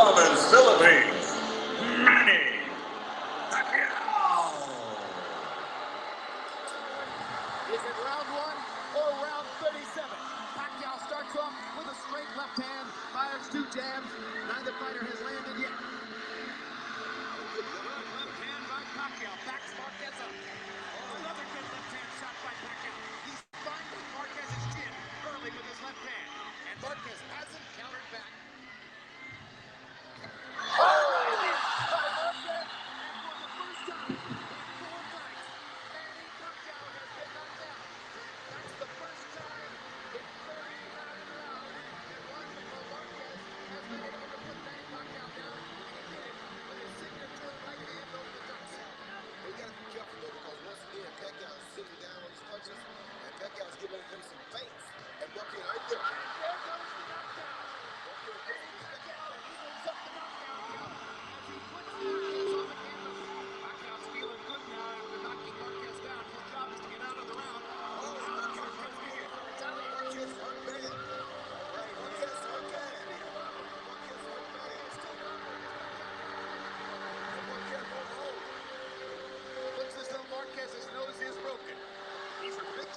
Philippines, Manny Pacquiao. Is it round 1 or round 37? Pacquiao starts off with a straight left hand, fires 2 jabs. Neither fighter has landed yet. Left hand by Pacquiao. Backs Marquez up. Another good left hand shot by Pacquiao. He's finding Marquez's chin early with his left hand. And Marquez hasn't countered back.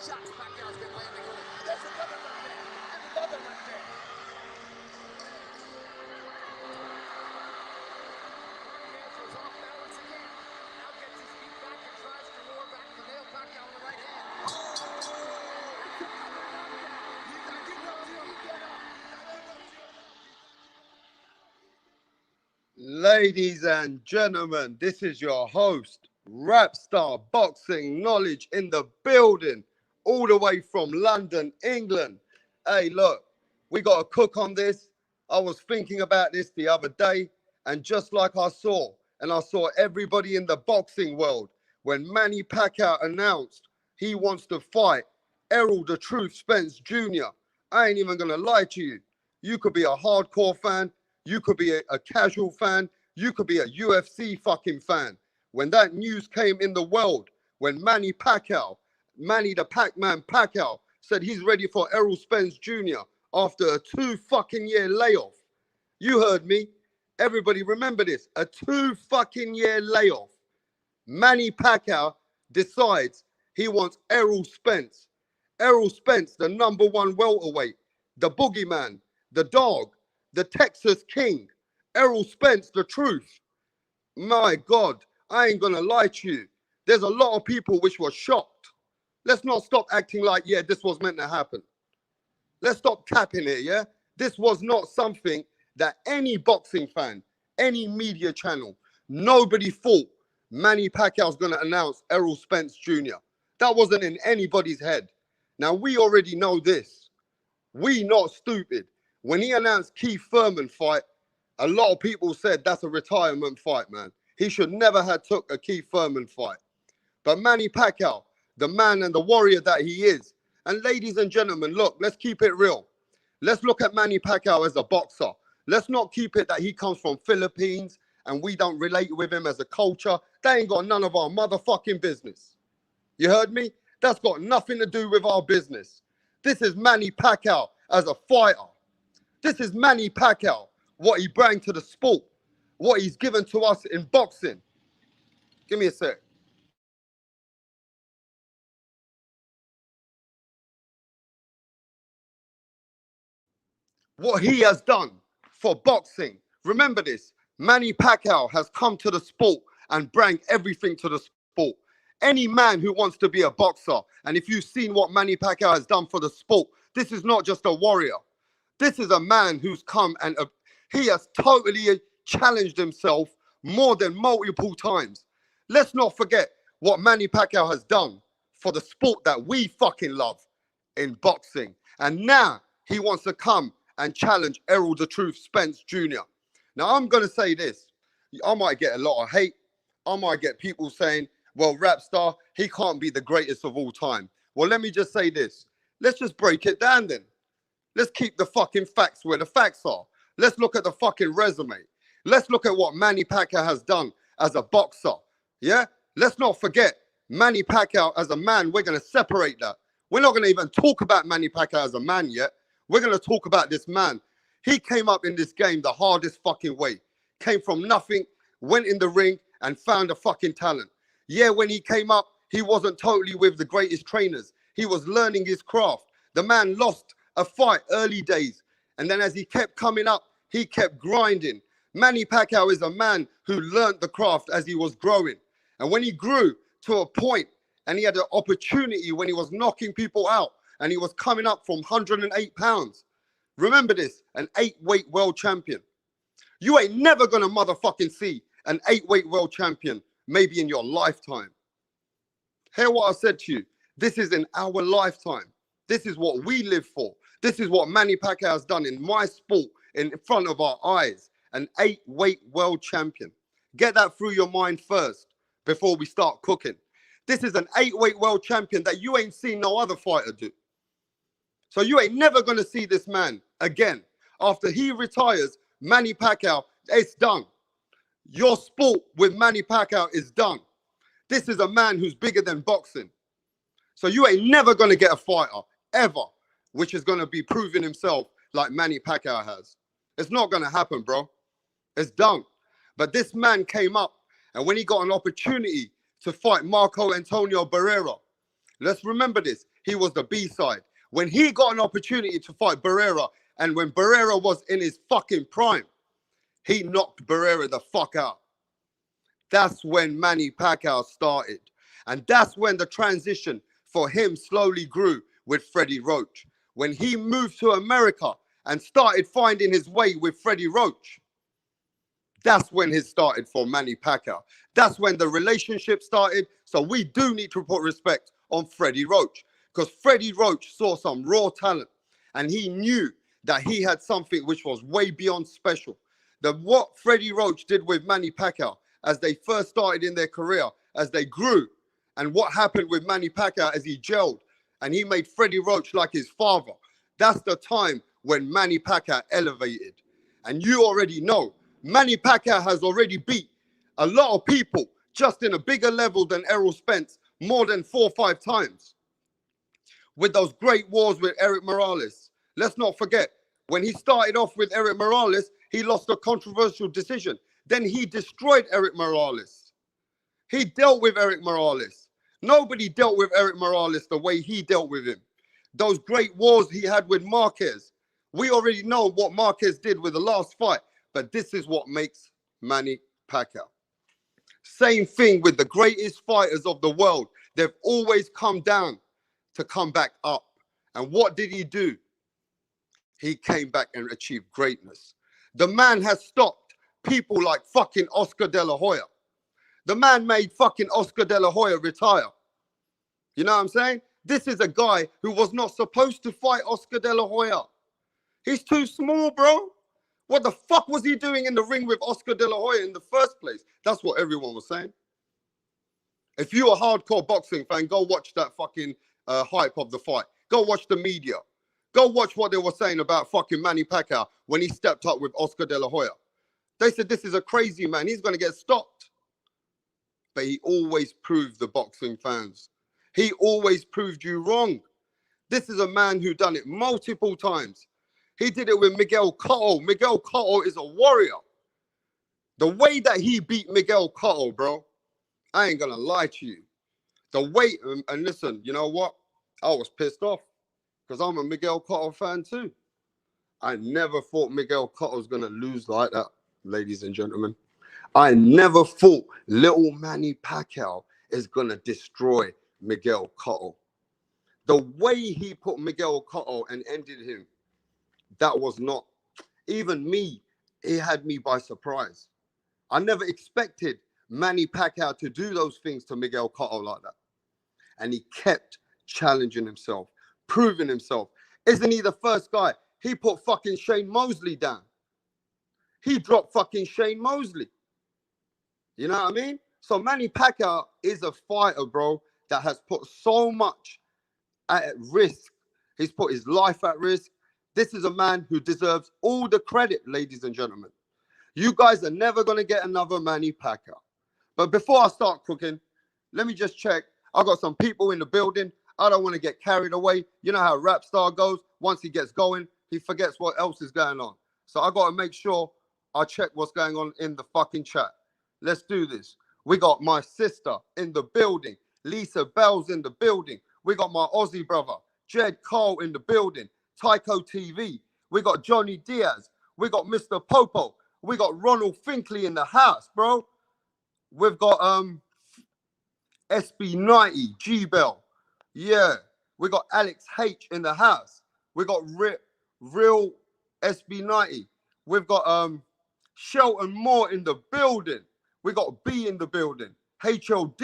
Shots Pacquiao's been landing on it. There's another left hand. And another left hand. Marquez was off balance again. Now gets his feet back and tries to roar back to nail Pacquiao on the right hand. Ladies and gentlemen, this is your host, Rap Star Boxing Knowledge in the building. All the way from London, England. Hey, look, we got to cook on this. I was thinking about this the other day, and just like I saw everybody in the boxing world, when Manny Pacquiao announced he wants to fight Errol the Truth Spence Jr., I ain't even going to lie to you. You could be a hardcore fan. You could be a casual fan. You could be a UFC fucking fan. When that news came in the world, when Manny the Pac-Man Pacquiao said he's ready for Errol Spence Jr. after a 2 fucking year layoff. You heard me. Everybody remember this. A 2 fucking year layoff. Manny Pacquiao decides he wants Errol Spence. Errol Spence, the #1 welterweight, the boogeyman, the dog, the Texas King. Errol Spence, the truth. My God, I ain't gonna lie to you. There's a lot of people which were shocked. Let's not stop acting like, yeah, this was meant to happen. Let's stop capping it, yeah? This was not something that any boxing fan, any media channel, nobody thought Manny Pacquiao's going to announce Errol Spence Jr. That wasn't in anybody's head. Now, we already know this. We not stupid. When he announced Keith Thurman fight, a lot of people said that's a retirement fight, man. He should never have took a Keith Thurman fight. But Manny Pacquiao, the man and the warrior that he is. And ladies and gentlemen, look, let's keep it real. Let's look at Manny Pacquiao as a boxer. Let's not keep it that he comes from Philippines and we don't relate with him as a culture. That ain't got none of our motherfucking business. You heard me? That's got nothing to do with our business. This is Manny Pacquiao as a fighter. This is Manny Pacquiao, what he brought to the sport, what he's given to us in boxing. Give me a sec. What he has done for boxing. Remember this, Manny Pacquiao has come to the sport and bring everything to the sport. Any man who wants to be a boxer, and if you've seen what Manny Pacquiao has done for the sport, this is not just a warrior. This is a man who's come and he has totally challenged himself more than multiple times. Let's not forget what Manny Pacquiao has done for the sport that we fucking love in boxing. And now he wants to come and challenge Errol the Truth Spence Jr. Now, I'm going to say this. I might get a lot of hate. I might get people saying, well, Rap Star, he can't be the greatest of all time. Well, let me just say this. Let's just break it down then. Let's keep the fucking facts where the facts are. Let's look at the fucking resume. Let's look at what Manny Pacquiao has done as a boxer. Yeah? Let's not forget Manny Pacquiao as a man. We're going to separate that. We're not going to even talk about Manny Pacquiao as a man yet. We're going to talk about this man. He came up in this game the hardest fucking way. Came from nothing, went in the ring and found a fucking talent. Yeah, when he came up, he wasn't totally with the greatest trainers. He was learning his craft. The man lost a fight early days. And then as he kept coming up, he kept grinding. Manny Pacquiao is a man who learned the craft as he was growing. And when he grew to a point and he had an opportunity when he was knocking people out and he was coming up from 108 pounds. Remember this, an 8-weight world champion. You ain't never gonna motherfucking see an 8-weight world champion maybe in your lifetime. Hear what I said to you. This is in our lifetime. This is what we live for. This is what Manny Pacquiao has done in my sport in front of our eyes. An 8-weight world champion. Get that through your mind first before we start cooking. This is an 8-weight world champion that you ain't seen no other fighter do. So you ain't never going to see this man again. After he retires, Manny Pacquiao, it's done. Your sport with Manny Pacquiao is done. This is a man who's bigger than boxing. So you ain't never going to get a fighter, ever, which is going to be proving himself like Manny Pacquiao has. It's not going to happen, bro. It's done. But this man came up, and when he got an opportunity to fight Marco Antonio Barrera, let's remember this, he was the B-side. When he got an opportunity to fight Barrera, and when Barrera was in his fucking prime, he knocked Barrera the fuck out. That's when Manny Pacquiao started. And that's when the transition for him slowly grew with Freddie Roach. When he moved to America and started finding his way with Freddie Roach, that's when it started for Manny Pacquiao. That's when the relationship started. So we do need to put respect on Freddie Roach, because Freddie Roach saw some raw talent and he knew that he had something which was way beyond special. What Freddie Roach did with Manny Pacquiao as they first started in their career, as they grew, and what happened with Manny Pacquiao as he gelled and he made Freddie Roach like his father. That's the time when Manny Pacquiao elevated. And you already know, Manny Pacquiao has already beat a lot of people just in a bigger level than Errol Spence more than 4 or 5 times. With those great wars with Eric Morales. Let's not forget, when he started off with Eric Morales, he lost a controversial decision. Then he destroyed Eric Morales. He dealt with Eric Morales. Nobody dealt with Eric Morales the way he dealt with him. Those great wars he had with Marquez. We already know what Marquez did with the last fight, but this is what makes Manny Pacquiao. Same thing with the greatest fighters of the world. They've always come down to come back up. And what did he do? He came back and achieved greatness. The man has stopped people like fucking Oscar De La Hoya. The man made fucking Oscar De La Hoya retire. You know what I'm saying? This is a guy who was not supposed to fight Oscar De La Hoya. He's too small, bro. What the fuck was he doing in the ring with Oscar De La Hoya in the first place? That's what everyone was saying. If you're a hardcore boxing fan, go watch that fucking hype of the fight. Go watch the media. Go watch what they were saying about fucking Manny Pacquiao when he stepped up with Oscar De La Hoya. They said, this is a crazy man. He's going to get stopped. But he always proved the boxing fans. He always proved you wrong. This is a man who done it multiple times. He did it with Miguel Cotto. Miguel Cotto is a warrior. The way that he beat Miguel Cotto, bro, I ain't going to lie to you. The way, and listen, you know what? I was pissed off because I'm a Miguel Cotto fan too. I never thought Miguel Cotto was going to lose like that, ladies and gentlemen. I never thought little Manny Pacquiao is going to destroy Miguel Cotto. The way he put Miguel Cotto and ended him, that was not, even me, it had me by surprise. I never expected Manny Pacquiao to do those things to Miguel Cotto like that. And he kept challenging himself, proving himself. Isn't he the first guy? He put fucking Shane Mosley down. He dropped fucking Shane Mosley. You know what I mean? So Manny Pacquiao is a fighter, bro, that has put so much at risk. He's put his life at risk. This is a man who deserves all the credit, ladies and gentlemen. You guys are never going to get another Manny Pacquiao. But before I start cooking, let me just check. I got some people in the building. I don't want to get carried away. You know how Rap Star goes. Once he gets going, he forgets what else is going on. So I got to make sure I check what's going on in the fucking chat. Let's do this. We got my sister in the building. Lisa Bell's in the building. We got my Aussie brother, Jed Cole, in the building. Tycho TV. We got Johnny Diaz. We got Mr. Popo. We got Ronald Finkley in the house, bro. We've got SB90, G-Bell. Yeah. We got Alex H in the house. We got real SB90. We've got Shelton Moore in the building. We got B in the building. HOD.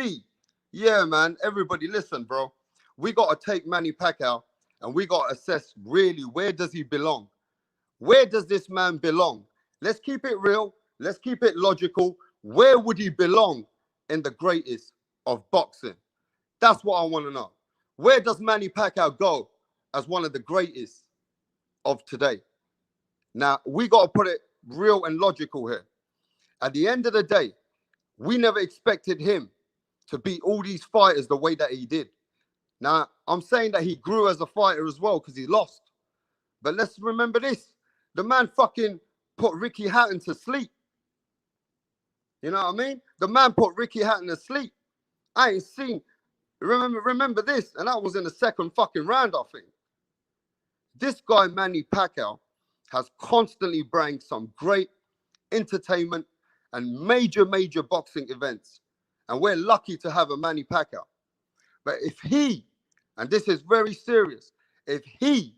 Yeah, man. Everybody listen, bro. We got to take Manny Pacquiao and we got to assess really where does he belong? Where does this man belong? Let's keep it real. Let's keep it logical. Where would he belong in the greatest of boxing? That's what I want to know. Where does Manny Pacquiao go as one of the greatest of today? Now, we got to put it real and logical here. At the end of the day, we never expected him to beat all these fighters the way that he did. Now, I'm saying that he grew as a fighter as well because he lost. But let's remember this. The man fucking put Ricky Hatton to sleep. You know what I mean? The man put Ricky Hatton to sleep. I ain't seen... Remember this, and that was in the second fucking round, I think. This guy, Manny Pacquiao, has constantly brought some great entertainment and major boxing events. And we're lucky to have a Manny Pacquiao. But if he, and this is very serious, if he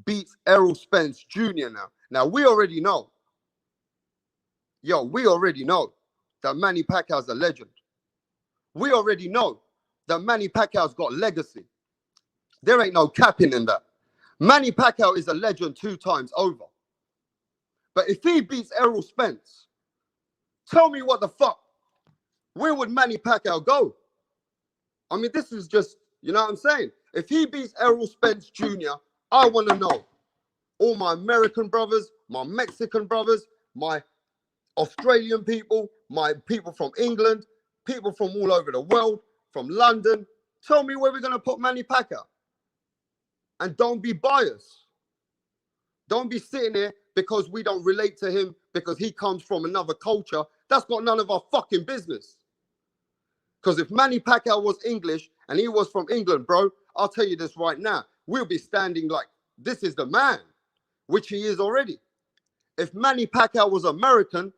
beats Errol Spence Jr. now we already know, we already know that Manny Pacquiao's a legend. We already know that Manny Pacquiao's got legacy. There ain't no capping in that. Manny Pacquiao is a legend 2 times over. But if he beats Errol Spence, tell me what the fuck, where would Manny Pacquiao go? I mean, this is just, you know what I'm saying? If he beats Errol Spence Jr., I want to know. All my American brothers, my Mexican brothers, my Australian people, my people from England, people from all over the world, from London, tell me where we're going to put Manny Pacquiao. And don't be biased. Don't be sitting here because we don't relate to him because he comes from another culture. That's got none of our fucking business. Because if Manny Pacquiao was English and he was from England, bro, I'll tell you this right now. We'll be standing like, this is the man, which he is already. If Manny Pacquiao was American,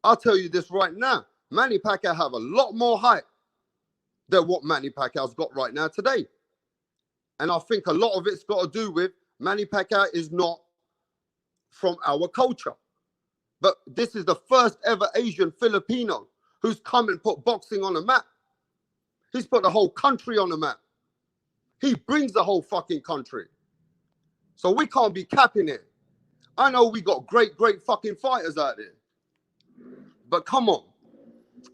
I'll tell you this right now. Manny Pacquiao have a lot more height than what Manny Pacquiao's got right now today. And I think a lot of it's got to do with Manny Pacquiao is not from our culture. But this is the first ever Asian Filipino who's come and put boxing on the map. He's put the whole country on the map. He brings the whole fucking country. So we can't be capping it. I know we got great fucking fighters out there. But come on.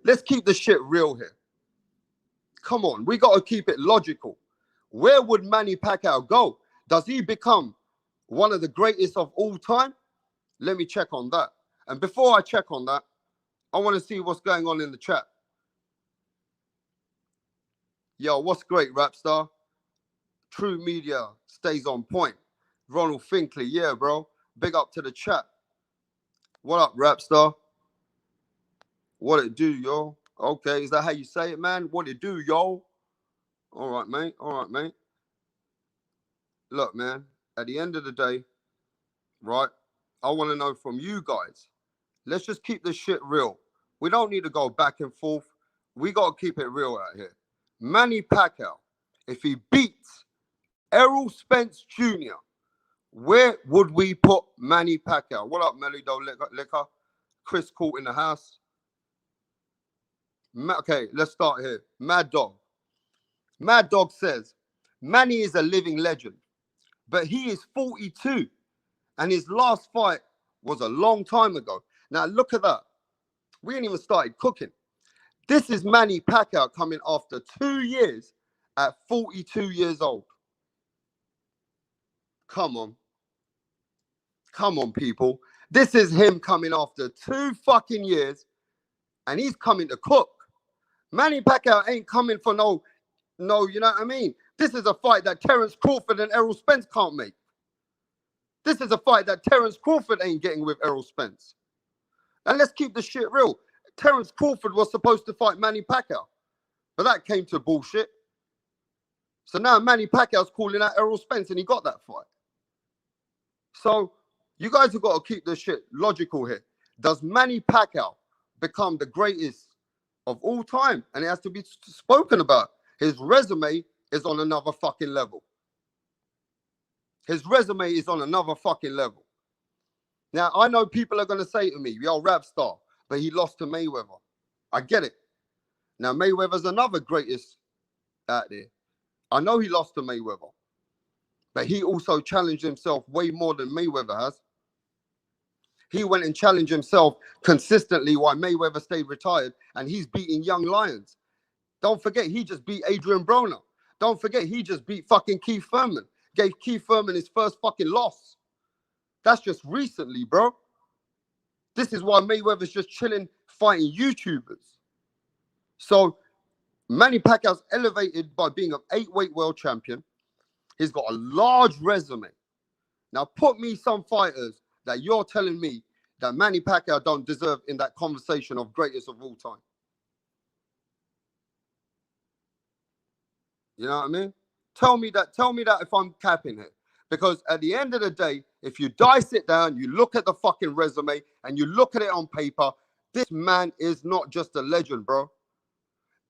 Let's keep the shit real here. Come on. We got to keep it logical. Where would Manny Pacquiao go? Does he become one of the greatest of all time? Let me check on that. And before I check on that, I want to see what's going on in the chat. Yo, what's great, Rapstar? True Media stays on point. Ronald Finkley, yeah, bro. Big up to the chat. What up, Rapstar? What it do, yo? Okay, is that how you say it, man? What it do, yo? All right, mate. All right, mate. Look, man, at the end of the day, right, I want to know from you guys. Let's just keep this shit real. We don't need to go back and forth. We got to keep it real out here. Manny Pacquiao, if he beats Errol Spence Jr., where would we put Manny Pacquiao? What up, Melido Liquor? Chris Court in the house. Okay, let's start here. Mad Dog. Mad Dog says, Manny is a living legend, but he is 42, and his last fight was a long time ago. Now, look at that. We ain't even started cooking. This is Manny Pacquiao coming after 2 years at 42 years old. Come on. Come on, people. This is him coming after 2 fucking years, and he's coming to cook. Manny Pacquiao ain't coming for no, you know what I mean? This is a fight that Terence Crawford and Errol Spence can't make. This is a fight that Terence Crawford ain't getting with Errol Spence. And let's keep the shit real. Terence Crawford was supposed to fight Manny Pacquiao, but that came to bullshit. So now Manny Pacquiao's calling out Errol Spence, and he got that fight. So you guys have got to keep this shit logical here. Does Manny Pacquiao become the greatest of all time? And it has to be spoken about. His resume is on another fucking level. His resume is on another fucking level. Now, I know people are going to say to me, yo, rap star, but he lost to Mayweather. I get it. Now, Mayweather's another greatest out there. I know he lost to Mayweather, but he also challenged himself way more than Mayweather has. He went and challenged himself consistently while Mayweather stayed retired, and he's beating young lions. Don't forget, he just beat Adrian Broner. Don't forget, he just beat fucking Keith Thurman. Gave Keith Thurman his first fucking loss. That's just recently, bro. This is why Mayweather's just chilling, fighting YouTubers. So Manny Pacquiao's elevated by being an 8-weight world champion. He's got a large resume. Now put me some fighters that you're telling me that Manny Pacquiao don't deserve in that conversation of greatest of all time. You know what I mean? Tell me that if I'm capping here. Because at the end of the day, if you dice it down, you look at the fucking resume and you look at it on paper, this man is not just a legend, bro.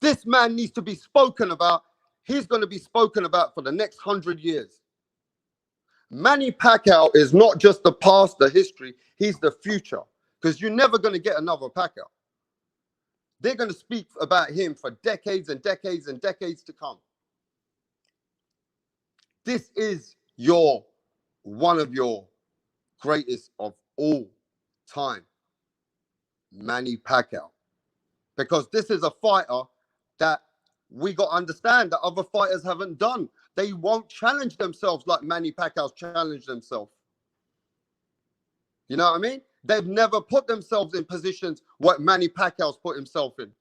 This man needs to be spoken about. He's going to be spoken about for the next 100 years. Manny Pacquiao is not just the past, the history. He's the future. Because you're never going to get another Pacquiao. They're going to speak about him for decades and decades and decades to come. This is one of your greatest of all time, Manny Pacquiao. Because this is a fighter that we got to understand that other fighters haven't done. They won't challenge themselves like Manny Pacquiao's challenged himself. You know what I mean? They've never put themselves in positions what Manny Pacquiao's put himself in.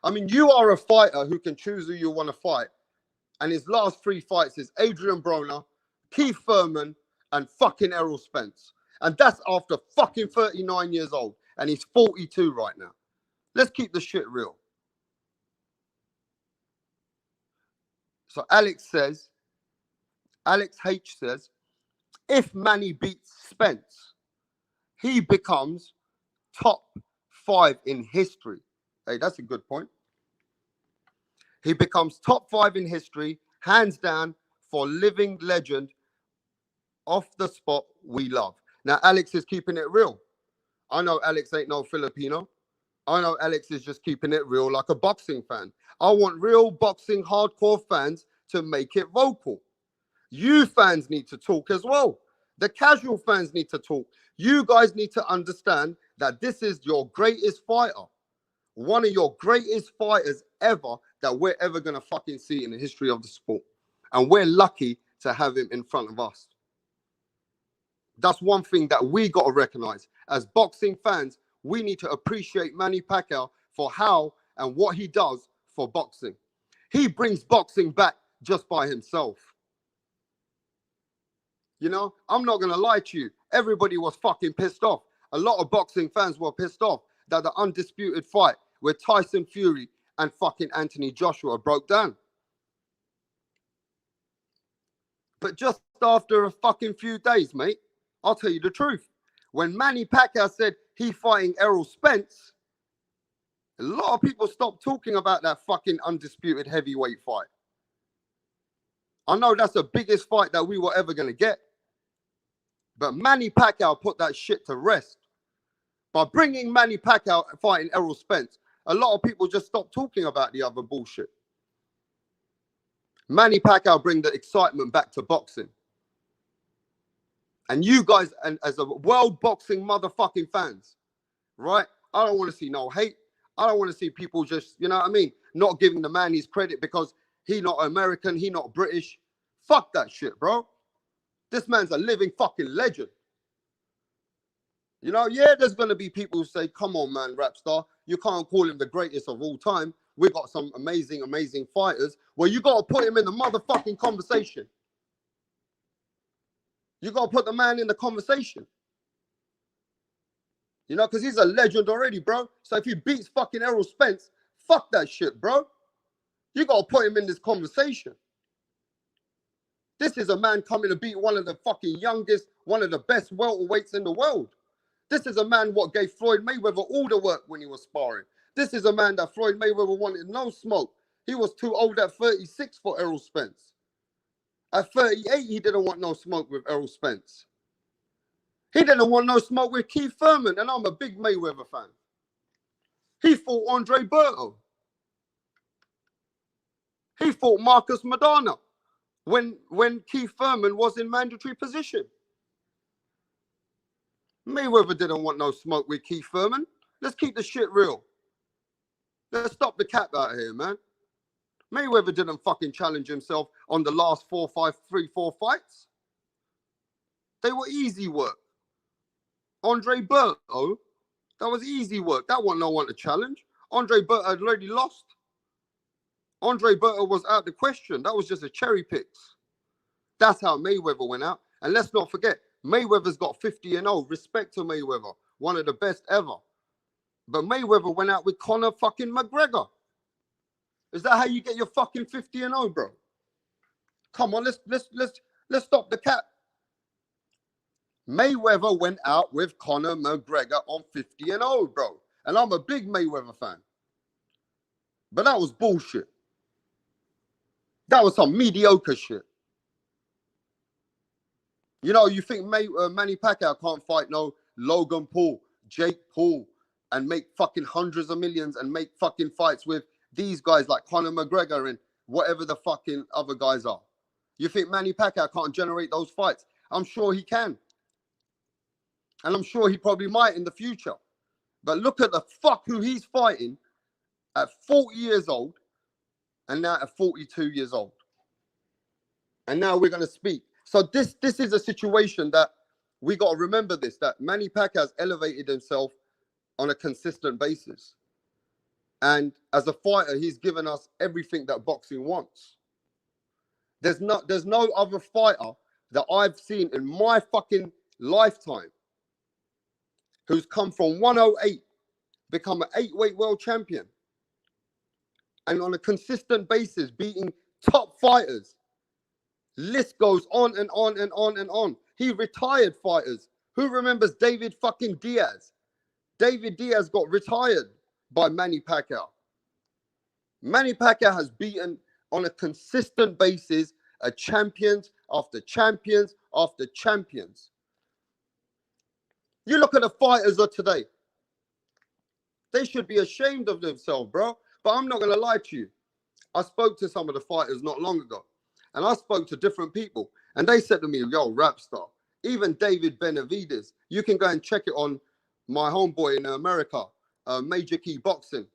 I mean, you are a fighter who can choose who you want to fight. And his last 3 fights is Adrian Broner, Keith Thurman, and fucking Errol Spence. And that's after fucking 39 years old. And he's 42 right now. Let's keep the shit real. So Alex H says, if Manny beats Spence, he becomes top 5 in history. Hey, that's a good point. He becomes top 5 in history, hands down, for living legend off the spot we love. Now, Alex is keeping it real. I know Alex ain't no Filipino. I know Alex is just keeping it real like a boxing fan. I want real boxing hardcore fans to make it vocal. You fans need to talk as well. The casual fans need to talk. You guys need to understand that this is your greatest fighter. One of your greatest fighters ever that we're ever going to fucking see in the history of the sport. And we're lucky to have him in front of us. That's one thing that we got to recognize. As boxing fans, we need to appreciate Manny Pacquiao for how and what he does for boxing. He brings boxing back just by himself. You know, I'm not going to lie to you. Everybody was fucking pissed off. A lot of boxing fans were pissed off that the undisputed fight with Tyson Fury and fucking Anthony Joshua broke down. But just after a fucking few days, mate, I'll tell you the truth. When Manny Pacquiao said he fighting Errol Spence, a lot of people stopped talking about that fucking undisputed heavyweight fight. I know that's the biggest fight that we were ever going to get. But Manny Pacquiao put that shit to rest. By bringing Manny Pacquiao fighting Errol Spence, a lot of people just stopped talking about the other bullshit. Manny Pacquiao bring the excitement back to boxing. And you guys, and as a world boxing motherfucking fans, right? I don't want to see no hate. I don't want to see people just, you know what I mean, not giving the man his credit because he not American, he not British. Fuck that shit, bro. This man's a living fucking legend. You know, yeah, there's going to be people who say, come on, man, rap star. You can't call him the greatest of all time. We've got some amazing, amazing fighters. Well, you got to put him in the motherfucking conversation. You got to put the man in the conversation. You know, because he's a legend already, bro. So if he beats fucking Errol Spence, fuck that shit, bro. You got to put him in this conversation. This is a man coming to beat one of the fucking youngest, one of the best welterweights in the world. This is a man what gave Floyd Mayweather all the work when he was sparring. This is a man that Floyd Mayweather wanted no smoke. He was too old at 36 for Errol Spence. At 38, he didn't want no smoke with Errol Spence. He didn't want no smoke with Keith Thurman, and I'm a big Mayweather fan. He fought Andre Berto. He fought Marcus Madonna when Keith Thurman was in mandatory position. Mayweather didn't want no smoke with Keith Thurman. Let's keep the shit real. Let's stop the cap out here, man. Mayweather didn't fucking challenge himself on the last 4 fights. They were easy work. Andre Berto, that was easy work. That wasn't no one to challenge. Andre Berto had already lost. Andre Berto was out the question. That was just a cherry picks. That's how Mayweather went out. And let's not forget, Mayweather's got 50-0. Respect to Mayweather. One of the best ever. But Mayweather went out with Conor fucking McGregor. Is that how you get your fucking 50-0, bro? Come on, let's stop the cap. Mayweather went out with Conor McGregor on 50-0, bro. And I'm a big Mayweather fan. But that was bullshit. That was some mediocre shit. You know, you think Manny Pacquiao can't fight no Logan Paul, Jake Paul, and make fucking hundreds of millions and make fucking fights with these guys like Conor McGregor and whatever the fucking other guys are. You think Manny Pacquiao can't generate those fights? I'm sure he can. And I'm sure he probably might in the future. But look at the fuck who he's fighting at 40 years old and now at 42 years old. And now we're going to speak. So this is a situation that we got to remember this, that Manny Pacquiao has elevated himself on a consistent basis. And as a fighter, he's given us everything that boxing wants. There's no other fighter that I've seen in my fucking lifetime who's come from 108, become an 8-weight world champion, and on a consistent basis beating top fighters. List goes on and on and on and on. He retired fighters. Who remembers David fucking Diaz? David Diaz got retired by Manny Pacquiao. Manny Pacquiao has beaten on a consistent basis a champions after champions after champions. You look at the fighters of today. They should be ashamed of themselves, bro. But I'm not going to lie to you. I spoke to some of the fighters not long ago. And I spoke to different people. And they said to me, yo, rap star. Even David Benavidez. You can go and check it on my homeboy in America, Major Key Boxing.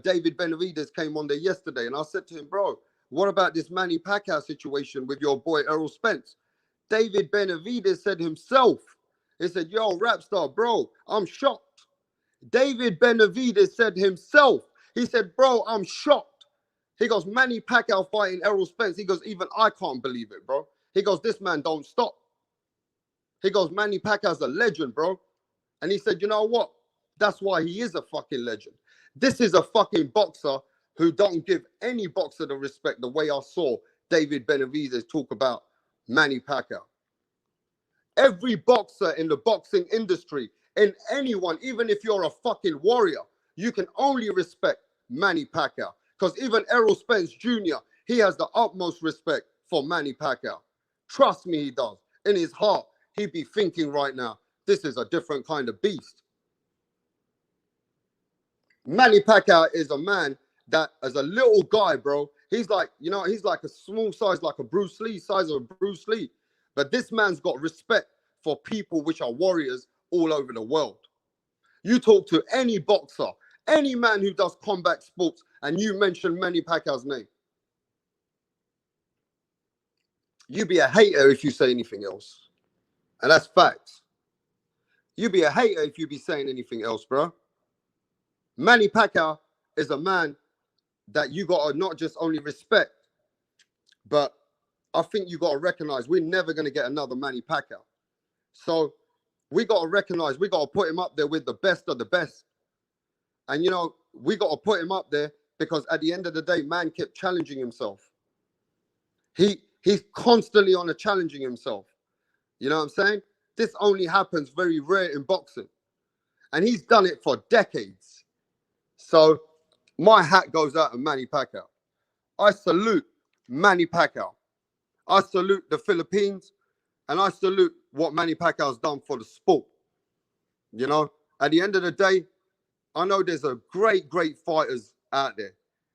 David Benavidez came on there yesterday. And I said to him, bro, what about this Manny Pacquiao situation with your boy Errol Spence? David Benavidez said himself, he said, yo, rap star, bro, I'm shocked. David Benavidez said himself, he said, bro, I'm shocked. He goes, Manny Pacquiao fighting Errol Spence. He goes, even I can't believe it, bro. He goes, this man don't stop. He goes, Manny Pacquiao's a legend, bro. And he said, you know what? That's why he is a fucking legend. This is a fucking boxer who don't give any boxer the respect the way I saw David Benavidez talk about Manny Pacquiao. Every boxer in the boxing industry, in anyone, even if you're a fucking warrior, you can only respect Manny Pacquiao. Because even Errol Spence Jr., he has the utmost respect for Manny Pacquiao. Trust me, he does. In his heart, he'd be thinking right now, this is a different kind of beast. Manny Pacquiao is a man that, as a little guy, bro, he's like, you know, he's like a small size, like a Bruce Lee, size of a Bruce Lee. But this man's got respect for people which are warriors all over the world. You talk to any boxer, any man who does combat sports, and you mention Manny Pacquiao's name, you be a hater if you say anything else. And that's facts. You be a hater if you be saying anything else, bro. Manny Pacquiao is a man that you got to not just only respect, but I think you got to recognize we're never going to get another Manny Pacquiao. So we got to recognize we got to put him up there with the best of the best. And, you know, we got to put him up there because at the end of the day, man kept challenging himself. He's constantly on a challenging himself. You know what I'm saying? This only happens very rare in boxing. And he's done it for decades. So my hat goes out to Manny Pacquiao. I salute Manny Pacquiao. I salute the Philippines, and I salute what Manny Pacquiao's done for the sport. You know, at the end of the day, I know there's a great fighters out there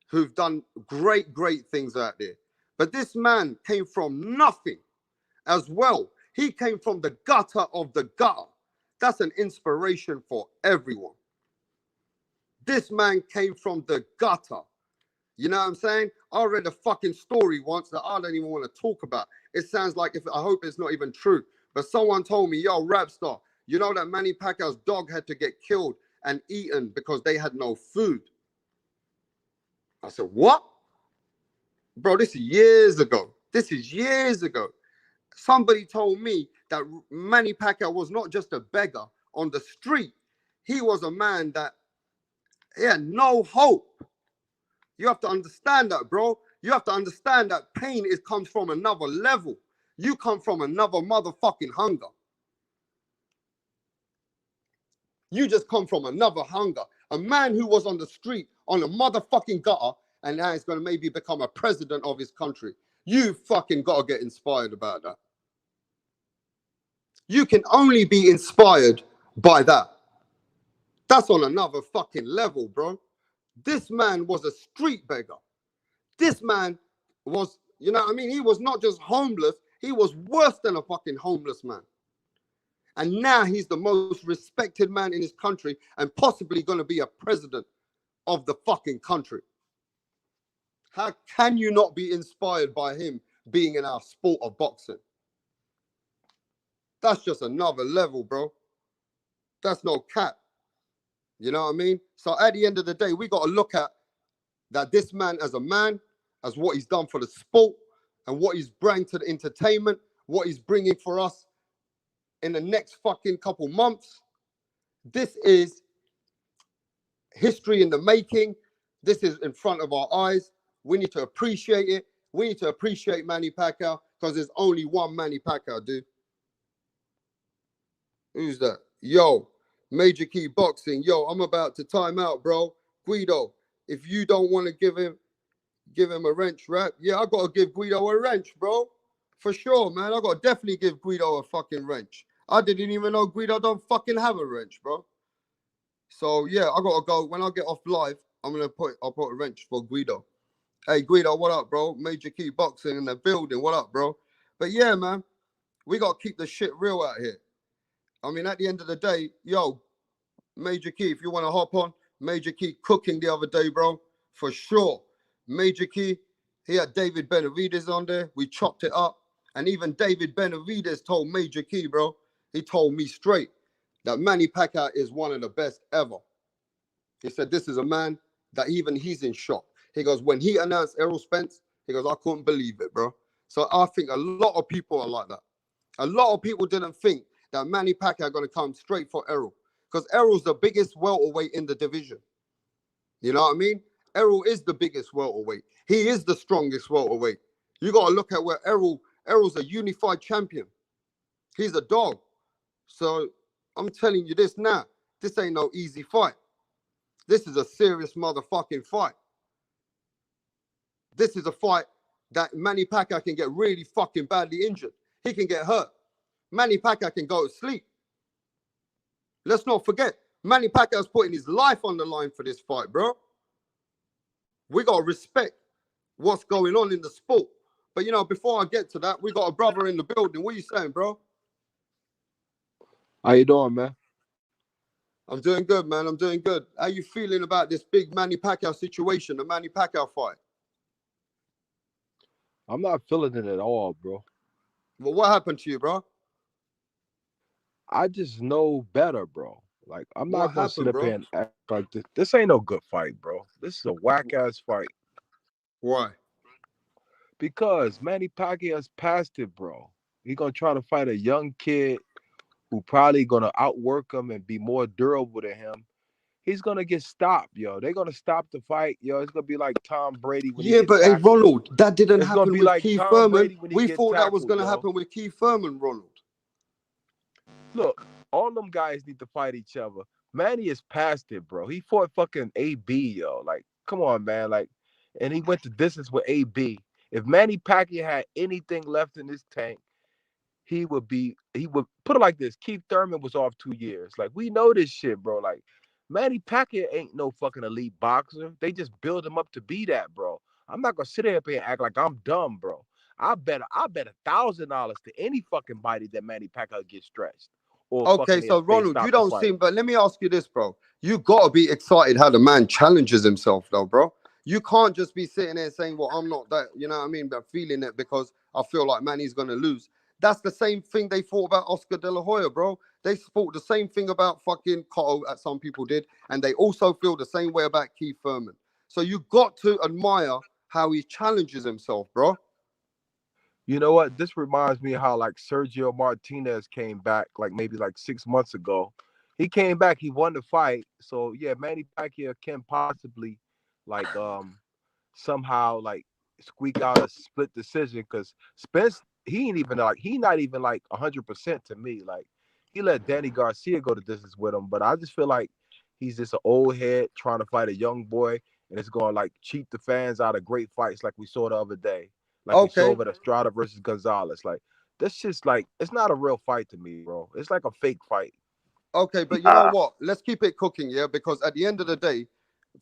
who've done great things out there. But this man came from nothing as well. He came from the gutter of the gutter. That's an inspiration for everyone. This man came from the gutter. You know what I'm saying? I read a fucking story once that I don't even want to talk about. It sounds like, if I hope it's not even true, but someone told me, yo, Rapstar, you know that Manny Pacquiao's dog had to get killed and eaten because they had no food. I said, what? Bro, this is years ago. This is years ago. Somebody told me that Manny Pacquiao was not just a beggar on the street. He was a man that he had no hope. You have to understand that, bro. You have to understand that pain comes from another level. You come from another motherfucking hunger. You just come from another hunger. A man who was on the street on a motherfucking gutter and now he's going to maybe become a president of his country. You fucking got to get inspired about that. You can only be inspired by that. That's on another fucking level, bro. This man was a street beggar. This man was, you know what I mean? He was not just homeless. He was worse than a fucking homeless man. And now he's the most respected man in his country and possibly going to be a president of the fucking country. How can you not be inspired by him being in our sport of boxing? That's just another level, bro. That's no cap. You know what I mean? So at the end of the day, we got to look at that this man as what he's done for the sport and what he's bringing to the entertainment, what he's bringing for us in the next fucking couple months. This is history in the making. This is in front of our eyes. We need to appreciate it. We need to appreciate Manny Pacquiao because there's only one Manny Pacquiao, dude. Who's that? Yo, Major Key Boxing. Yo, I'm about to time out, bro. Guido, if you don't want to give him a wrench, rap. Yeah, I gotta give Guido a wrench, bro. For sure, man. I gotta definitely give Guido a fucking wrench. I didn't even know Guido don't fucking have a wrench, bro. So yeah, I gotta go. When I get off live, I'll put a wrench for Guido. Hey Guido, what up, bro? Major Key Boxing in the building. What up, bro? But yeah, man, we gotta keep the shit real out here. I mean, at the end of the day, yo, Major Key, if you want to hop on, Major Key cooking the other day, bro, for sure. Major Key, he had David Benavidez on there. We chopped it up. And even David Benavidez told Major Key, bro, he told me straight that Manny Pacquiao is one of the best ever. He said, this is a man that even he's in shock. He goes, when he announced Errol Spence, he goes, I couldn't believe it, bro. So I think a lot of people are like that. A lot of people didn't think that Manny Pacquiao going to come straight for Errol because Errol's the biggest welterweight in the division. You know what I mean? Errol is the biggest welterweight. He is the strongest welterweight. You got to look at where Errol's a unified champion. He's a dog. So I'm telling you this now. This ain't no easy fight. This is a serious motherfucking fight. This is a fight that Manny Pacquiao can get really fucking badly injured. He can get hurt. Manny Pacquiao can go to sleep. Let's not forget, Manny Pacquiao's putting his life on the line for this fight, bro. We got to respect what's going on in the sport. But, you know, before I get to that, we got a brother in the building. What are you saying, bro? How you doing, man? I'm doing good, man. I'm doing good. How you feeling about this big Manny Pacquiao situation, the Manny Pacquiao fight? I'm not feeling it at all, bro. Well, what happened to you, bro? I just know better, bro. Like, I'm What not gonna sit happened, up here bro? and act like this. This ain't no good fight, bro. This is a whack ass fight. Why? Because Manny Pacquiao's past it, bro. He gonna try to fight a young kid who probably gonna outwork him and be more durable than him. He's gonna get stopped, yo. They're gonna stop the fight, yo. It's gonna be like Tom Brady when he Yeah, get but hey, tackled. Ronald, that didn't It's gonna happen be with like Keith Tom Thurman. Brady when he We get thought that was tackled, going to yo. happen with Keith Thurman, Ronald. Look, all them guys need to fight each other. Manny is past it, bro. He fought fucking AB, yo. Like, come on, man. Like, and he went to distance with AB. If Manny Pacquiao had anything left in his tank, he would put it like this. Keith Thurman was off 2 years. Like, we know this shit, bro. Like, Manny Pacquiao ain't no fucking elite boxer. They just build him up to be that, bro. I'm not gonna sit here and act like I'm dumb, bro. I bet $1,000 to any fucking body that Manny Pacquiao gets stretched or Okay, fucking so they Ronald, you stop the don't fight. seem, but let me ask you this, bro. You got to be excited how the man challenges himself, though, bro. You can't just be sitting there saying, well, I'm not that, you know what I mean, but feeling it because I feel like Manny's going to lose. That's the same thing they thought about Oscar De La Hoya, bro. They thought the same thing about fucking Cotto, as some people did, and they also feel the same way about Keith Thurman. So you got to admire how he challenges himself, bro. You know what? This reminds me of how like Sergio Martinez came back like maybe like 6 months ago. He came back, he won the fight. So yeah, Manny Pacquiao can possibly like somehow like squeak out a split decision because Spence he not even like 100% to me. Like he let Danny Garcia go to distance with him, but I just feel like he's just an old head trying to fight a young boy, and it's going to like cheat the fans out of great fights like we saw the other day, like we saw Okay, with Estrada versus Gonzalez. Like that's just like it's not a real fight to me, bro. It's like a fake fight. okay, but you know what? Let's keep it cooking, yeah, because at the end of the day,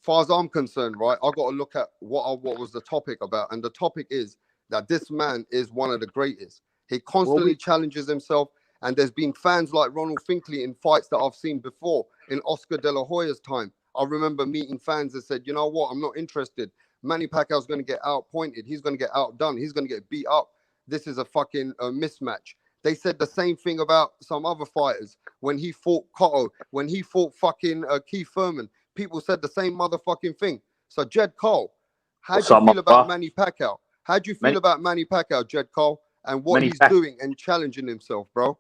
far as I'm concerned, right, I got to look at what was the topic about, and the topic is that this man is one of the greatest. He Well, constantly we challenges himself, and there's been fans like Ronald Finkley in fights that I've seen before in Oscar De La Hoya's time. I remember meeting fans that said, you know what, I'm not interested. Manny Pacquiao's going to get outpointed. He's going to get outdone. He's going to get beat up. This is a fucking mismatch. They said the same thing about some other fighters when he fought Cotto, when he fought fucking Keith Thurman. People said the same motherfucking thing. So Jed Cole, how What's do you up, my feel about bro? Manny Pacquiao? How do you feel Manny, about Manny Pacquiao, Jed Cole, and what Manny, he's doing and challenging himself, bro?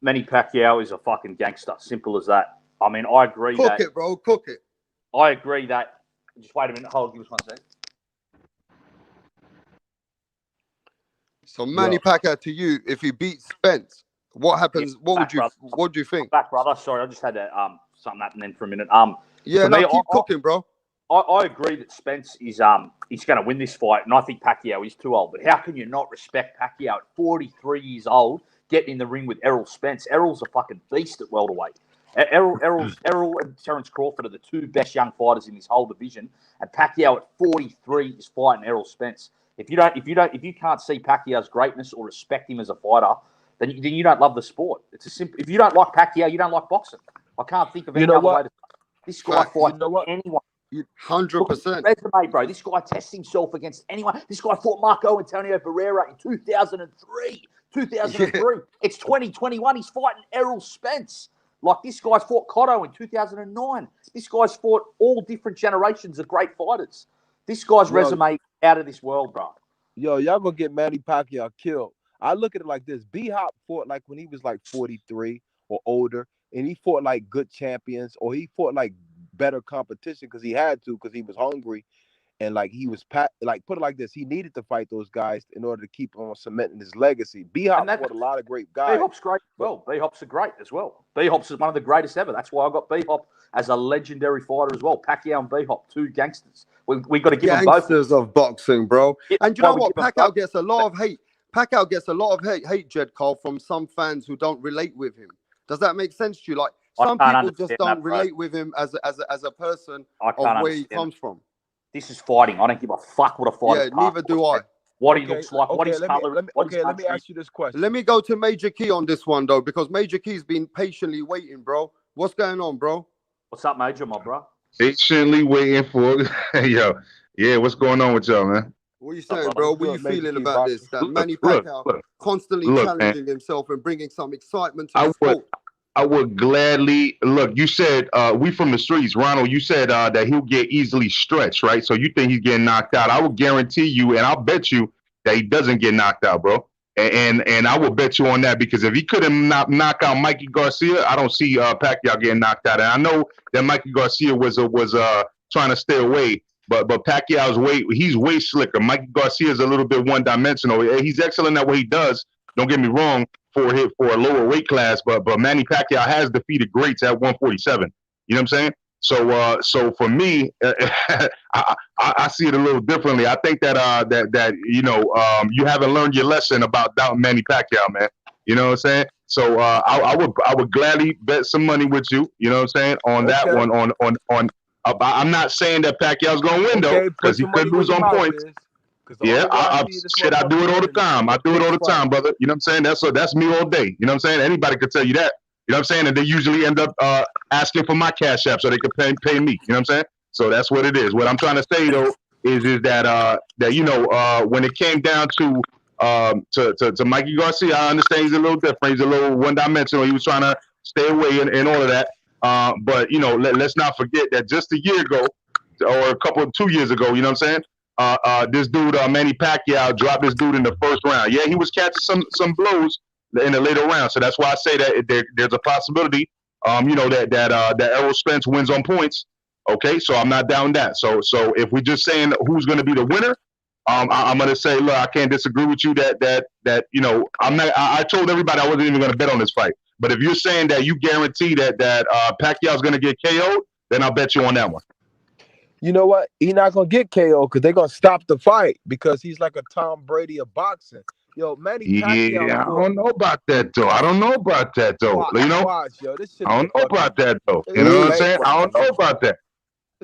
Manny Pacquiao is a fucking gangster. Simple as that. I mean, I agree Cook that. it, bro. Cook it. I agree that. Just wait a minute. Hold. Give us 1 second. So Manny yo, Pacquiao to you, if he beats Spence, what Yeah, happens? What would back, you? brother. What do you I'm think? back, brother. Sorry, I just had to, something happen then for a minute. Yeah, For no, me, keep cooking, bro. I agree that Spence is he's going to win this fight, and I think Pacquiao is too old. But how can you not respect Pacquiao at 43 years old, getting in the ring with Errol Spence? Errol's a fucking beast at welterweight. Errol and Terence Crawford are the two best young fighters in this whole division, and Pacquiao at 43 is fighting Errol Spence. If you can't see Pacquiao's greatness or respect him as a fighter, then you don't love the sport. It's a simple. If you don't like Pacquiao, you don't like boxing. I can't think of you any know other way what? to. This guy Facts. You fights know what? anyone. You, Hundred Look at his percent. resume, bro. This guy tests himself against anyone. This guy fought Marco Antonio Barrera in 2003. Yeah. 2003. It's 2021. He's fighting Errol Spence. Like this guy's fought Cotto in 2009. This guy's fought all different generations of great fighters. This guy's yo, resume out of this world, bro. y'all gonna get Manny Pacquiao killed. I look at it like this: B Hop fought like when he was like 43 or older, and he fought like good champions, or he fought like better competition because he had to, because he was hungry, and like he was like put it like this: he needed to fight those guys in order to keep on cementing his legacy. B And Hop that fought a lot of great B guys, Hop's great as but well. B Hop's a great as well. B Hop's one of the greatest ever. That's why I got B Hop as a legendary fighter as well. Pacquiao and B Hop, two gangsters. We got to give them both. Gangsters of boxing, bro. Yeah, And you why know we what? give them both. Pacquiao gets a lot of hate. Pacquiao gets a lot of hate, Jed Cole, from some fans who don't relate with him. Does that make sense to you? Like I some can't people just understand don't that, bro. relate with him as a person I of can't where he understand. comes from. This is fighting. I don't give a fuck what a fighter's Yeah, past. neither do I. What he okay, looks like, what okay. his color is, what his Let me country is. ask you this Let question. me go to Major Key on this one though, because Major Key's been patiently waiting, bro. What's going on, bro? What's up, Major, my bro? Patiently waiting for yo, yeah. What's going on with y'all, man? What are you What's up, saying, brother? bro? What's What are you good, Major feeling Key about Boxing? this? That Look, Manny look, Pacquiao look, constantly look, man. challenging himself and bringing some excitement to the I would, sport. I would gladly look. You said we from the streets, Ronald. You said that he'll get easily stretched, right? So you think he's getting knocked out? I will guarantee you, and I'll bet you that he doesn't get knocked out, bro. And I will bet you on that because if he couldn't knock out Mikey Garcia, I don't see Pacquiao getting knocked out. And I know that Mikey Garcia was trying to stay away, but Pacquiao's he's way slicker. Mikey Garcia is a little bit one dimensional. He's excellent at what he does. Don't get me wrong for a lower weight class, but Manny Pacquiao has defeated greats at 147. You know what I'm saying? So for me, I see it a little differently. I think that you haven't learned your lesson about doubting Manny Pacquiao, man. You know what I'm saying? So I would gladly bet some money with you. You know what I'm saying on that one on. I'm not saying that Pacquiao's gonna win though, because he could lose on points. Yeah, I do it all the time. I do it all the time, brother. You know what I'm saying? That's me all day. You know what I'm saying? Anybody could tell you that. You know what I'm saying? And they usually end up asking for my cash app so they can pay me. You know what I'm saying? So that's what it is. What I'm trying to say though is that when it came down to Mikey Garcia, I understand he's a little different. He's a little one dimensional. He was trying to stay away and all of that. But let's not forget that just a year ago or 2 years ago, you know what I'm saying? This dude, Manny Pacquiao, dropped this dude in the first round. Yeah, he was catching some blows in the later round. So that's why I say that there's a possibility, that Errol Spence wins on points. Okay, so I'm not down that. So if we're just saying who's going to be the winner, I'm going to say, look, I can't disagree with you that I'm not. I told everybody I wasn't even going to bet on this fight. But if you're saying that you guarantee that Pacquiao's going to get KO'd, then I'll bet you on that one. You know what? He's not gonna get KO because they're gonna stop the fight because he's like a Tom Brady of boxing. Yo, Manny Pacquiao. Yeah, I don't know about that though. Watch, I don't know about that though. watch, You know, watch, yo, this shit I don't know about that though. You know what I'm saying? I don't know about that.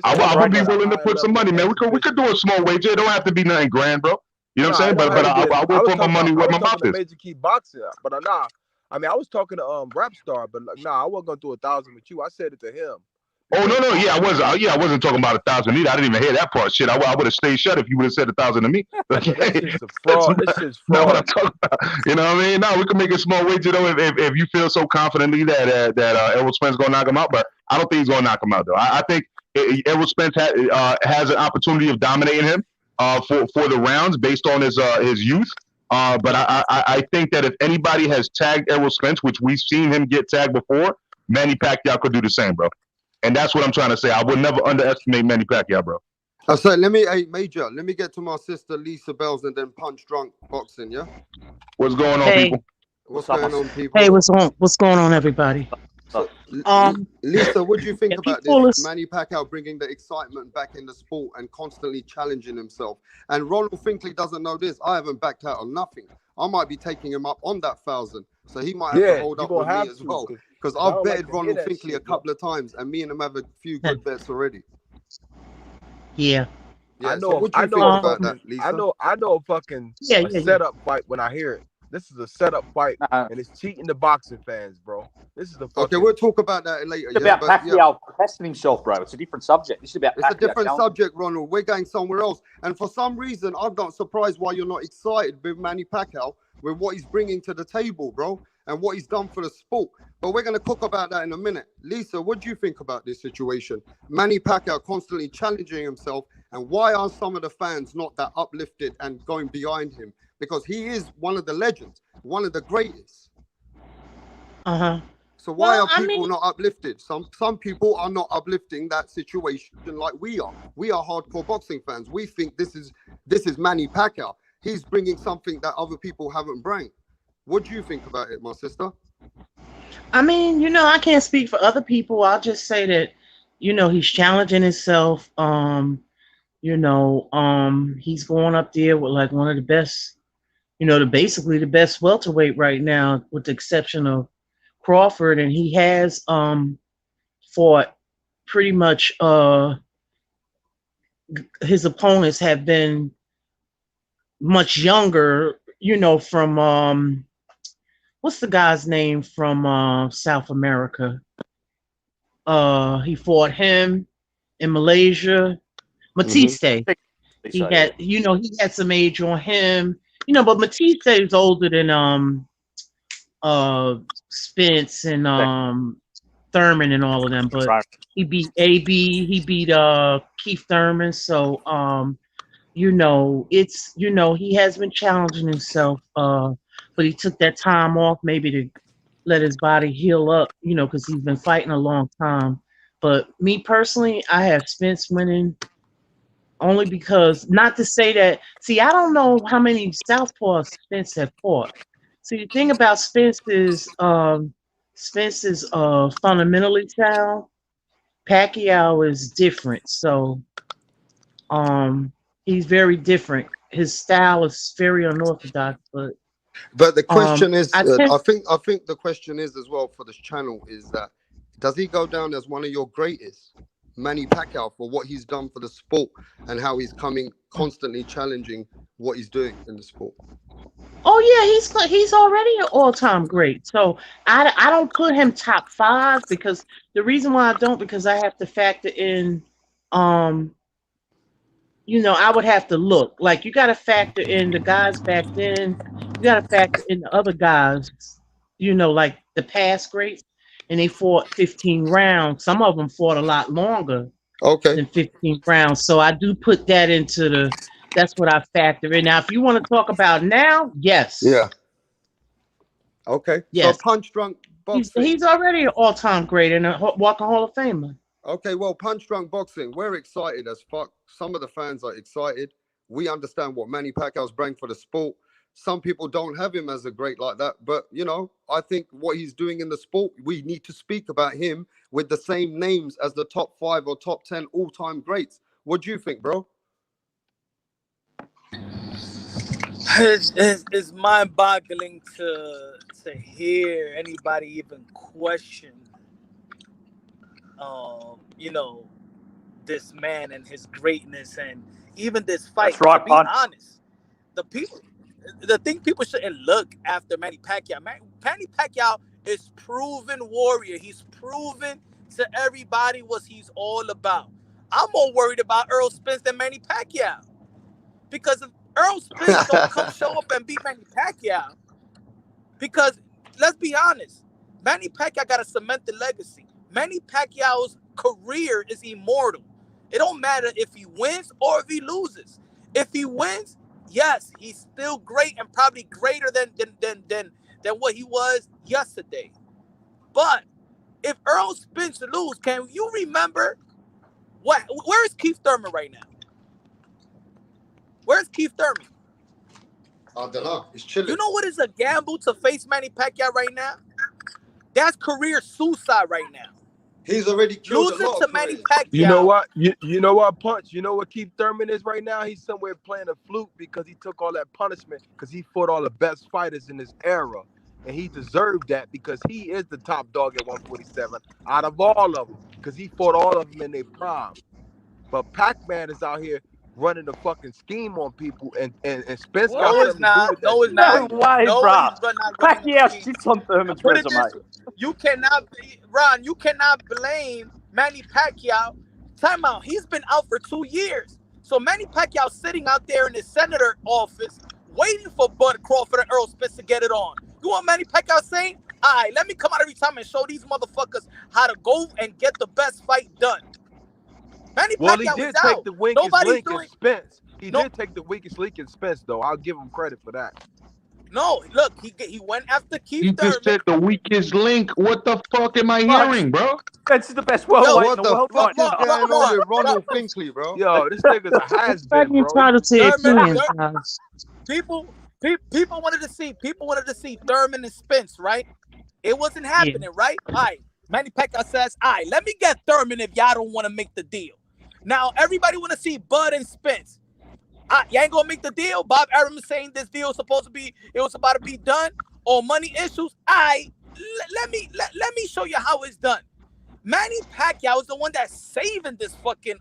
I would be willing to put some money, man. We could do a small wager. It don't have to be nothing grand, bro. You know what I'm saying? But I will put my money where my mouth is. Major Key Boxing, but nah. I mean, I was talking to Rap Star, but I wasn't gonna do 1,000 with you. I said it to him. Oh no, yeah, I wasn't talking about 1,000 either. I didn't even hear that part. Shit, I would have stayed shut if you would have said 1,000 to me. This is a fraud. This is fraud. Not what I'm talking about. You know what I mean? No, we can make a small wager though if you feel so confidently that Errol Spence gonna knock him out, but I don't think he's gonna knock him out though. I think Errol Spence has an opportunity of dominating him for the rounds based on his youth. But I think that if anybody has tagged Errol Spence, which we've seen him get tagged before, Manny Pacquiao could do the same, bro. And that's what I'm trying to say. I would never underestimate Manny Pacquiao, bro. So Major, let me get to my sister Lisa Bells and then Punch Drunk Boxing, yeah? What's going on, people? What's going on, people? Hey, what's going on, everybody? So, Lisa, what do you think about this? Manny Pacquiao bringing the excitement back in the sport and constantly challenging himself. And Ronald Finkley doesn't know this. I haven't backed out on nothing. I might be taking him up on that 1,000. So he might have to hold up with me as well. Because I've betted Ronald Finkley a couple of times, and me and him have a few good bets already. Yeah. I know. So what do you think about that, Lisa? I know a fucking setup fight when I hear it. This is a setup fight, and it's cheating the boxing fans, bro. This is the fucking... Okay, we'll talk about that later. It's about Pacquiao testing himself, bro. It's a different subject. This is about It's a different subject, Ronald. We're going somewhere else. And for some reason, I'm not surprised why you're not excited with Manny Pacquiao, with what he's bringing to the table, bro, and what he's done for the sport. But we're going to talk about that in a minute. Lisa, what do you think about this situation? Manny Pacquiao constantly challenging himself, and why are some of the fans not that uplifted and going behind him? Because he is one of the legends, one of the greatest. So why are people not uplifted? Some people are not uplifting that situation like we are. We are hardcore boxing fans. We think this is Manny Pacquiao. He's bringing something that other people haven't brought. What do you think about it, my sister? I mean, I can't speak for other people. I'll just say that, he's challenging himself. He's going up there with like one of the best, basically the best welterweight right now, with the exception of Crawford, and he has fought pretty much his opponents have been much younger, from what's the guy's name from South America? He fought him in Malaysia. Matiste. He had, he had some age on him, but Matiste is older than Spence and Thurman and all of them, but Right. he beat AB, he beat Keith Thurman. So it's he has been challenging himself, but he took that time off maybe to let his body heal up, because he's been fighting a long time. But me personally, I have Spence winning only because, not to say that, see, I don't know how many southpaws Spence have fought. See, the thing about Spence is fundamentally sound. Pacquiao is different, so he's very different. His style is very unorthodox, But the question is, I tend I think the question is as well for this channel is that does he go down as one of your greatest, Manny Pacquiao, for what he's done for the sport and how he's coming constantly challenging what he's doing in the sport? Oh yeah, he's already an all-time great. So I don't put him top 5 because the reason why I don't, because I have to factor in um I would have to look. Like, you got to factor in the guys back then. You got to factor in the other guys, like the past greats, and they fought 15 rounds. Some of them fought a lot longer Okay. than 15 rounds. So I do put that that's what I factor in. Now, if you want to talk about now, yes. Yeah. Okay. So Yes. Punch Drunk Boxing. He's already an all-time great and a walking Hall of Famer. Okay, well, Punch Drunk Boxing, we're excited as fuck. Some of the fans are excited. We understand what Manny Pacquiao's bringing for the sport. Some people don't have him as a great like that, but I think what he's doing in the sport, we need to speak about him with the same names as the top 5 or top 10 all-time greats. What do you think, bro? It's mind-boggling to hear anybody even question, this man and his greatness, and even this fight. That's right, to be Punch. honest, the thing people shouldn't look after Manny Pacquiao. Manny Pacquiao is proven warrior. He's proven to everybody what he's all about. I'm more worried about Errol Spence than Manny Pacquiao, because if Errol Spence don't come show up and beat Manny Pacquiao, because let's be honest, Manny Pacquiao got a cemented legacy. Manny Pacquiao's career is immortal. It don't matter if he wins or if he loses. If he wins, yes, he's still great and probably greater than what he was yesterday. But if Errol Spence lose, can you remember where is Keith Thurman right now? Where's Keith Thurman? I don't know. He's chilling. You know what is a gamble to face Manny Pacquiao right now? That's career suicide right now. He's already killed Losing a lot to of Manny players. Pacquiao. You know what? You know what, Punch? You know what Keith Thurman is right now? He's somewhere playing a flute because he took all that punishment because he fought all the best fighters in his era. And he deserved that because he is the top dog at 147 out of all of them because he fought all of them in their prime. But Pac-Man is out here running the fucking scheme on people, and Spence got No, it's something to do not. with that No, it's shit. not. No way, No, bruh. he's not running the Pacquiao scheme. sits on Thurman's Put it resume. this way. You cannot, Ron, you cannot blame Manny Pacquiao. Time out. He's been out for 2 years. So Manny Pacquiao sitting out there in his senator office waiting for Bud Crawford and Earl Spence to get it on. You want Manny Pacquiao saying, all right, let me come out every time and show these motherfuckers how to go and get the best fight done. Manny Well, he Pacquiao did is take out. the weakest Nobody's link in doing. Spence. He No. did take the weakest link in Spence, though. I'll give him credit for that. No, look, he went after Keith You Thurman. just said the weakest link. What the fuck am I Punch. hearing, bro? Spence is the best welterweight in What the the world fuck right is now. going on with Ronald Finkley, bro? Yo, this nigga's a It's has-been, like bro. entitled to your Thurman, opinions, guys. People wanted to see Thurman and Spence, right? It wasn't happening, right? All right. Manny Pacquiao says, all right, let me get Thurman if y'all don't want to make the deal. Now, everybody want to see Bud and Spence. You ain't going to make the deal? Bob Arum is saying this deal was about to be done on money issues. All right, let me show you how it's done. Manny Pacquiao is the one that's saving this fucking,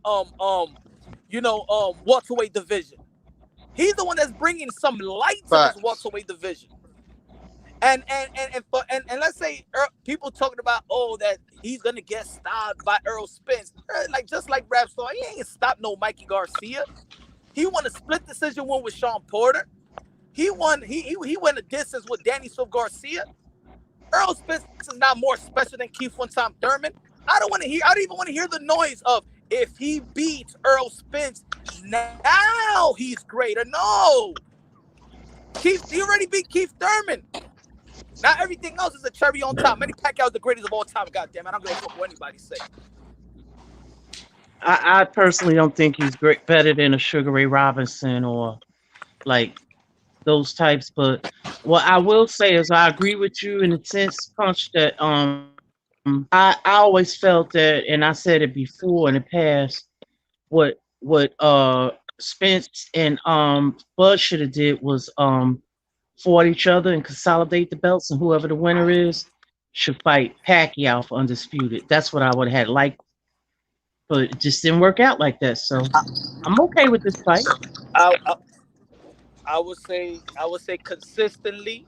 welterweight division. He's the one that's bringing some light to Facts. this welterweight division. And let's say people talking about that he's gonna get stopped by Errol Spence, just like Rap Star, he ain't stopped no Mikey Garcia. He won a split decision win with Sean Porter. He won a distance with Danny Swift Garcia. Earl Spence is not more special than Keith one-time Thurman. I don't even want to hear the noise of if he beats Earl Spence, now he's greater. No. Keith, he already beat Keith Thurman. Now everything else is a cherry on top. Manny Pacquiao is the greatest of all time. God damn it, I don't give a fuck what anybody say. I personally don't think he's better than a Sugar Ray Robinson or like those types. But what I will say is I agree with you in the sense, Punch, that I always felt that, and I said it before in the past, what Spence and Bud should have did was fought each other and consolidate the belts, and whoever the winner is should fight Pacquiao for undisputed. That's what I would have had liked, but it just didn't work out like that. So I'm okay with this fight. I, I, I would say consistently,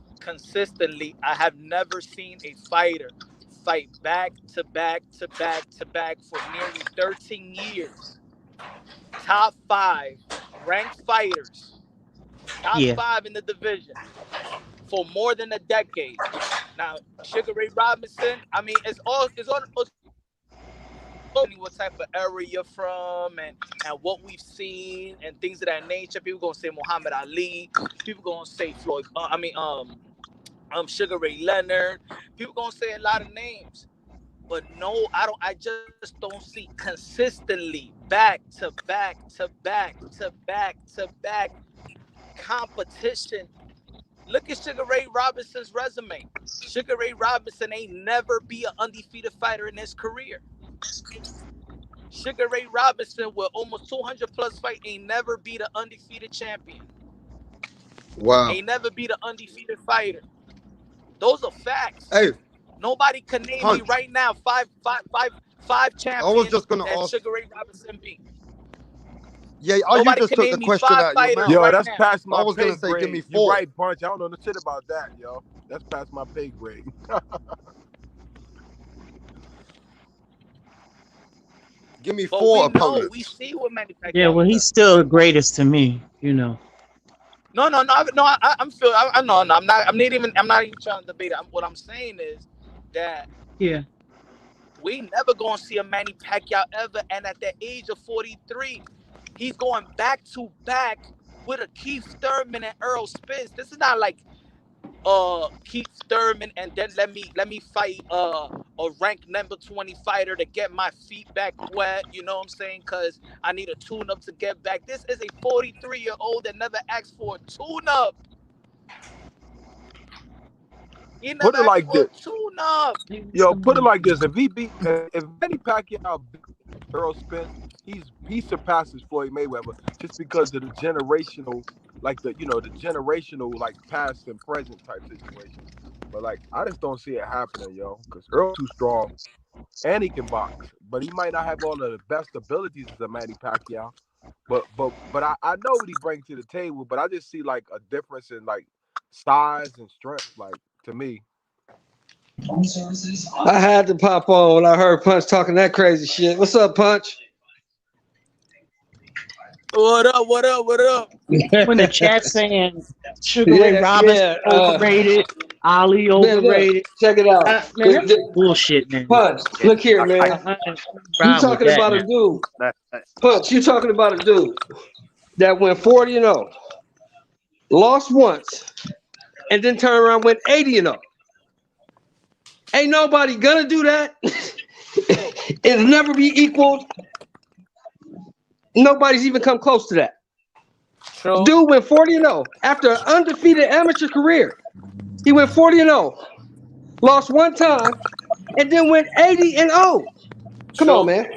I have never seen a fighter fight back to back to back to back for nearly 13 years. Top 5 ranked fighters, top Yeah, 5 in the division for more than a decade. Now, Sugar Ray Robinson, I mean, it's on what type of era you're from and what we've seen and things of that nature. People gonna say Muhammad Ali. People gonna say Floyd. Sugar Ray Leonard. People gonna say a lot of names, but no, I don't. I just don't see consistently back to back to back to back to back competition. Look at Sugar Ray Robinson's resume. Sugar Ray Robinson ain't never be an undefeated fighter in his career. Sugar Ray Robinson with almost 200 plus fights ain't never beat an undefeated champion. Wow. Ain't never beat an undefeated fighter. Those are facts. Hey, Nobody can name me Punch. right now five champions I was just gonna that ask. Sugar Ray Robinson beat. Yeah, you Nobody just can took name the me question 5 out of your fighters mouth. Yo, right that's now. past my I was pay gonna say, give grade. me You're 4. right, Punch. I don't know the shit about that, yo. That's past my pay grade. Give me But 4 we know, opponents. we see what Manny Pacquiao yeah. Well, he's does. still the greatest to me. You know. No. I'm not even trying to debate it. What I'm saying is that Yeah. we never gonna see a Manny Pacquiao ever, and at the age of 43, he's going back to back with a Keith Thurman and Earl Spence. This is not like Keith Thurman and then let me fight a ranked number 20 fighter to get my feet back wet. You know what I'm saying? Because I need a tune-up to get back. This is a 43-year-old that never asked for a tune-up. He never Put it asked like for a this. tune-up. Yo, put it like this. If Manny Pacquiao beat Earl Spence, he surpasses Floyd Mayweather just because of the generational, like the generational like past and present type situation. But like I just don't see it happening, yo, because Earl's too strong and he can box, but he might not have all of the best abilities as a Manny Pacquiao. But I know what he brings to the table, but I just see like a difference in like size and strength, like to me. I had to pop on when I heard Punch talking that crazy shit. What's up, Punch? What up? When the chat saying Sugar Ray Robinson overrated, Ali Man, look, overrated. check it out. Man, that's bullshit, man. Punch, look here, man. You talking about a dude. Punch, you talking about a dude that went 40-0, lost once, and then turned around and went 80-0. Ain't nobody gonna do that. It'll never be equaled. Nobody's even come close to that. True. Dude went 40-0 after an undefeated amateur career. He went 40-0, lost one time, and then went 80-0. Come on, man.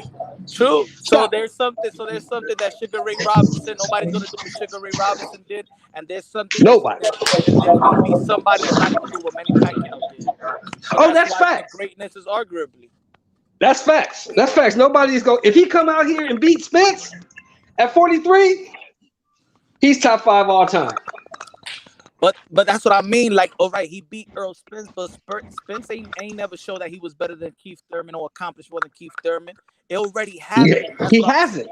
True. Stop. There's something that Sugar Ray Robinson, nobody's gonna do what Sugar Ray Robinson did, and there's something Nobody. and there's gonna be somebody that's not gonna do what Manny Pacquiao did. So That's why facts. the greatness is arguably. That's facts. That's facts. Nobody's going. If he come out here and beat Spence at 43, he's top 5 all time. But that's what I mean. Like, all right, he beat Earl Spence, but Spence ain't never showed that he was better than Keith Thurman or accomplished more than Keith Thurman. It already happened. He hasn't.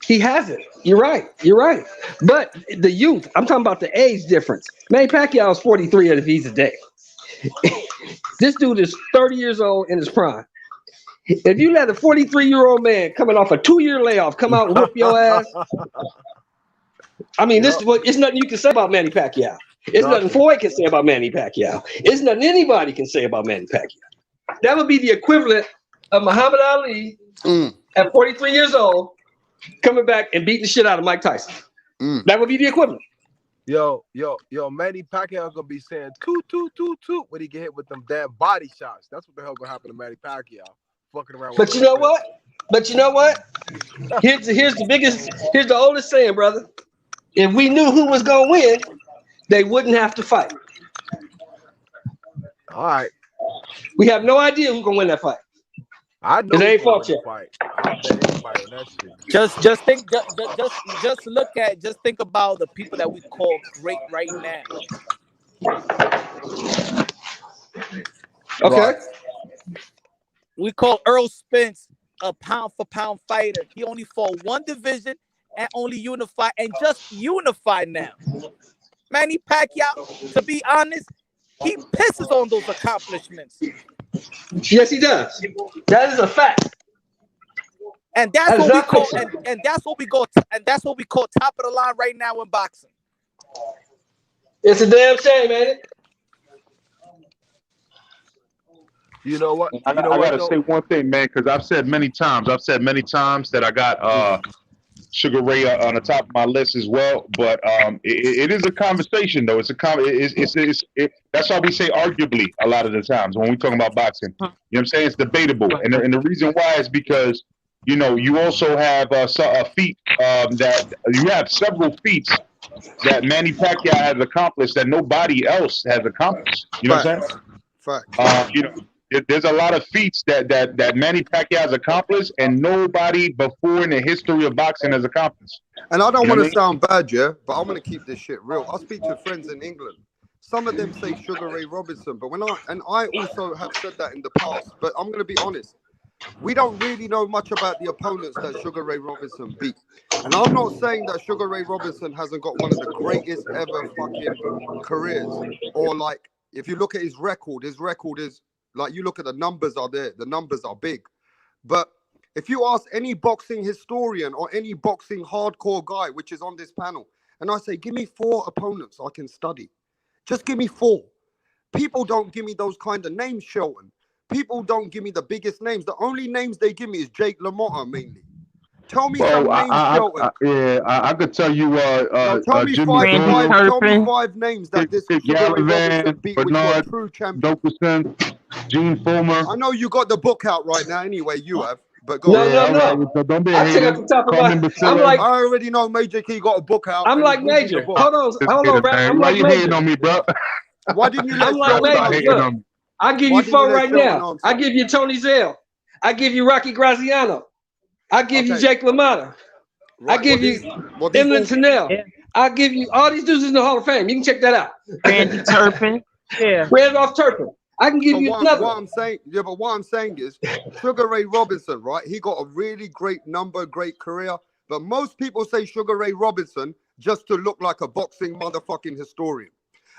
He hasn't. You're right. You're right. But the youth, I'm talking about the age difference. Manny Pacquiao is 43 if he's a day. This dude is 30 years old in his prime. If you let a 43-year-old man coming off a 2-year layoff come out and whoop your ass, I mean, this is what it's nothing you can say about Manny Pacquiao. It's nothing Floyd can say about Manny Pacquiao. It's nothing anybody can say about Manny Pacquiao. That would be the equivalent of Muhammad Ali at 43 years old coming back and beating the shit out of Mike Tyson. That would be the equivalent. Yo, Manny Pacquiao gonna be saying toot toot toot toot when he get hit with them damn body shots. That's what the hell gonna happen to Manny Pacquiao. Fucking around. But you know what? Here's the oldest saying, brother. If we knew who was gonna win, they wouldn't have to fight. All right. We have no idea who's gonna win that fight. I know. It ain't fought yet. Just think about the people that we call great right now. Okay. We call Errol Spence a pound for pound fighter. He only fought one division and only unified and just unified now. Manny Pacquiao, to be honest, he pisses on those accomplishments. Yes, he does. That is a fact. And that's what we call and that's what we call top of the line right now in boxing. It's a damn shame, ain't it? You know what? I gotta say one thing, man, because I've said many times that I got Sugar Ray on the top of my list as well. But it is a conversation, though. That's why we say arguably a lot of the times when we talk about boxing. You know what I'm saying? It's debatable, and the reason why is because you also have a feat that you have several feats that Manny Pacquiao has accomplished that nobody else has accomplished. You know what I'm saying? Fact. There's a lot of feats that Manny Pacquiao has accomplished, and nobody before in the history of boxing has accomplished. And I don't want to sound bad, yeah, but I'm going to keep this shit real. I speak to friends in England. Some of them say Sugar Ray Robinson, but I also have said that in the past. But I'm going to be honest. We don't really know much about the opponents that Sugar Ray Robinson beat. And I'm not saying that Sugar Ray Robinson hasn't got one of the greatest ever fucking careers. Or like, if you look at his record is, like, you look at the numbers are there. The numbers are big. But if you ask any boxing historian or any boxing hardcore guy, which is on this panel, and I say, give me 4 opponents I can study. Just give me 4. People don't give me those kind of names, Shelton. People don't give me the biggest names. The only names they give me is Jake LaMotta mainly. Tell me some names, Shelton. I could tell you. Tell me five names that this Sugar Ray Robinson beat, which were true champions. Gene Fulmer. I know you got the book out right now. Anyway, you have. But go no. So don't be a I hater. I already know Major Key got a book out. I'm like Major. Hold on, Rap. Why you hating on me, bro? Why didn't you let I'm like Major. I'll give you 4 right now. I give you Tony Zell. I give you Rocky Graziano. I give you Jake LaMotta. I give you Emlyn Tunnell. I give you all these dudes in the Hall of Fame. You can check that out. Randy Turpin. Yeah. Randolph Turpin. I can give you another. What I'm saying is Sugar Ray Robinson, right? He got a really great career. But most people say Sugar Ray Robinson just to look like a boxing motherfucking historian.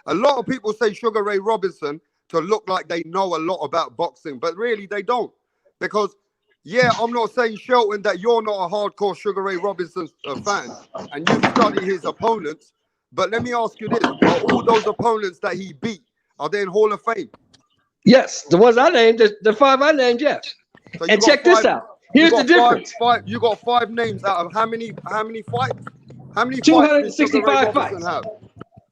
A lot of people say Sugar Ray Robinson to look like they know a lot about boxing, but really they don't. Because, yeah, I'm not saying, Shelton, that you're not a hardcore Sugar Ray Robinson fan and you study his opponents, but let me ask you this. Are all those opponents that he beat, are they in Hall of Fame? Yes, the ones I named, the 5 I named, yes. So and check this out. Here's the difference. You got 5 names out of how many fights? How many 265 fights. Have?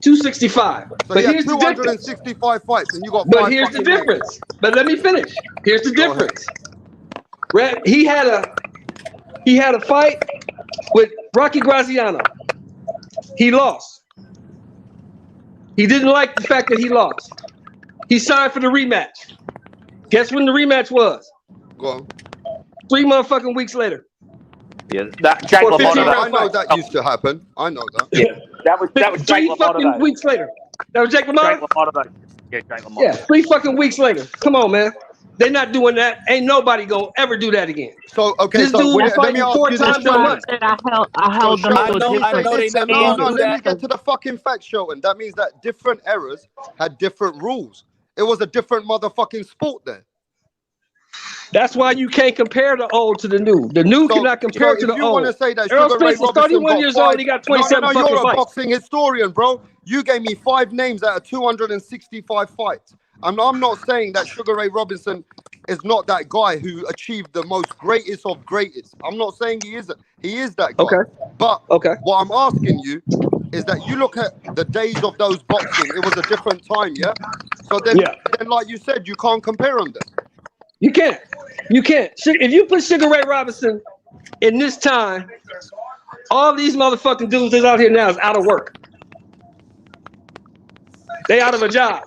265. So but here's 265 fights, and you got. But here's the difference. But let me finish. Here's the difference. He had a fight with Rocky Graziano. He lost. He didn't like the fact that he lost. He signed for the rematch. Guess when the rematch was? Go on. 3 motherfucking weeks later. Yeah, that Jake LaMotta. I know that used to happen. I know that. Yeah, that was Jake LaMotta. 3 fucking weeks later. That was Jake LaMotta. Yeah, Jake LaMotta. Yeah, 3 fucking weeks later. Come on, man. They're not doing that. Ain't nobody gonna ever do that again. So okay, this dude was fighting 4 times a month. I held them to different. No, let me get to the fucking facts, Shelton. That means that different eras had different rules. It was a different motherfucking sport there. That's why you can't compare the old to the new. The new cannot compare to if the you want to old. say that Errol Sugar Ray Spence is Robinson 31 got years 5, old. He got 27 no, fucking you're a fights. boxing historian, bro. You gave me 5 names out of 265 fights. I'm not saying that Sugar Ray Robinson is not that guy who achieved the most greatest of greatest. I'm not saying he isn't. He is that guy. Okay. But Okay. what I'm asking you is that you look at the days of those boxing. It was a different time, yeah. So then like you said, you can't compare them. Then you can't. You can't. If you put Sugar Ray Robinson in this time, all these motherfucking dudes that's out here now is out of work. They out of a job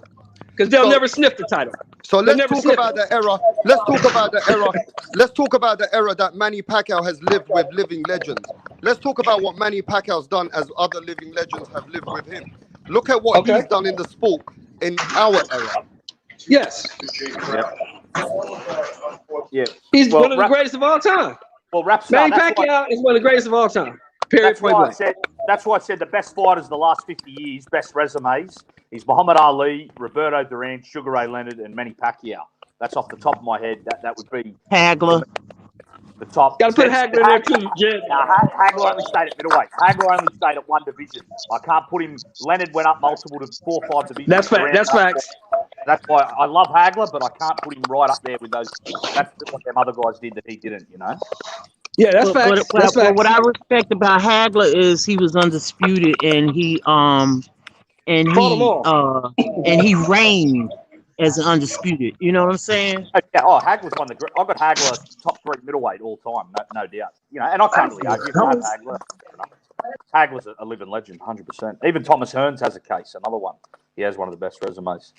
because they'll never sniff the title. So let's talk about the era. Let's talk about the era. Let's talk about the era that Manny Pacquiao has lived with living legends. Let's talk about what Manny Pacquiao's done as other living legends have lived with him. Look at what he's done in the sport in our era. Yes. Yeah. He's one of the greatest of all time. Well, Manny Pacquiao is one of the greatest of all time. Period. That's why I said the best fighters the last 50 years, best resumes, is Muhammad Ali, Roberto Duran, Sugar Ray Leonard, and Manny Pacquiao. That's off the top of my head. That would be Hagler. The top. Got to put Hagler in there too, Jed. Hagler only stayed at middleweight. Hagler only stayed at one division. I can't put him. Leonard went up multiple to 4 or 5 divisions. That's fact. That's facts. That's why I love Hagler, but I can't put him right up there with those. That's what them other guys did that he didn't, you know? Yeah, that's facts. That's facts. What I respect about Hagler is he was undisputed and he reigned as an undisputed. You know what I'm saying? Yeah. Oh, Hagler's one of the. I got Hagler top 3 middleweight all time, no doubt. You know, and I can't really argue with Hagler. Hagler's a living legend, 100%. Even Thomas Hearns has a case, another one. He has one of the best resumes.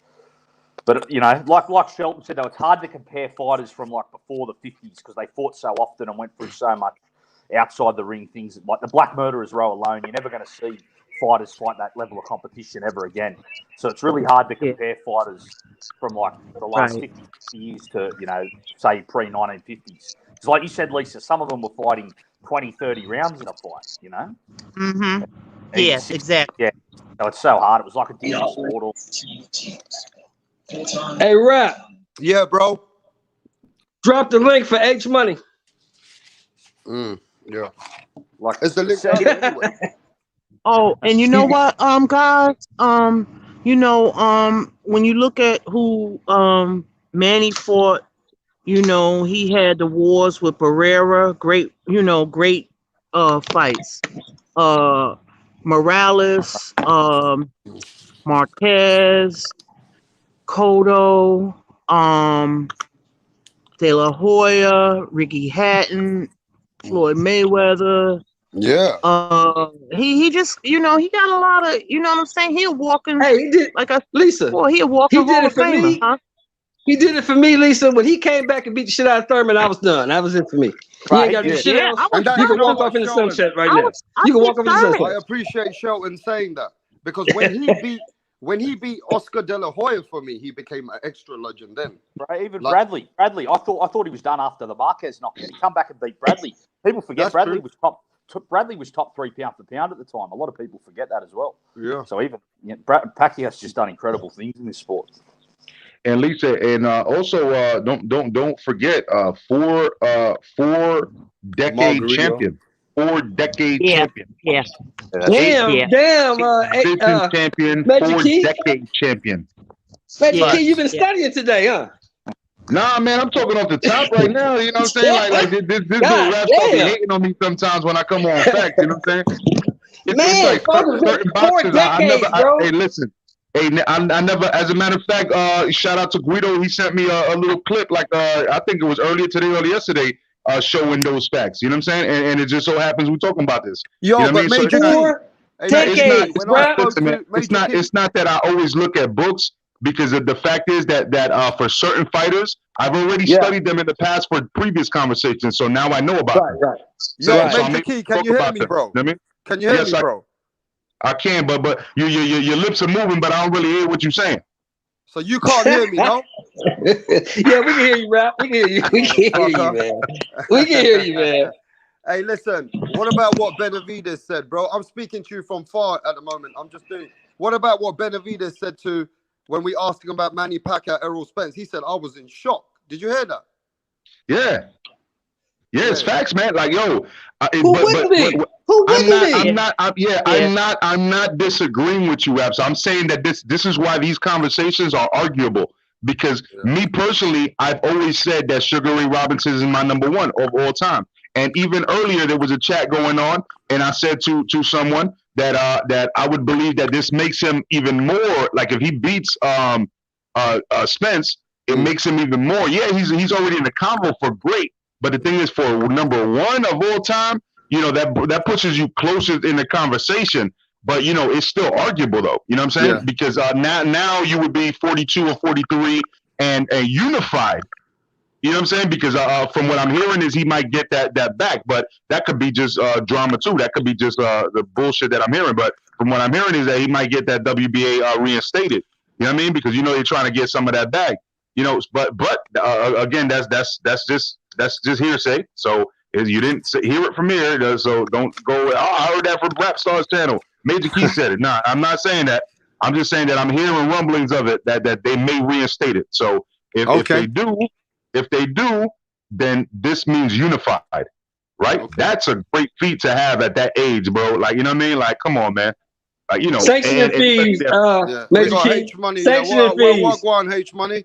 But, you know, like Shelton said, though, it's hard to compare fighters from, like, before the 50s because they fought so often and went through so much outside the ring things. Like the Black Murderers row alone, you're never going to see fighters fight that level of competition ever again. So it's really hard to compare fighters from, like, the last 50 years to, you know, say, pre-1950s. Because like you said, Lisa, some of them were fighting 20, 30 rounds in a fight, you know? Mm-hmm. Yes, exactly. Yeah. So it's so hard. It was like a different sport. Hey, Rap. Yeah, bro. Drop the link for H Money. Yeah. Like it's the link. Oh, and you know what, guys? You know, when you look at who Manny fought, you know, he had the wars with Pereira, great fights. Morales, Marquez, Cotto, De La Hoya, Ricky Hatton, Floyd Mayweather. Yeah. He just, you know, he got a lot of, you know what I'm saying? He a walking. Hey, he did. Like I Lisa. Boy, he a walking Hall of Famer, huh? He did it for me, Lisa. When he came back and beat the shit out of Thurman, I was done. That was it for me. He ain't got to do shit else. You can walk off in the sunset right now. You can walk off in the sunset. I appreciate Shelton saying that because when he beat Oscar De La Hoya for me, he became an extra legend then. Right, even Bradley. I thought he was done after the Marquez knockout. He come back and beat Bradley. People forget Bradley was top 3 pound for pound at the time. A lot of people forget that as well. Yeah. So even Pacquiao's just done incredible things in this sport. And Lisa, and also don't forget 4-decade champion. 4-decade champion. Yeah. Damn. Distance champion, 4-decade champion. Magic Key, you've been studying today, huh? Nah, man, I'm talking off the top right now. You know what I'm saying? Like this little rap stuff be hating on me sometimes when I come on facts. You know what I'm saying? It's like certain boxes. Hey, listen. Hey, I never. As a matter of fact, shout out to Guido. He sent me a little clip, like I think it was earlier today or yesterday, showing those facts. You know what I'm saying? And it just so happens we're talking about this. Yo, you know but Major decades. It's not that I always look at books because the fact is that for certain fighters, I've already studied them in the past for previous conversations. So now I know about them. Right. Yo, Major Key, can you hear me, bro? Can you hear me, bro? I can, but your lips are moving, but I don't really hear what you're saying. So you can't hear me, no? Yeah, we can hear you, Rap. We can hear you. We can hear you, man. We can hear you, man. Hey, listen. What about what Benavidez said, bro? I'm speaking to you from far at the moment. I'm just doing. What about what Benavidez said to when we asked him about Manny Pacquiao, Errol Spence, he said, I was in shock. Did you hear that? Yeah. Yeah, it's facts, man. Like, yo, Who wouldn't be? Who wouldn't be? I'm not disagreeing with you, Rap. So I'm saying that this is why these conversations are arguable. Because me personally, I've always said that Sugar Ray Robinson is my number one of all time. And even earlier, there was a chat going on, and I said to someone that that I would believe that this makes him even more, like if he beats Spence, it makes him even more. Yeah, he's already in the convo for great. But the thing is, for number one of all time, you know, that pushes you closer in the conversation. But, you know, it's still arguable, though. You know what I'm saying? Yeah. Because now you would be 42 or 43 and unified. You know what I'm saying? Because from what I'm hearing is he might get that back. But that could be just drama, too. That could be just the bullshit that I'm hearing. But from what I'm hearing is that he might get that WBA reinstated. You know what I mean? Because, you know, they're trying to get some of that back. You know, but again, that's just hearsay. So you didn't hear it from here. So don't go. Oh, I heard that from Rap Star's channel. Major Key said it. Nah, I'm not saying that. I'm just saying that I'm hearing rumblings of it that they may reinstate it. So if they do, then this means unified, right? Okay. That's a great feat to have at that age, bro. Like, you know what I mean? Like, come on, man. Like, you know, sanction fees. We got H Money. Sanction fees. What go on H Money?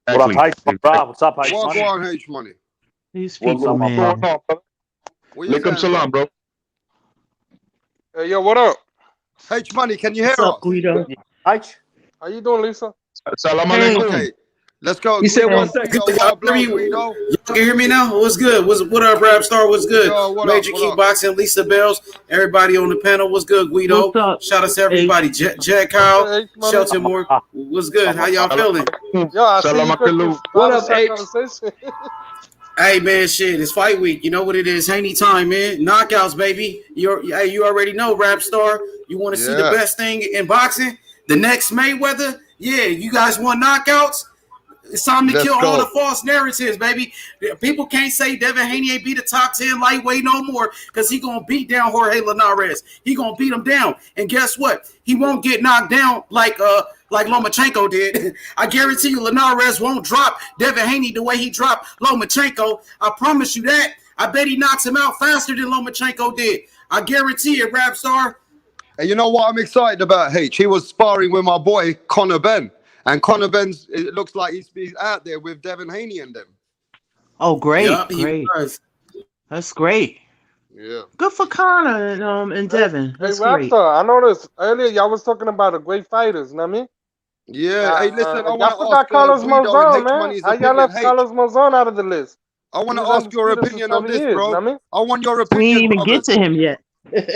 What up, H bro? What's up, H Money? What go on H Money? These people, man. Likum salam, bro. Hey, yo, what up? H Money, can you hear What's up, us? Guido? H? How you doing, Lisa? Salam alaikum. Okay, let's go. You said 1 second. Y'all can hear me now? What's good? What up, Rap Star? What's good? Major Key Boxing, Lisa Bells, everybody on the panel. What's good, Guido? What's up? Shout out to everybody. Jack Kyle, Shelton Moore. What's good? How y'all feeling? Yo, I see you. What up, H? Hey man, shit, it's fight week. You know what it is. Any time, man. Knockouts, baby. You already know, Rap Star. You want to see the best thing in boxing? The next Mayweather? Yeah, you guys want knockouts? It's time to kill all the false narratives, baby. People can't say Devin Haney ain't beat a top 10 lightweight no more because he going to beat down Jorge Linares. He going to beat him down. And guess what? He won't get knocked down like Lomachenko did. I guarantee you Linares won't drop Devin Haney the way he dropped Lomachenko. I promise you that. I bet he knocks him out faster than Lomachenko did. I guarantee it, Rap Star. And you know what I'm excited about, H? He was sparring with my boy, Conor Benn. And Conor Benn, it looks like he's out there with Devin Haney and them. Oh, great. Yep, great. That's great. Yeah. Good for Conor and Devin. That's great. Raptor, I noticed earlier y'all was talking about the great fighters, you know what I mean? Yeah. Hey, listen, I want to ask Carlos Monzon, man. How y'all left Carlos Monzon out of the list? I want to ask your opinion on this, bro. I want your opinion. We ain't even get to him yet.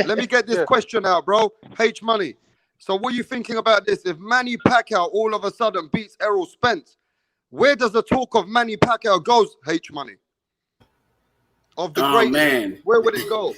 Let me get this question out, bro. H Money. So what are you thinking about this? If Manny Pacquiao all of a sudden beats Errol Spence, where does the talk of Manny Pacquiao goes, H Money? Of the greatest, man. Where would it go?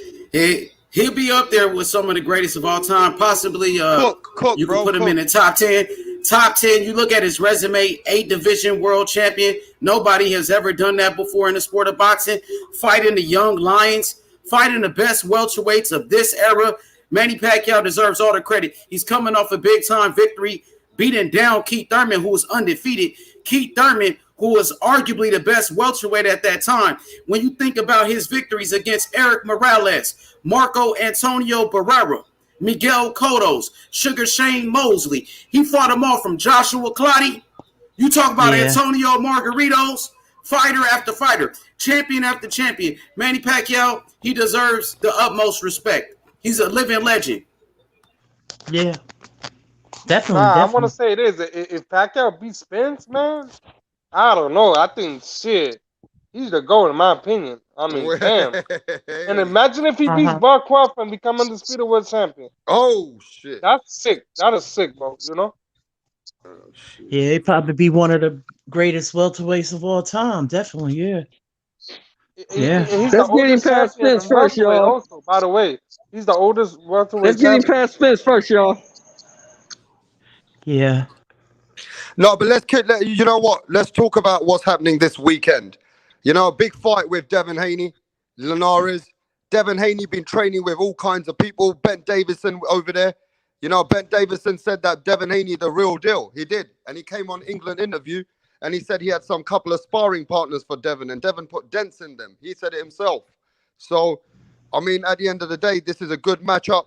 He'll be up there with some of the greatest of all time. Possibly you can put him in the top 10. Top 10, you look at his resume, 8-division world champion. Nobody has ever done that before in the sport of boxing. Fighting the young lions, fighting the best welterweights of this era. Manny Pacquiao deserves all the credit. He's coming off a big-time victory, beating down Keith Thurman, who was undefeated. Keith Thurman, who was arguably the best welterweight at that time. When you think about his victories against Eric Morales, Marco Antonio Barrera, Miguel Cotto, Sugar Shane Mosley, he fought them all from Joshua Clottey. You talk about Antonio Margaritos, fighter after fighter, champion after champion. Manny Pacquiao, he deserves the utmost respect. He's a living legend. Yeah. Definitely. I want to say this. If Pacquiao beats Spence, man, I don't know. I think, he's the GOAT in my opinion. I mean, damn. And imagine if he beats Bob Crawford and become undisputed world champion. Oh, shit. That's sick. That is sick, bro. You know? Oh, yeah, he'd probably be one of the greatest welterweights of all time. Definitely, yeah. Yeah. Let's get him past Spence first, y'all. Also, by the way, he's the oldest welterweight. Let's get him past Spence first, y'all. Yeah. No, but you know what? Let's talk about what's happening this weekend. You know, a big fight with Devin Haney, Linares. Devin Haney been training with all kinds of people. Ben Davison over there. You know, Ben Davison said that Devin Haney the real deal. He did. And he came on England interview and he said he had some couple of sparring partners for Devin and Devin put dents in them. He said it himself. So, I mean, at the end of the day, this is a good matchup.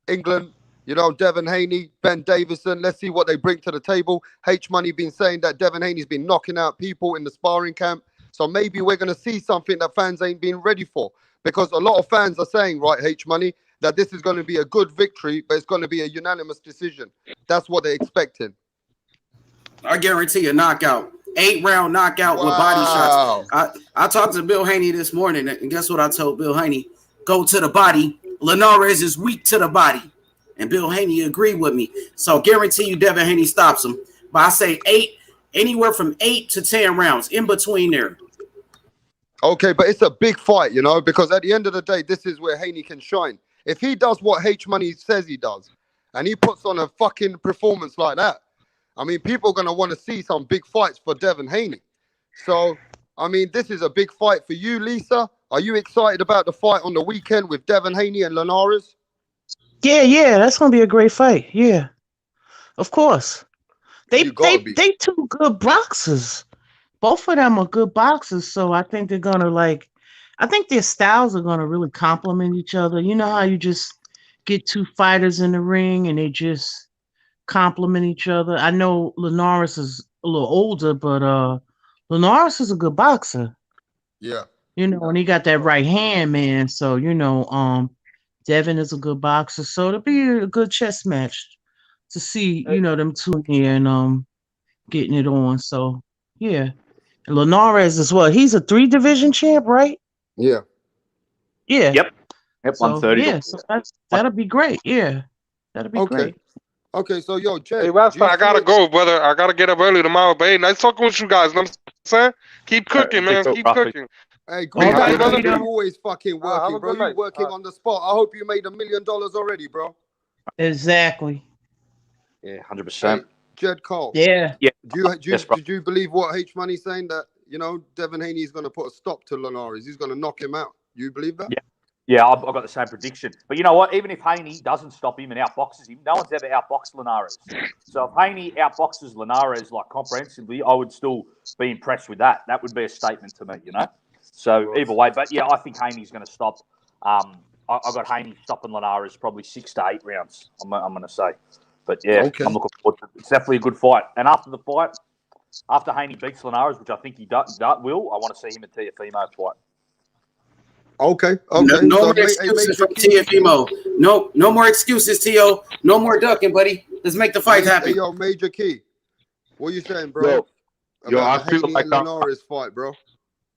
England, you know, Devin Haney, Ben Davison. Let's see what they bring to the table. H Money been saying that Devin Haney's been knocking out people in the sparring camp. So maybe we're going to see something that fans ain't been ready for. Because a lot of fans are saying, right, H Money, that this is going to be a good victory, but it's going to be a unanimous decision. That's what they're expecting. I guarantee a knockout. 8-round knockout with body shots. I talked to Bill Haney this morning, and guess what I told Bill Haney? Go to the body. Linares is weak to the body. And Bill Haney agreed with me. So guarantee you Devin Haney stops him. But I say anywhere from 8 to 10 rounds, in between there. Okay, but it's a big fight, you know, because at the end of the day, this is where Haney can shine. If he does what H Money says he does, and he puts on a fucking performance like that, I mean, people are going to want to see some big fights for Devin Haney. So, I mean, this is a big fight for you, Lisa. Are you excited about the fight on the weekend with Devin Haney and Linares? Yeah, that's going to be a great fight. Yeah, of course. They two good boxers. Both of them are good boxers, so I think they're going to I think their styles are going to really complement each other. You know how you just get two fighters in the ring and they just complement each other. I know Linares is a little older, but Linares is a good boxer. Yeah. You know, and he got that right hand, man. So, you know, Devin is a good boxer. So it'll be a good chess match to see, you know, them two here and getting it on. So yeah. And Linares as well. He's a 3-division champ, right? Yeah. Yeah. Yep, So, 130. yeah, so that'll be great. Yeah. That'll be great. Okay, so yo, Jed. Hey, Rapstar, I gotta go, brother. I gotta get up early tomorrow, but hey, nice talking with you guys. You know what I'm saying? Keep cooking, man. Keep cooking. Hey, great, right, brother. brother. You always fucking working, bro. You working on the spot. I hope you made $1 million already, bro. Exactly. Yeah, 100%. Hey, Jed Cole. Yeah. Did you believe what H Money's saying that, you know, Devin Haney is going to put a stop to Linares? He's going to knock him out. You believe that? Yeah, I've got the same prediction. But you know what? Even if Haney doesn't stop him and outboxes him, no one's ever outboxed Linares. So if Haney outboxes Linares like comprehensively, I would still be impressed with that. That would be a statement to me, you know? So either way, but yeah, I think Haney's going to stop. I got Haney stopping Linares probably 6 to 8 rounds, I'm going to say. But yeah, Okay. I'm looking forward to it. It's definitely a good fight. And after the fight, after Haney beats Linares, which I think he will, I want to see him at Teofimo fight. Okay. No more excuses from Teofimo. No more excuses, Tio. No more ducking, buddy. Let's make the fight happen. Hey, yo, Major Key. What are you saying, bro? I feel like Linares fight, bro.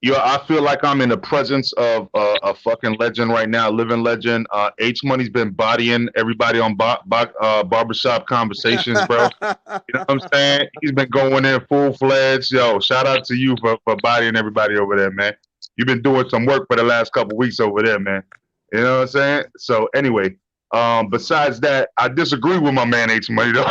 I feel like I'm in the presence of a fucking legend right now, living legend. H Money's been bodying everybody on barbershop conversations, bro. You know what I'm saying? He's been going in full-fledged. Yo, shout out to you for bodying everybody over there, man. You've been doing some work for the last couple weeks over there, man. You know what I'm saying? So anyway, besides that, I disagree with my man H Money though.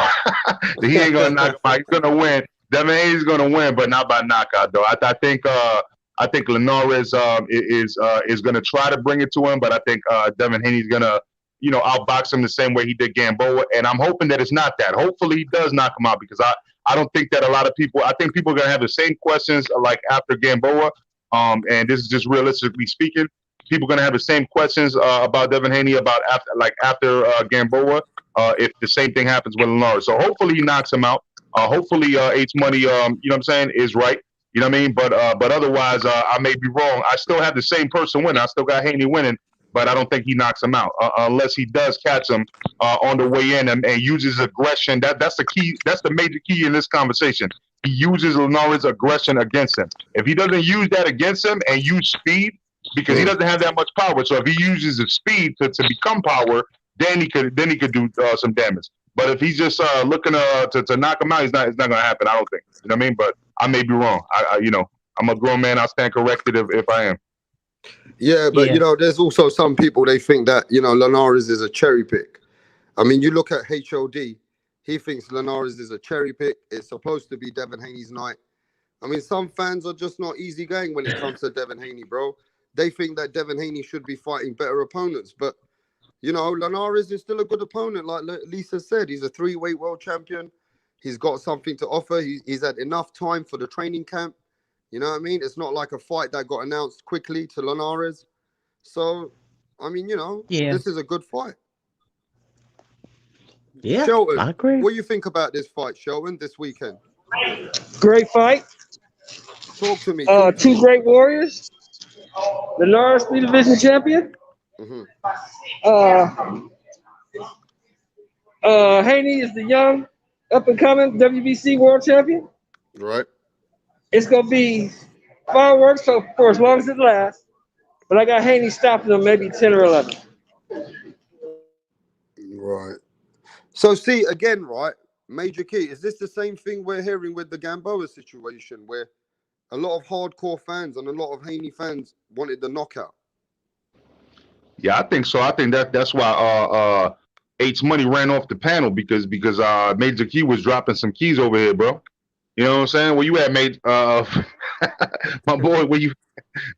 He ain't gonna knock him out. He's gonna win. Devin Haney's gonna win, but not by knockout though. I think Linares is gonna try to bring it to him, but I think Devin Haney's gonna, you know, outbox him the same way he did Gamboa, and I'm hoping that it's not that. Hopefully he does knock him out because I don't think that a lot of people. I think people are gonna have the same questions like after Gamboa. And this is just realistically speaking, people are gonna have the same questions about Devin Haney about after Gamboa if the same thing happens with Linares. So hopefully he knocks him out. Hopefully H Money, you know what I'm saying, is right. You know what I mean? But otherwise, I may be wrong. I still have the same person winning. I still got Haney winning, but I don't think he knocks him out unless he does catch him on the way in and uses aggression. That's the key. That's the major key in this conversation. He uses Linares' aggression against him. If he doesn't use that against him and use speed, because he doesn't have that much power. So if he uses his speed to become power, then he could do some damage. But if he's just looking to knock him out, it's not going to happen. I don't think. You know what I mean? But I may be wrong. You know, I'm a grown man. I'll stand corrected if I am. Yeah, but you know, there's also some people, they think that, you know, Linares is a cherry pick. I mean, you look at HOD, he thinks Linares is a cherry pick. It's supposed to be Devin Haney's night. I mean, some fans are just not easy going when it comes to Devin Haney, bro. They think that Devin Haney should be fighting better opponents. But, You know, Linares is still a good opponent. Like Lisa said, he's a 3-weight world champion. He's got something to offer. He's had enough time for the training camp. You know what I mean? It's not like a fight that got announced quickly to Linares. So, I mean, you know, this is a good fight. Yeah, Shelton, I agree. what do you think about this fight, Shelton, this weekend? Great fight. Talk to me. Two great warriors. Linares, 3 division champion. Haney is the young, up and coming WBC world champion. Right. It's gonna be fireworks for as long as it lasts. But I got Haney stopping him maybe 10 or 11. Right. So see again, right? Major key. Is this the same thing we're hearing with the Gamboa situation, where a lot of hardcore fans and a lot of Haney fans wanted the knockout? Yeah, I think so. I think that's why H Money ran off the panel because Major Key was dropping some keys over here, bro. You know what I'm saying? Where you at, Major? My boy, where you?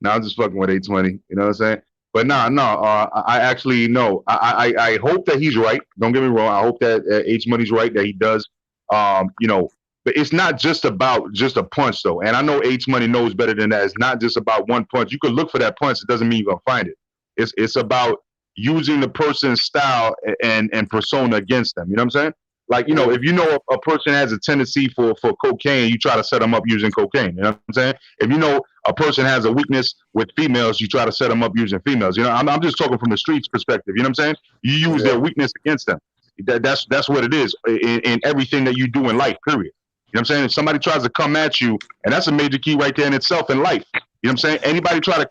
Nah, I'm just fucking with H Money. You know what I'm saying? But I actually know. I hope that he's right. Don't get me wrong. I hope that H Money's right, that he does. You know, but it's not just about just a punch though. And I know H Money knows better than that. It's not just about one punch. You could look for that punch. It doesn't mean you're gonna find it. It's about using the person's style and persona against them. You know what I'm saying? Like, you know, if you know a person has a tendency for cocaine, you try to set them up using cocaine. You know what I'm saying? If you know a person has a weakness with females, you try to set them up using females. You know, I'm just talking from the streets perspective. You know what I'm saying? You use their weakness against them. That's what it is in everything that you do in life, period. You know what I'm saying? If somebody tries to come at you, and that's a major key right there in itself in life. You know what I'm saying? Anybody try to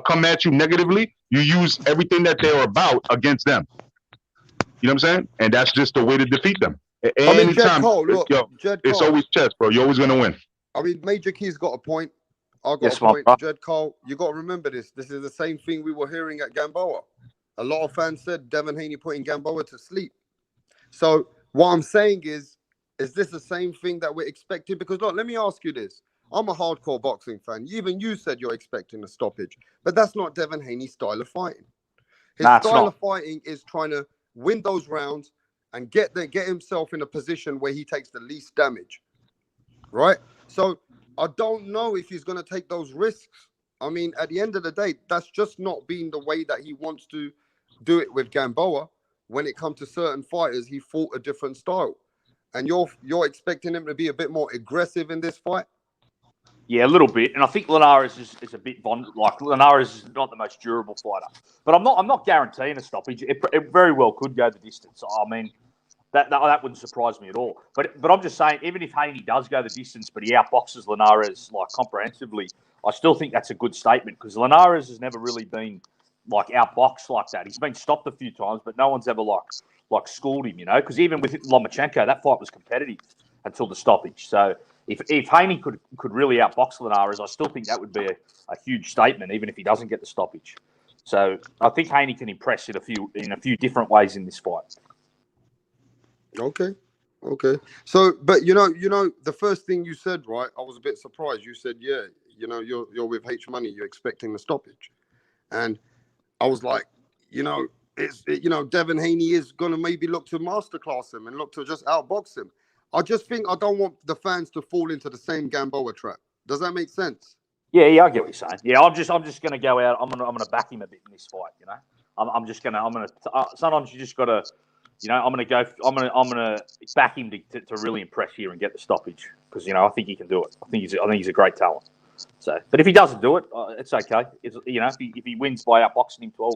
come at you negatively, you use everything that they're about against them. You know what I'm saying? And that's just the way to defeat them. Anytime, it's always chess, bro. You're always gonna win. I mean, Major Key's got a point. I got a point. Jed Cole, you got to remember this. This is the same thing we were hearing at Gamboa. A lot of fans said Devin Haney putting Gamboa to sleep. So what I'm saying is this the same thing that we're expecting? Because look, let me ask you this. I'm a hardcore boxing fan. Even you said you're expecting a stoppage, but that's not Devin Haney's style of fighting. His style of fighting is trying to win those rounds and get himself in a position where he takes the least damage, right? So I don't know if he's going to take those risks. I mean, at the end of the day, that's just not been the way that he wants to do it with Gamboa. When it comes to certain fighters, he fought a different style. And you're expecting him to be a bit more aggressive in this fight? Yeah, a little bit, and I think Linares is a bit like Linares is not the most durable fighter, but I'm not guaranteeing a stoppage. It very well could go the distance. I mean, that wouldn't surprise me at all. But I'm just saying, even if Haney does go the distance, but he outboxes Linares like comprehensively, I still think that's a good statement because Linares has never really been like outboxed like that. He's been stopped a few times, but no one's ever like schooled him, you know. Because even with Lomachenko, that fight was competitive until the stoppage. So. If Haney could really outbox Linares, I still think that would be a huge statement, even if he doesn't get the stoppage. So I think Haney can impress in a few different ways in this fight. Okay. So, but you know, the first thing you said, right? I was a bit surprised. You said, yeah, you know, you're with H Money, you're expecting the stoppage, and I was like, you know, Devin Haney is gonna maybe look to masterclass him and look to just outbox him. I just think I don't want the fans to fall into the same Gamboa trap. Does that make sense? Yeah, I get what you're saying. Yeah, I'm just going to go out. I'm going to back him a bit in this fight. You know, I'm going to. Sometimes you just got to, you know, I'm going to back him to really impress here and get the stoppage because you know I think he can do it. I think he's a great talent. So, but if he doesn't do it, it's okay. It's, you know, if he wins by outboxing him 12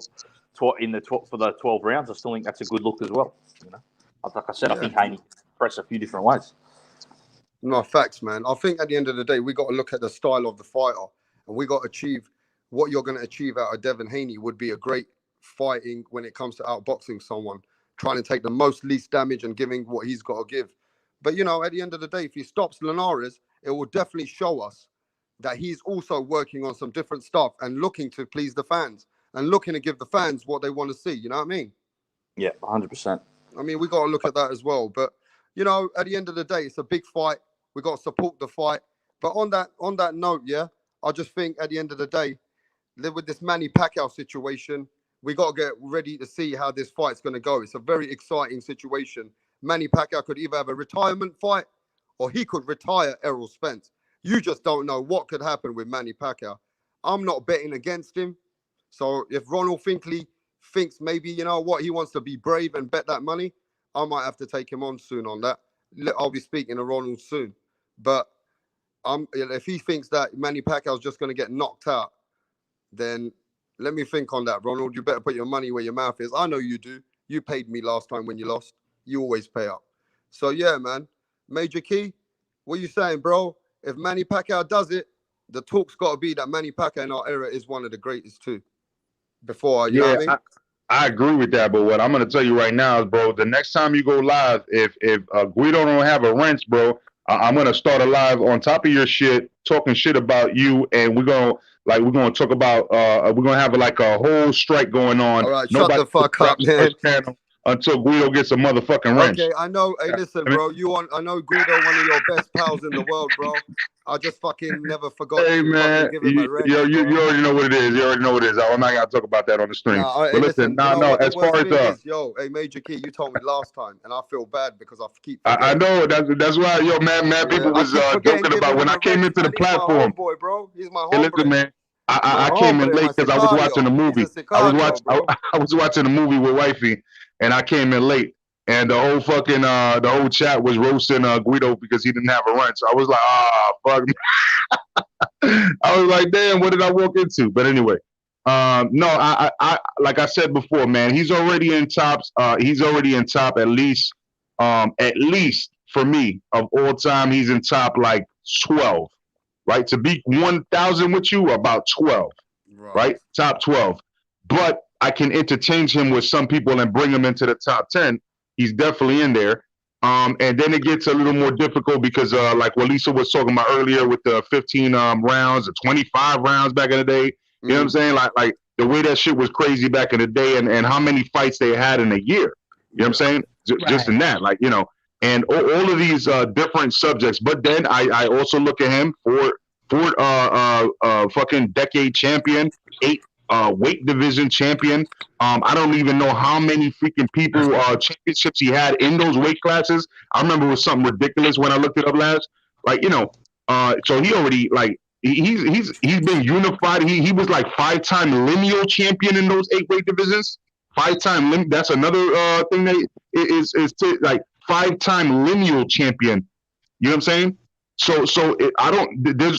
for the 12 rounds, I still think that's a good look as well. You know, like I said, I think Haney press a few different ways. No, facts, man. I think at the end of the day, we got to look at the style of the fighter and we got to achieve what you're going to achieve out of Devin Haney would be a great fighting when it comes to outboxing someone, trying to take the most least damage and giving what he's got to give. But, you know, at the end of the day, if he stops Linares, it will definitely show us that he's also working on some different stuff and looking to please the fans and looking to give the fans what they want to see. You know what I mean? Yeah, 100%. I mean, we got to look at that as well. But, you know, at the end of the day, it's a big fight. We got to support the fight. But on that note, yeah, I just think at the end of the day, with this Manny Pacquiao situation, we got to get ready to see how this fight's going to go. It's a very exciting situation. Manny Pacquiao could either have a retirement fight or he could retire Errol Spence. You just don't know what could happen with Manny Pacquiao. I'm not betting against him. So if Ronald Finkley thinks maybe, you know what, he wants to be brave and bet that money, I might have to take him on soon on that. I'll be speaking to Ronald soon. But if he thinks that Manny Pacquiao's just going to get knocked out, then let me think on that, Ronald. You better put your money where your mouth is. I know you do. You paid me last time when you lost. You always pay up. So, yeah, man. Major Key, what are you saying, bro? If Manny Pacquiao does it, the talk's got to be that Manny Pacquiao in our era is one of the greatest too. Before, you know what I mean? I agree with that, but what I'm going to tell you right now is, bro, the next time you go live, if Guido don't have a wrench, bro, I'm going to start a live on top of your shit, talking shit about you, and we're going to talk about, we're going to have like a whole strike going on. All right, shut the fuck up, man. Until Guido gets a motherfucking wrench. Okay, I know. Hey, listen, bro. I know Guido, one of your best pals in the world, bro. I just fucking never forgot. Hey, man. You already know what it is. You already know what it is. I'm not going to talk about that on the stream. But hey, listen, as far as... hey, Major Key, you told me last time, and I feel bad because I keep I know. That's why, mad people was joking about when I came into the platform. He's my homeboy, bro. He's my homeboy. Hey, listen, man. I came in late because I was watching a movie. I was watching a movie with wifey, and I came in late. And the whole chat was roasting Guido because he didn't have a wrench. So I was like, fuck. I was like, damn, what did I walk into? But anyway, no, I like I said before, man, he's already in tops. He's already in top at least for me of all time. He's in top like 12, right? To beat 1,000 with you, about 12, right? Top 12. But I can interchange him with some people and bring him into the top 10. He's definitely in there. And then it gets a little more difficult because like what Lisa was talking about earlier with the 15 rounds, the 25 rounds back in the day. You know what I'm saying? Like the way that shit was crazy back in the day and how many fights they had in a year. You know what I'm saying? Just in that, like, you know, and all of these different subjects. But then I also look at him for fucking decade champion, 8 weight division champion. I don't even know how many freaking people championships he had in those weight classes. I remember it was something ridiculous when I looked it up last. Like, you know, so he already like he's been unified. He was like 5-time lineal champion in those 8 weight divisions. 5-time that's another thing that is like 5-time lineal champion. You know what I'm saying? So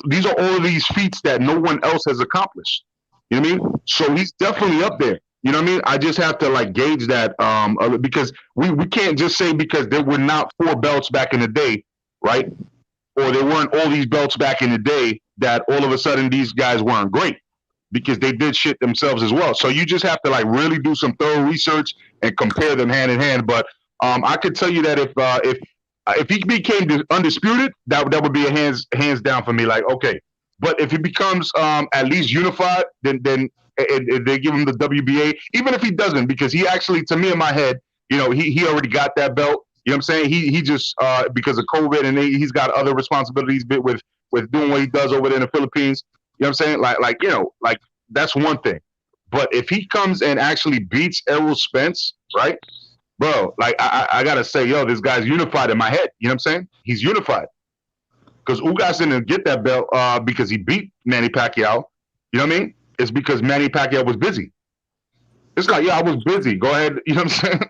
these are all of these feats that no one else has accomplished. You know what I mean? So he's definitely up there. You know what I mean? I just have to like gauge that because we can't just say because there were not 4 belts back in the day, right? Or there weren't all these belts back in the day that all of a sudden these guys weren't great because they did shit themselves as well. So you just have to like really do some thorough research and compare them hand in hand. But I could tell you that if he became undisputed, that would be a hands down for me. Like, okay. But if he becomes at least unified, then they give him the WBA, even if he doesn't, because he actually, to me in my head, you know, he already got that belt. You know what I'm saying? He just because of COVID and he's got other responsibilities with doing what he does over there in the Philippines. You know what I'm saying? Like you know, like that's one thing. But if he comes and actually beats Errol Spence, right, bro? Like I gotta say, yo, this guy's unified in my head. You know what I'm saying? He's unified. Because Ugas didn't get that belt because he beat Manny Pacquiao. You know what I mean? It's because Manny Pacquiao was busy. It's like, yeah, I was busy. Go ahead. You know what I'm saying?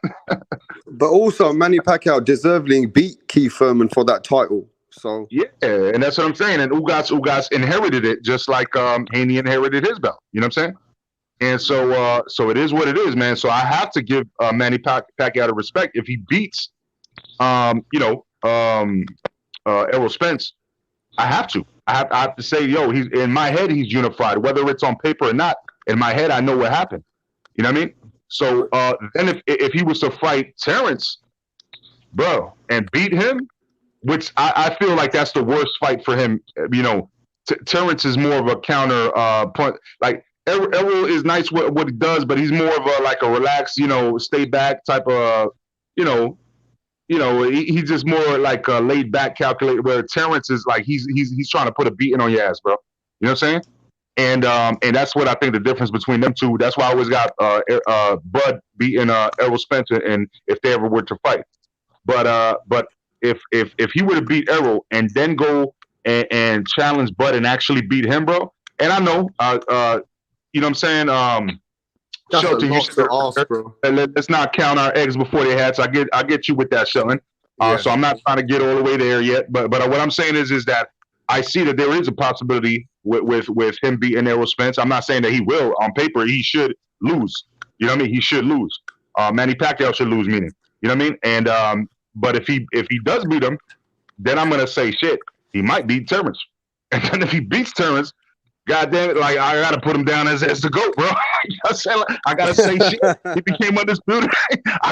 But also, Manny Pacquiao deservedly beat Keith Thurman for that title. So yeah, and that's what I'm saying. And Ugas inherited it just like Haney inherited his belt. You know what I'm saying? And so it is what it is, man. So I have to give Manny Pacquiao the respect if he beats, Errol Spence. I have to. I have to say, yo, he's in my head. He's unified, whether it's on paper or not. In my head, I know what happened. You know what I mean? So then, if he was to fight Terrence, bro, and beat him, which I feel like that's the worst fight for him. You know, Terrence is more of a counter point. Like Errol is nice what he does, but he's more of a relaxed, you know, stay back type of, you know, he's just more like a laid back calculator. Where Terrence is like he's trying to put a beating on your ass, bro. You know what I'm saying? And that's what I think the difference between them two. That's why I always got Bud beating Errol Spence, and if they ever were to fight. But if he were to beat Errol and then go and challenge Bud and actually beat him, bro. And I know, you know what I'm saying. That's Shelton, a you lot to ask, bro. let's not count our eggs before they hatch. I get you with that, Shelton. Yeah. So I'm not trying to get all the way there yet. But what I'm saying is that I see that there is a possibility with him beating Errol Spence. I'm not saying that he will. On paper, he should lose. You know what I mean? He should lose. Manny Pacquiao should lose, meaning. You know what I mean? And but if he does beat him, then I'm gonna say shit. He might beat Terrence. And then if he beats Terrence, God damn it, like I gotta put him down as the GOAT, bro. I gotta say shit. He became undisputed.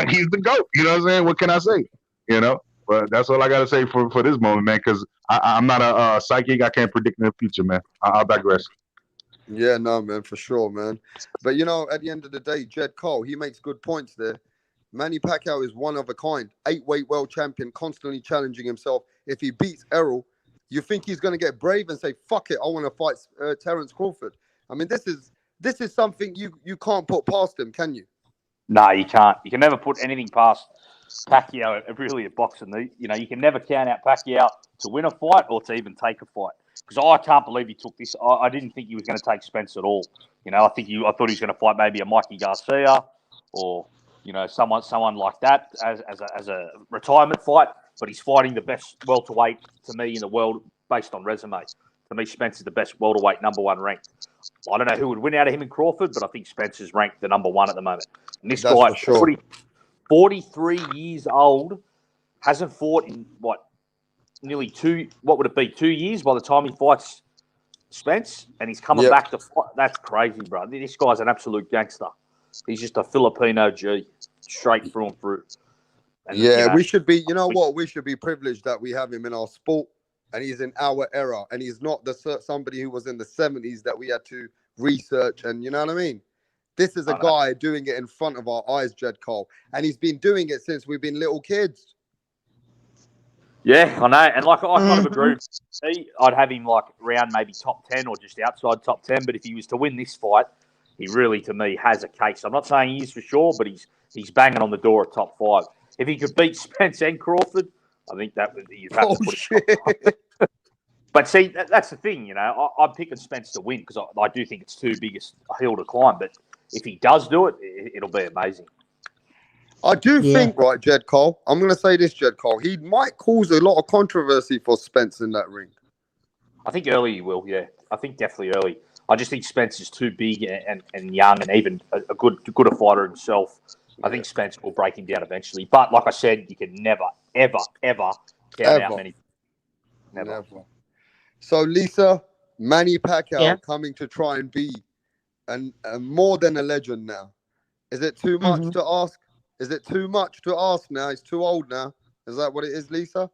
He's the GOAT. You know what I'm saying? What can I say? You know? But that's all I gotta say for this moment, man, because I'm not a psychic. I can't predict the future, man. I'll digress. Yeah, no, man, for sure, man. But you know, at the end of the day, Jed Cole, he makes good points there. Manny Pacquiao is one of a kind, 8-weight world champion, constantly challenging himself. If he beats Errol, you think he's going to get brave and say, fuck it, I want to fight Terrence Crawford. I mean, this is something you can't put past him, can you? No, you can't. You can never put anything past Pacquiao, really, at boxing. You know, you can never count out Pacquiao to win a fight or to even take a fight. Because I can't believe he took this. I didn't think he was going to take Spence at all. You know, I thought he was going to fight maybe a Mikey Garcia or, you know, someone like that as a retirement fight. But he's fighting the best welterweight to me in the world based on resume. To me, Spence is the best welterweight, #1 ranked. I don't know who would win out of him in Crawford, but I think Spence is ranked the #1 at the moment. And this guy, sure. 43 years old, hasn't fought in nearly 2 years by the time he fights Spence, and he's coming back to fight. That's crazy, bro. This guy's an absolute gangster. He's just a Filipino G, straight through and through. And, yeah, you know, we should be, we should be privileged that we have him in our sport, and he's in our era, and he's not somebody who was in the 70s that we had to research, and you know what I mean? This is a guy doing it in front of our eyes, Jed Cole, and he's been doing it since we've been little kids. Yeah, I know, and like I kind of agree. I'd have him like around maybe top 10 or just outside top 10. But if he was to win this fight, he really, to me, has a case. I'm not saying he is for sure, but he's banging on the door at top 5. If he could beat Spence and Crawford, I think that would you'd have to put it. But see, that's the thing, you know. I'm picking Spence to win because I do think it's too big a hill to climb. But if he does do it, it'll be amazing. I do think, right, Jed Cole, I'm going to say this, Jed Cole, he might cause a lot of controversy for Spence in that ring. I think early he will, yeah. I think definitely early. I just think Spence is too big and young and even a good fighter himself. I think Spence will break him down eventually. But like I said, you can never, ever, ever count out many. Never. So, Lisa, Manny Pacquiao coming to try and be more than a legend now. Is it too much to ask? Is it too much to ask now? He's too old now. Is that what it is, Lisa?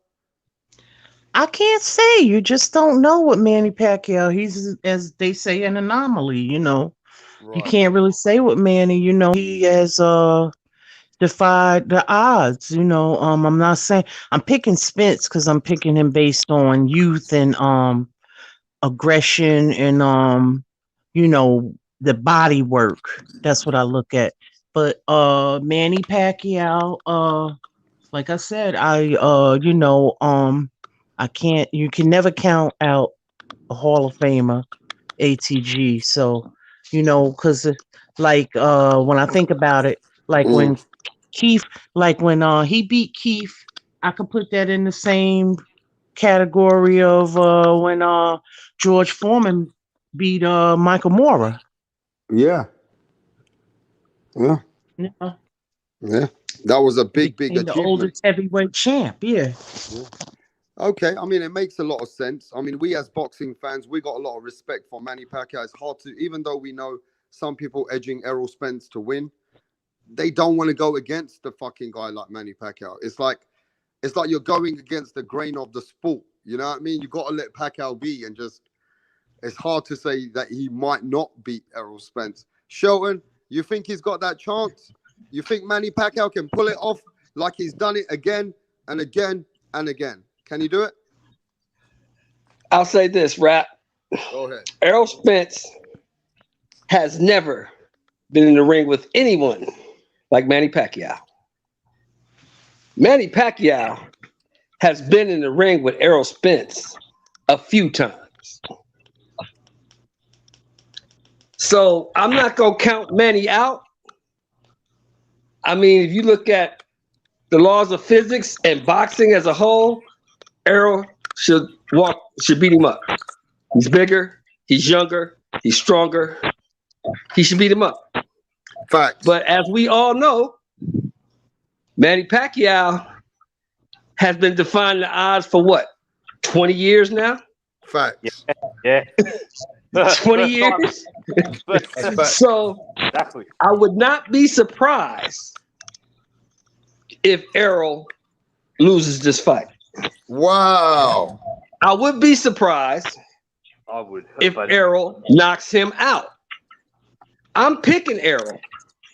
I can't say. You just don't know what Manny Pacquiao. He's, as they say, an anomaly, you know. Right. You can't really say what Manny, you know, he has defied the odds, you know. I'm not saying I'm picking Spence because I'm picking him based on youth and aggression and you know, the body work. That's what I look at. But Manny Pacquiao, like I said, you know, you can never count out a Hall of Famer, ATG. So, you know, because like when I think about it, like when Keith, like when he beat Keith, I could put that in the same category of when George Foreman beat Michael Moorer. Yeah. Yeah. Yeah. That was a big achievement. The oldest heavyweight champ, yeah. Okay, I mean, it makes a lot of sense. I mean, we as boxing fans, we got a lot of respect for Manny Pacquiao. It's hard to, even though we know some people edging Errol Spence to win, they don't want to go against the fucking guy like Manny Pacquiao. It's like you're going against the grain of the sport. You know what I mean? You got to let Pacquiao be and just, it's hard to say that he might not beat Errol Spence. Shelton, you think he's got that chance? You think Manny Pacquiao can pull it off like he's done it again and again and again? Can he do it? I'll say this, Rap. Go ahead. Errol Spence has never been in the ring with anyone like Manny Pacquiao. Manny Pacquiao has been in the ring with Errol Spence a few times. So I'm not going to count Manny out. I mean, if you look at the laws of physics and boxing as a whole, Errol should beat him up. He's bigger, he's younger, he's stronger. He should beat him up. Facts. But as we all know, Manny Pacquiao has been defying the odds for what? 20 years now? Facts. Yeah. 20 years? So exactly. I would not be surprised if Errol loses this fight. Wow. I would be surprised if Errol knocks him out. I'm picking Errol.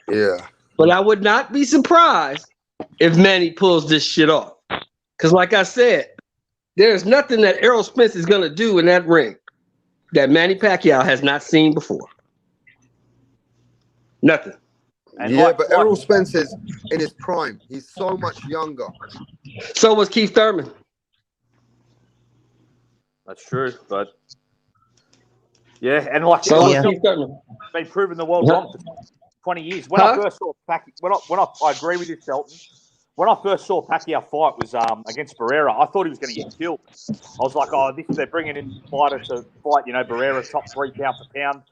Yeah. But I would not be surprised if Manny pulls this shit off. Because like I said, there's nothing that Errol Spence is going to do in that ring that Manny Pacquiao has not seen before. Nothing. And yeah, but Errol Spence is in his prime. He's so much younger. So was Keith Thurman. That's true, but yeah, and like been proving the world wrong for 20 years. When I first saw Pacquiao, I agree with you, Shelton. When I first saw Pacquiao fight was against Barrera, I thought he was going to get killed. I was like, oh, they're bringing in fighter to fight, Barrera top 3 pound for pound.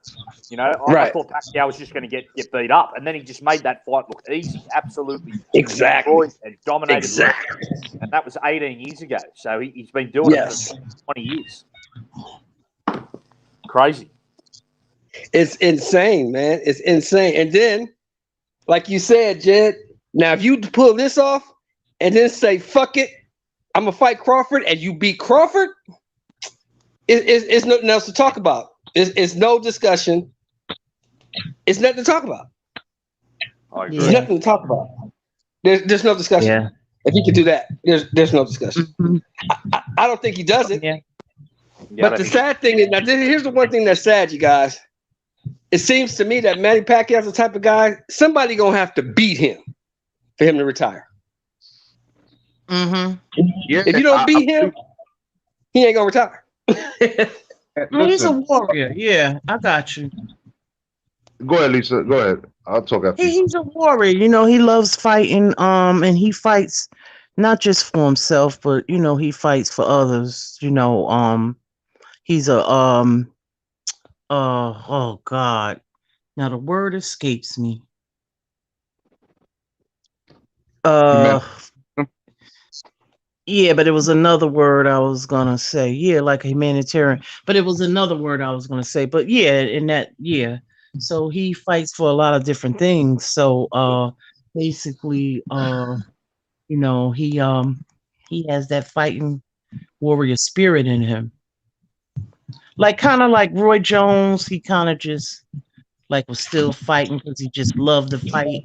I thought Pacquiao was just going to get beat up, and then he just made that fight look easy, absolutely exactly, and dominated. Exactly, and that was 18 years ago. So he's been doing it for 20 years. Crazy. It's insane, man. It's insane. And then, like you said, Jed, now if you pull this off and then say, fuck it, I'm going to fight Crawford, and you beat Crawford, it's nothing else to talk about. It's no discussion. It's nothing to talk about. There's nothing to talk about. There's no discussion. Yeah. If he could do that, there's no discussion. I don't think he does it. Yeah. But the sad thing is, now here's the one thing that's sad, you guys. It seems to me that Manny Pacquiao's the type of guy, somebody gonna have to beat him for him to retire. Mm-hmm. Yeah, if you don't beat him, he ain't gonna retire. He's a warrior. Yeah, I got you. Go ahead, Lisa. Go ahead. I'll talk after you. He's a warrior. He loves fighting. And he fights not just for himself, but he fights for others. He's a oh God. Now the word escapes me. Yeah, but it was another word I was gonna say. Yeah, like a humanitarian. But it was another word I was gonna say. But yeah, in that, yeah. So he fights for a lot of different things. So basically, he has that fighting warrior spirit in him. Kind of like Roy Jones, he kind of just was still fighting because he just loved to fight.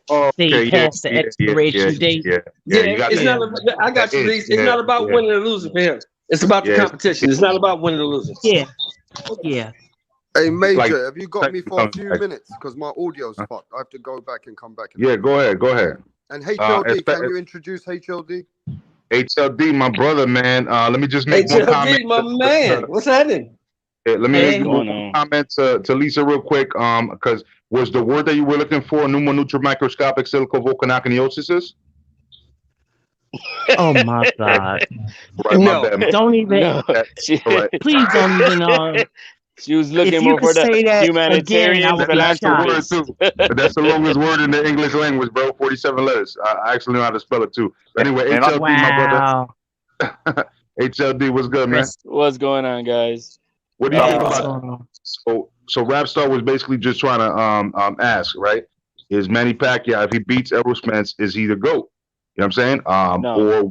Okay, past the expiration date. It's not. I got you. It's not about winning or losing for him. It's about the competition. It's not about winning or losing. Yeah. Hey, Major, have you got me for a few minutes? Because my audio's fucked. I have to go back and come back. Go ahead. And HLD, can you introduce HLD? HLD, my brother, man. Let me just make one comment. My man. What's happening? Let me make one comment to Lisa real quick. Because was the word that you were looking for pneumonutrimicroscopic silicovolcanoconiosis? Oh my God! Right, no, my bad. Don't even. No. Please don't even. She was looking more for the humanitarian financial word too. That's the longest word in the English language, bro. 47 letters. I actually know how to spell it too. But anyway, HLD, my brother. HLD, what's good, man? What's going on, guys? What do you think about it? So Rapstar was basically just trying to ask, right? Is Manny Pacquiao, if he beats Errol Spence, is he the GOAT? You know what I'm saying?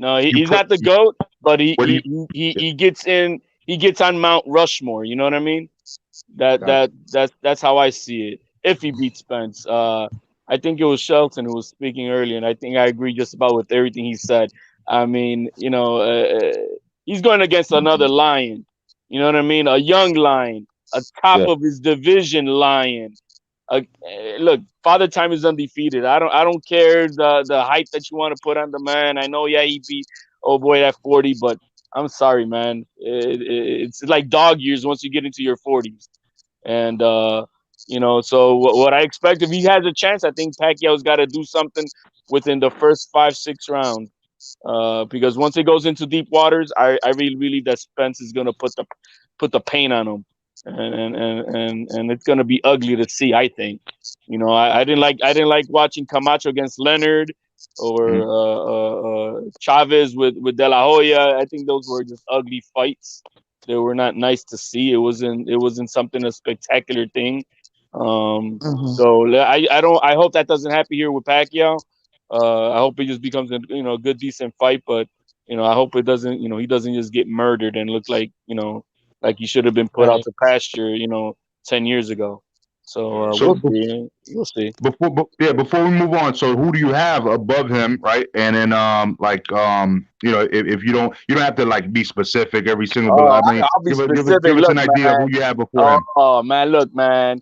No, he's not the GOAT, but he gets in. He gets on Mount Rushmore. You know what I mean? That's how I see it. If he beats Spence, I think it was Shelton who was speaking earlier, and I think I agree just about with everything he said. I mean, he's going against another lion. You know what I mean? A young lion, a top of his division lion. Look, Father Time is undefeated. I don't care the hype that you want to put on the man. I know, yeah, he beat oh boy at 40, but I'm sorry, man. It's like dog years once you get into your 40s. And you know, so what I expect if he has a chance, I think Pacquiao's got to do something within the first 5-6 rounds. Because once it goes into deep waters, I really believe that Spence is gonna put the paint on him, and it's gonna be ugly to see. I think, you know, I didn't like watching Camacho against Leonard or Chavez with De La Hoya. I think those were just ugly fights. They were not nice to see. It wasn't something a spectacular thing. So I hope that doesn't happen here with Pacquiao. I hope it just becomes a good decent fight, but I hope it doesn't he doesn't just get murdered and look like like he should have been put out to pasture 10 years ago. So we'll see. Before we move on, so who do you have above him, right? And then if you don't have to like be specific every single, but I mean I'll be give us an idea of who you have before him. Oh man, look, man.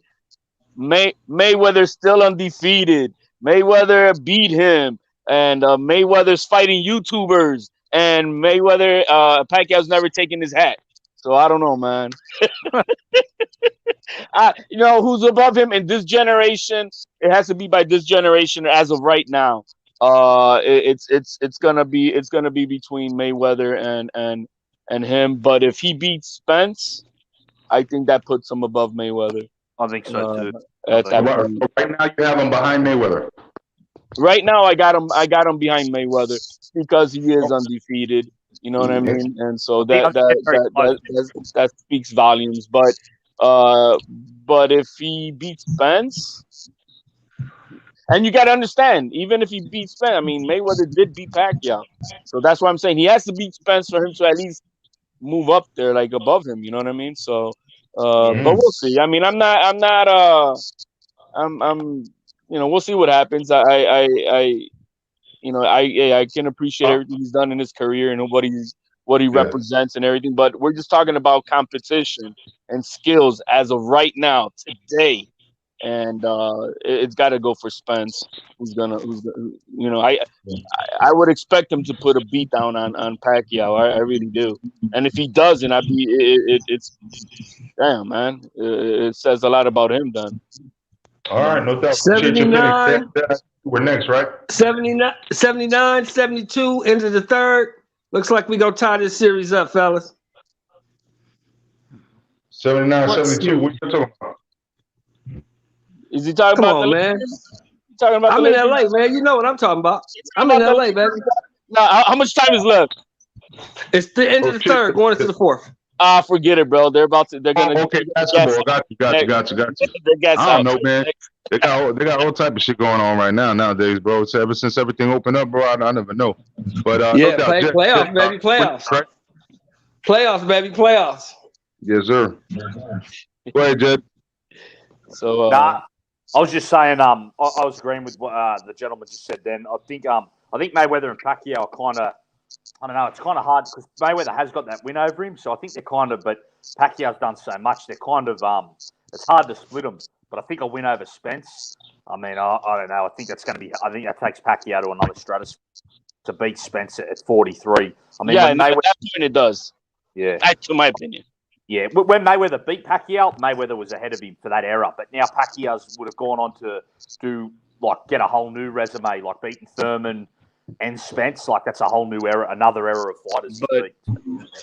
Mayweather's still undefeated. Mayweather beat him, and Mayweather's fighting YouTubers, and Pacquiao's never taken his hat. So I don't know, man. Who's above him in this generation? It has to be by this generation as of right now. It's gonna be between Mayweather and him. But if he beats Spence, I think that puts him above Mayweather. I think so too. Right now you have him behind Mayweather. Right now I got him behind Mayweather because he is undefeated. You know what I mean? And so that speaks volumes. But if he beats Spence, and you got to understand, even if he beats Spence, I mean Mayweather did beat Pacquiao, so that's why I'm saying he has to beat Spence for him to at least move up there, like above him. You know what I mean? So. But we'll see. I mean, I'm we'll see what happens. I can appreciate everything he's done in his career and what he represents and everything. But we're just talking about competition and skills as of right now, today. And it's got to go for Spence. I would expect him to put a beat down on Pacquiao. I really do. And if he doesn't, it's damn, man. It says a lot about him then. All right, no doubt. 79. We're next, right? 79, 72 into the third. Looks like we gonna tie this series up, fellas. 79, 72. What you talking about? Is he talking Come about on, man? Talking about I'm in LA, man. You know what I'm talking about. I'm in LA, baby. Now, how much time is left? It's the end of the third, going into the fourth. Forget it, bro. They're gonna. Okay, basketball. Got you. I don't know, man. They got all type of shit going on right nowadays, bro. So ever since everything opened up, bro, I never know. But playoffs, baby, playoffs. Right? Playoffs, baby, playoffs. Yes, sir. Go ahead, Jed. So I was just saying, I was agreeing with what the gentleman just said. Then I think Mayweather and Pacquiao are kind of, I don't know, it's kind of hard because Mayweather has got that win over him, so I think they're kind of, but Pacquiao's done so much, they're kind of, it's hard to split them. But I think a win over Spence. I mean, I don't know. I think that's going to be. I think that takes Pacquiao to another stratosphere to beat Spence at 43. I mean, at that point it does. Yeah, that's in my opinion. Yeah, when Mayweather beat Pacquiao, Mayweather was ahead of him for that era. But now Pacquiao would have gone on to do get a whole new resume, like beating Thurman and Spence. Like that's a whole new era, another era of fighters.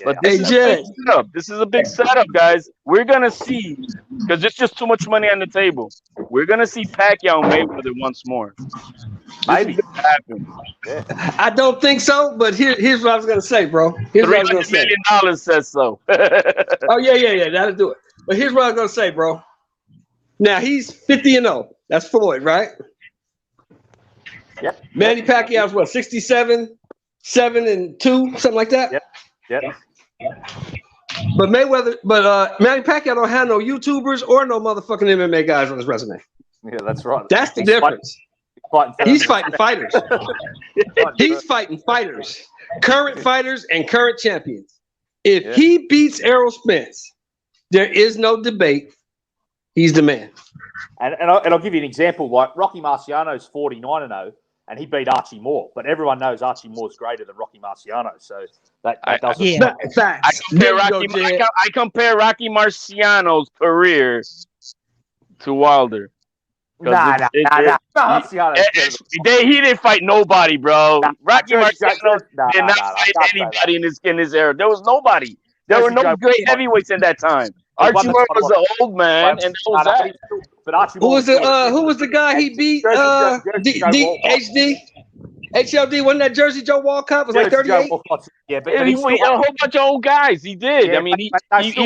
But this is a big setup, guys. We're gonna see because it's just too much money on the table. We're gonna see Pacquiao and Mayweather once more. Maybe happen. Yeah. I don't think so, but here's what I was gonna say, bro. Here's what I was gonna say. $300 million says so. Oh yeah, that'll do it. But here's what I was gonna say, bro. Now he's 50-0. That's Floyd, right? Yep. Manny Pacquiao's what, 67, 7-2, something like that? Yep. But Manny Pacquiao don't have no YouTubers or no motherfucking MMA guys on his resume. Yeah, that's right. That's the difference. He's fighting fighters. He's fighting fighters. Current fighters and current champions. If he beats Errol Spence, there is no debate. He's the man. And I'll give you an example. Like Rocky Marciano's 49-0, and he beat Archie Moore. But everyone knows Archie Moore's greater than Rocky Marciano. So that doesn't. Yeah. Facts. I compare Rocky Marciano's career to Wilder. Nah. He didn't fight nobody, bro. Rocky Marciano did not fight anybody in his era. There was nobody. There were no great heavyweights in that time. Archie Moore was an old man, and that was that. But Archie who was the guy he beat? HD. HLD, wasn't that Jersey Joe Walcott? Was like 38. Yeah, but he a whole bunch of old guys. He did. Yeah, I mean, he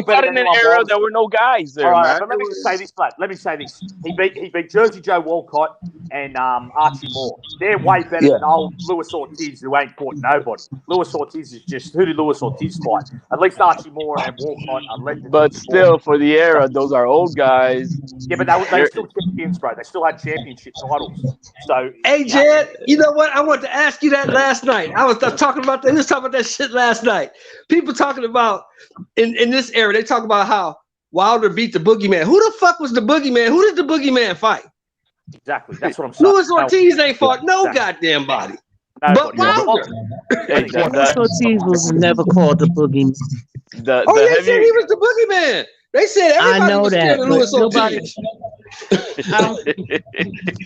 fought in an era there were no guys there, man. But let me just say this, Vlad. Let me say this. He beat Jersey Joe Walcott and Archie Moore. They're way better than old Luis Ortiz, who ain't fought nobody. Luis Ortiz is just, who did Luis Ortiz fight? At least Archie Moore and Walcott are legends. But still, for the era, those are old guys. Yeah, but they were still champions, bro. They still had championship titles. So, hey, Jed, you know what? I wanted to ask you that last night. I was talking about that. We was talking about that shit last night. People talking about in this era, they talk about how Wilder beat the Boogeyman. Who the fuck was the Boogeyman? Who did the Boogeyman fight? Exactly. That's what I'm saying. Luis Ortiz ain't fought no goddamn body. But Wilder. Luis Ortiz was never called the Boogeyman. They said he was the Boogeyman. They said everybody was scared of Luis Ortiz.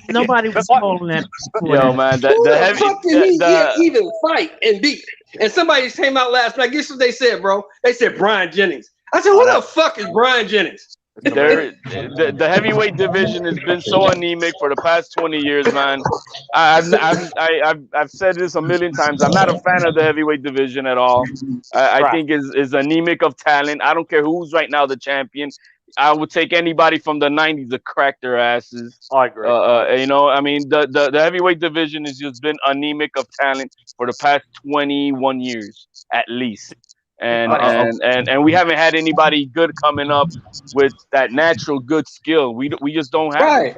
Nobody was calling that. Yo, man, Who the fuck did he even fight and beat? And somebody came out last night. Guess what they said, bro? They said Brian Jennings. I said, who the fuck is Brian Jennings? The heavyweight division has been so anemic for the past 20 years, man. I've said this a million times. I'm not a fan of the heavyweight division at all. I think is anemic of talent. I don't care who's right now the champion. I would take anybody from the 90s to crack their asses. I agree. You know, I mean, the heavyweight division has just been anemic of talent for the past 21 years at least. And we haven't had anybody good coming up with that natural good skill. We just don't have it.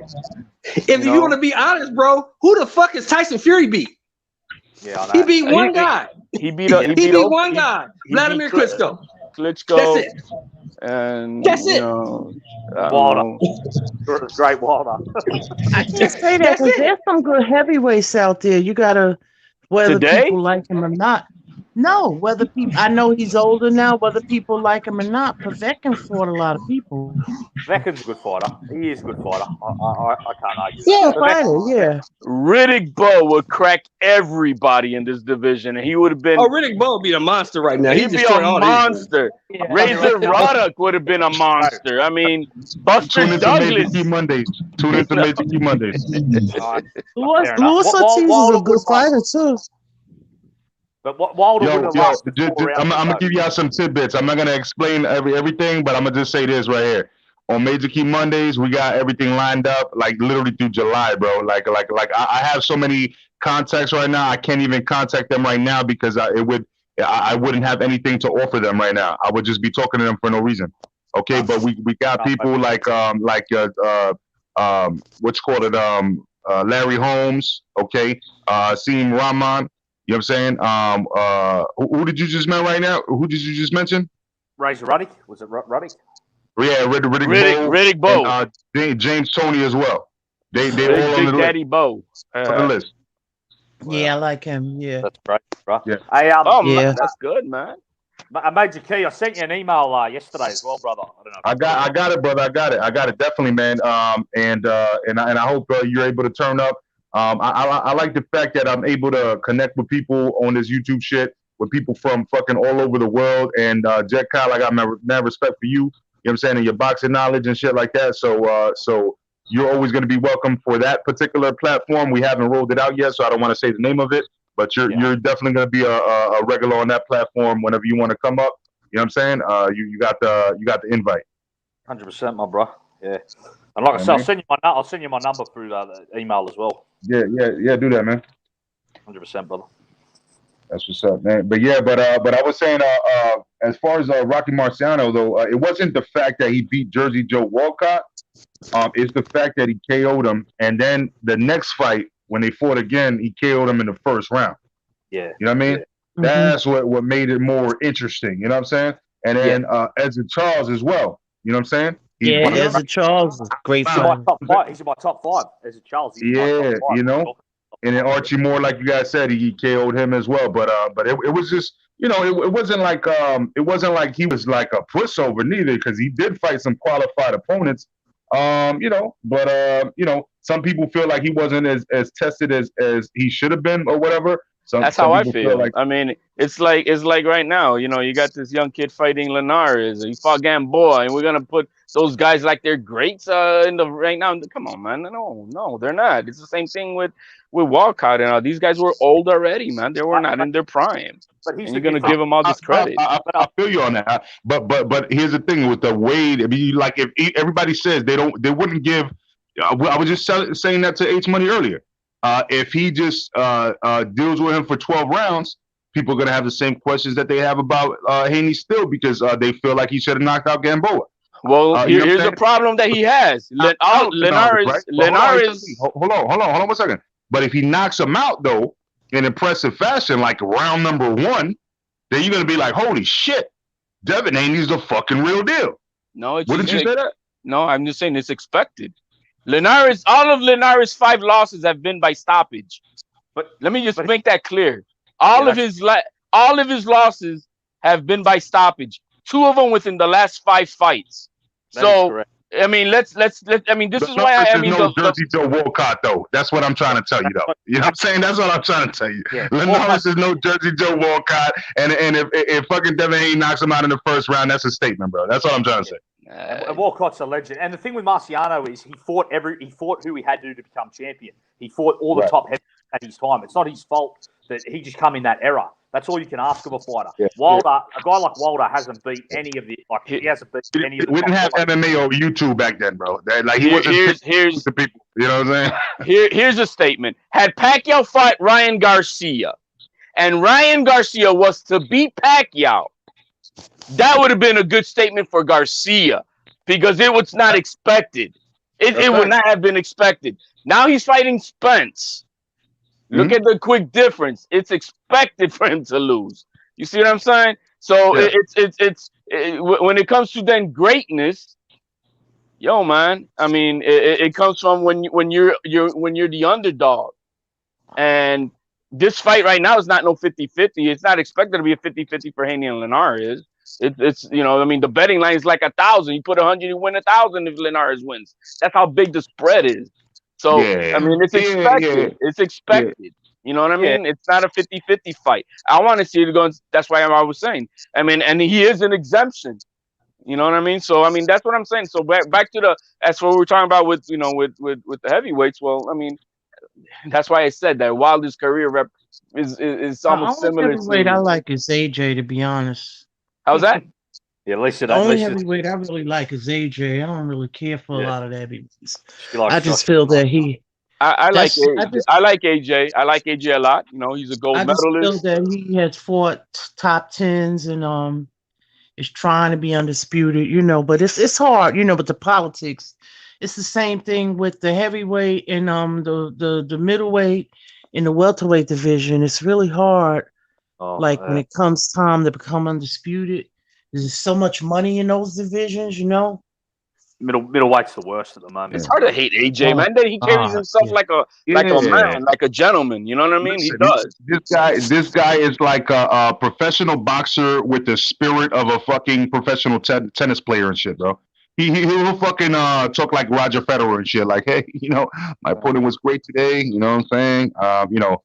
If you want to be honest, bro, who the fuck is Tyson Fury beat? Yeah, he beat one guy. He beat one guy, Vladimir Klitschko. Klitschko. That's it. And that's it. Wilder. Great Wilder. I just say that because there's some good heavyweights out there. You gotta, whether people like him or not. No, whether people, I know he's older now, whether people like him or not, Povetkin fought a lot of people. Povetkin's a good fighter. He is a good fighter. I can't argue. Yeah, fighter, yeah. Riddick Bowe would crack everybody in this division, and he would have been. Oh, Riddick Bowe would be a monster right now. He'd be a monster. Yeah. Razor Ruddock would have been a monster. I mean, Buster Douglas. Tune into Major Key Mondays. Luis Ortiz is a good fighter, too. But Wilder I'm gonna give y'all some tidbits. I'm not gonna explain everything, but I'm gonna just say this right here. On Major Key Mondays, we got everything lined up, like literally through July, bro. Like I have so many contacts right now. I can't even contact them right now because I wouldn't have anything to offer them right now. I would just be talking to them for no reason. Okay, but we got people like Larry Holmes. Okay, Seem Rahman. You know what I'm saying? Who did you just mention right now? Who did you just mention? Razor Ruddock. Was it Ruddock? Yeah, Riddick Bowe. And James Toney as well. They all on the Daddy Bowe. On the list. Yeah, I like him. Yeah. That's great, bro. Yeah. Man, that's good, man. Major Key, I sent you an email yesterday as well, brother. I don't know. I got it, brother. I got it definitely, man. And I hope you're able to turn up. I like the fact that I'm able to connect with people on this YouTube shit, with people from fucking all over the world. And Jet Kyle, I got mad respect for you. You know what I'm saying, and your boxing knowledge and shit like that. So you're always going to be welcome for that particular platform. We haven't rolled it out yet, so I don't want to say the name of it. But you're definitely going to be a regular on that platform whenever you want to come up. You know what I'm saying? You got the invite. 100%, my bro. Yeah. And like I said, I'll send you my number through the email as well. Yeah. Do that, man. 100%, brother. That's what's up, man. But I was saying, as far as Rocky Marciano, though, it wasn't the fact that he beat Jersey Joe Walcott. It's the fact that he KO'd him, and then the next fight when they fought again, he KO'd him in the first round. Yeah. You know what I mean? That's what made it more interesting. You know what I'm saying? And then Ezra Charles as well. You know what I'm saying? Ezra Charles is great. He's in my top 5. He's in my top 5. Ezra Charles. He's in my top 5. You know. And then Archie Moore, like you guys said, he KO'd him as well. But it was just, you know, it wasn't like he was like a pushover neither, because he did fight some qualified opponents. You know, but you know, some people feel like he wasn't as tested as he should have been or whatever. That's how I feel. Like, I mean, it's like right now, you know, you got this young kid fighting Linares, he fought Gamboa, and we're gonna put those guys like they're greats in the right now. Come on, man. No, they're not. It's the same thing with Walcott and all. These guys were old already, man. They were not in their prime. But and you're gonna give them all this credit. I feel you on that. But here's the thing with the Wade. I mean, like if everybody says they wouldn't give. I was just saying that to H Money earlier. If he just deals with him for 12 rounds, people are going to have the same questions that they have about Haney still, because they feel like he should have knocked out Gamboa. Well, here's the problem that he has. Linares. Hold on 1 second. But if he knocks him out, though, in impressive fashion, like round number 1, then you're going to be like, holy shit, Devin Haney's the fucking real deal. No, wouldn't you say that? No, I'm just saying it's expected. All of Linares' 5 losses have been by stoppage. But let me just make that clear. All of his losses have been by stoppage. 2 of them within the last 5 fights. So I mean, let's. I mean, this is why Jersey Joe Walcott, though. That's what I'm trying to tell you, though. You know what I'm saying? That's what I'm trying to tell you. Yeah. Linares is no Jersey Joe Walcott, and if fucking Devin Haney knocks him out in the first round, that's a statement, bro. That's what I'm trying to say. And Walcott's a legend. And the thing with Marciano is he fought who he had to become champion. He fought all the top heavyweights at his time. It's not his fault that he just come in that era. That's all you can ask of a fighter. Yeah. Wilder, a guy like Wilder hasn't beat any of the he hasn't beat any of the. We didn't have MMA or YouTube back then, bro. He wasn't here's the people. You know what I'm saying? Here's a statement. Had Pacquiao fought Ryan Garcia, and Ryan Garcia was to beat Pacquiao, that would have been a good statement for Garcia, because it was not expected. It would not have been expected. Now he's fighting Spence. Look at the quick difference. It's expected for him to lose. You see what I'm saying? So when it comes to then greatness, yo, man. I mean, it comes from when you're the underdog, and this fight right now is not no 50-50. It's not expected to be a 50-50 for Haney and Linares. It's you know, I mean, the betting line is like 1,000. You put 100, you win 1,000 if Linares wins. That's how big the spread is. So I mean, it's expected. It's expected. You know what I mean? It's not a 50-50 fight. I want to see it going. That's why I was saying. I mean, and he is an exemption. You know what I mean? So I mean, that's what I'm saying. So back to as what we're talking about with the heavyweights. Well, I mean, that's why I said that Wilder's career is almost similar. The heavyweight I like is AJ, to be honest. How's that? Yeah, at least the only heavyweight I really like is AJ. I don't really care for a lot of heavyweights. I just feel that he. I like AJ. I like AJ a lot. You know, he's a gold medalist. I just feel that he has fought top 10s and is trying to be undisputed. You know, but it's hard. You know, but the politics. It's the same thing with the heavyweight and the middleweight in the welterweight division. It's really hard. When it comes time to become undisputed. There's so much money in those divisions, you know. Middleweight's the worst at the moment. It's hard to hate AJ, man. He carries himself like a man, like a gentleman. You know what I mean? Listen, he does. This guy is like a professional boxer with the spirit of a fucking professional tennis player and shit, bro. He'll fucking talk like Roger Federer and shit. Like, hey, you know, my opponent was great today. You know what I'm saying? You know,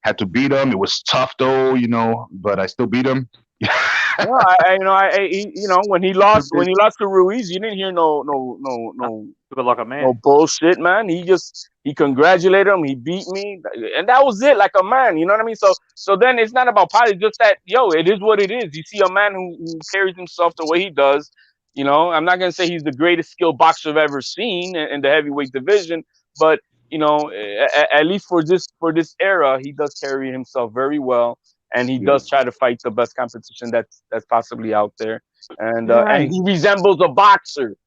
had to beat him. It was tough though, you know, but I still beat him. When he lost to Ruiz, you didn't hear no like a man. No bullshit, man. He congratulated him. He beat me, and that was it, like a man. You know what I mean? So then it's not about politics. Just that, it is what it is. You see a man who carries himself the way he does. You know, I'm not gonna say he's the greatest skilled boxer I've ever seen in the heavyweight division, but you know, at least for this era, he does carry himself very well. And he does try to fight the best competition that's possibly out there, and he resembles a boxer.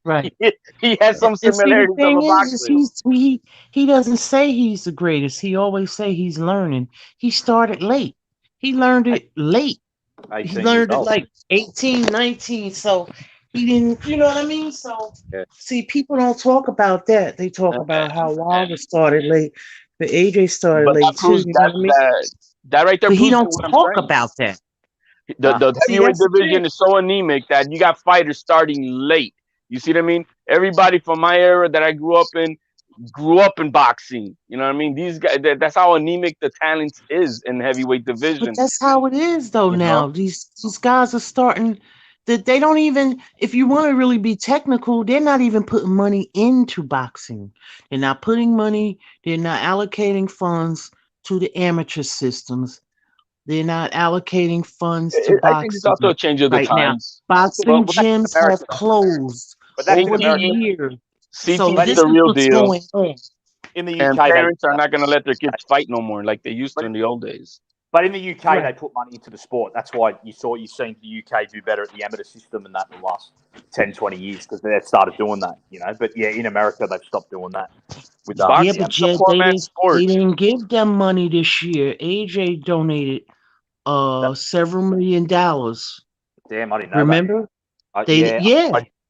Right. He has some similarities of a boxer. He doesn't say he's the greatest. He always say he's learning. He started late. He learned it late. He 18 years learned it old. like 18, 19. So he didn't, you know what I mean? So Yeah. see, people don't talk about that. They talk about how Wilder started late, but AJ started But that late too. proves You know what I mean? that right there But he proves don't what I'm talk saying. about that. The See, heavyweight that's the division thing. is so anemic that you got fighters starting late. You see what I mean? Everybody from my era that I grew up in boxing. You know what I mean? These guys, that's how anemic the talent is in the heavyweight But division. that's how it is though You now. know, These guys are starting that they don't even, if you want to really be technical, they're not even putting money into boxing. They're not putting money, they're not allocating funds to the amateur systems. They're not allocating funds to I think it's also boxing a change of the right now. times. Boxing Well, that's in gyms America, have though. closed But that's in over the America. years. So CTE is this the is real what's deal, going on. In the and UK, parents are not going to let their kids fight no more like they used to in the old days. But in the UK, Right. they put money into the sport. That's why you've seen the UK do better at the amateur system and that in the last 10, 20 years because they started doing that, you know. But yeah, in America, they've stopped doing that. With Yeah, Boxing but is a Jed, poor they man's sport. didn't give them money this year. AJ donated several $1 million. Damn, I didn't know Remember? that. They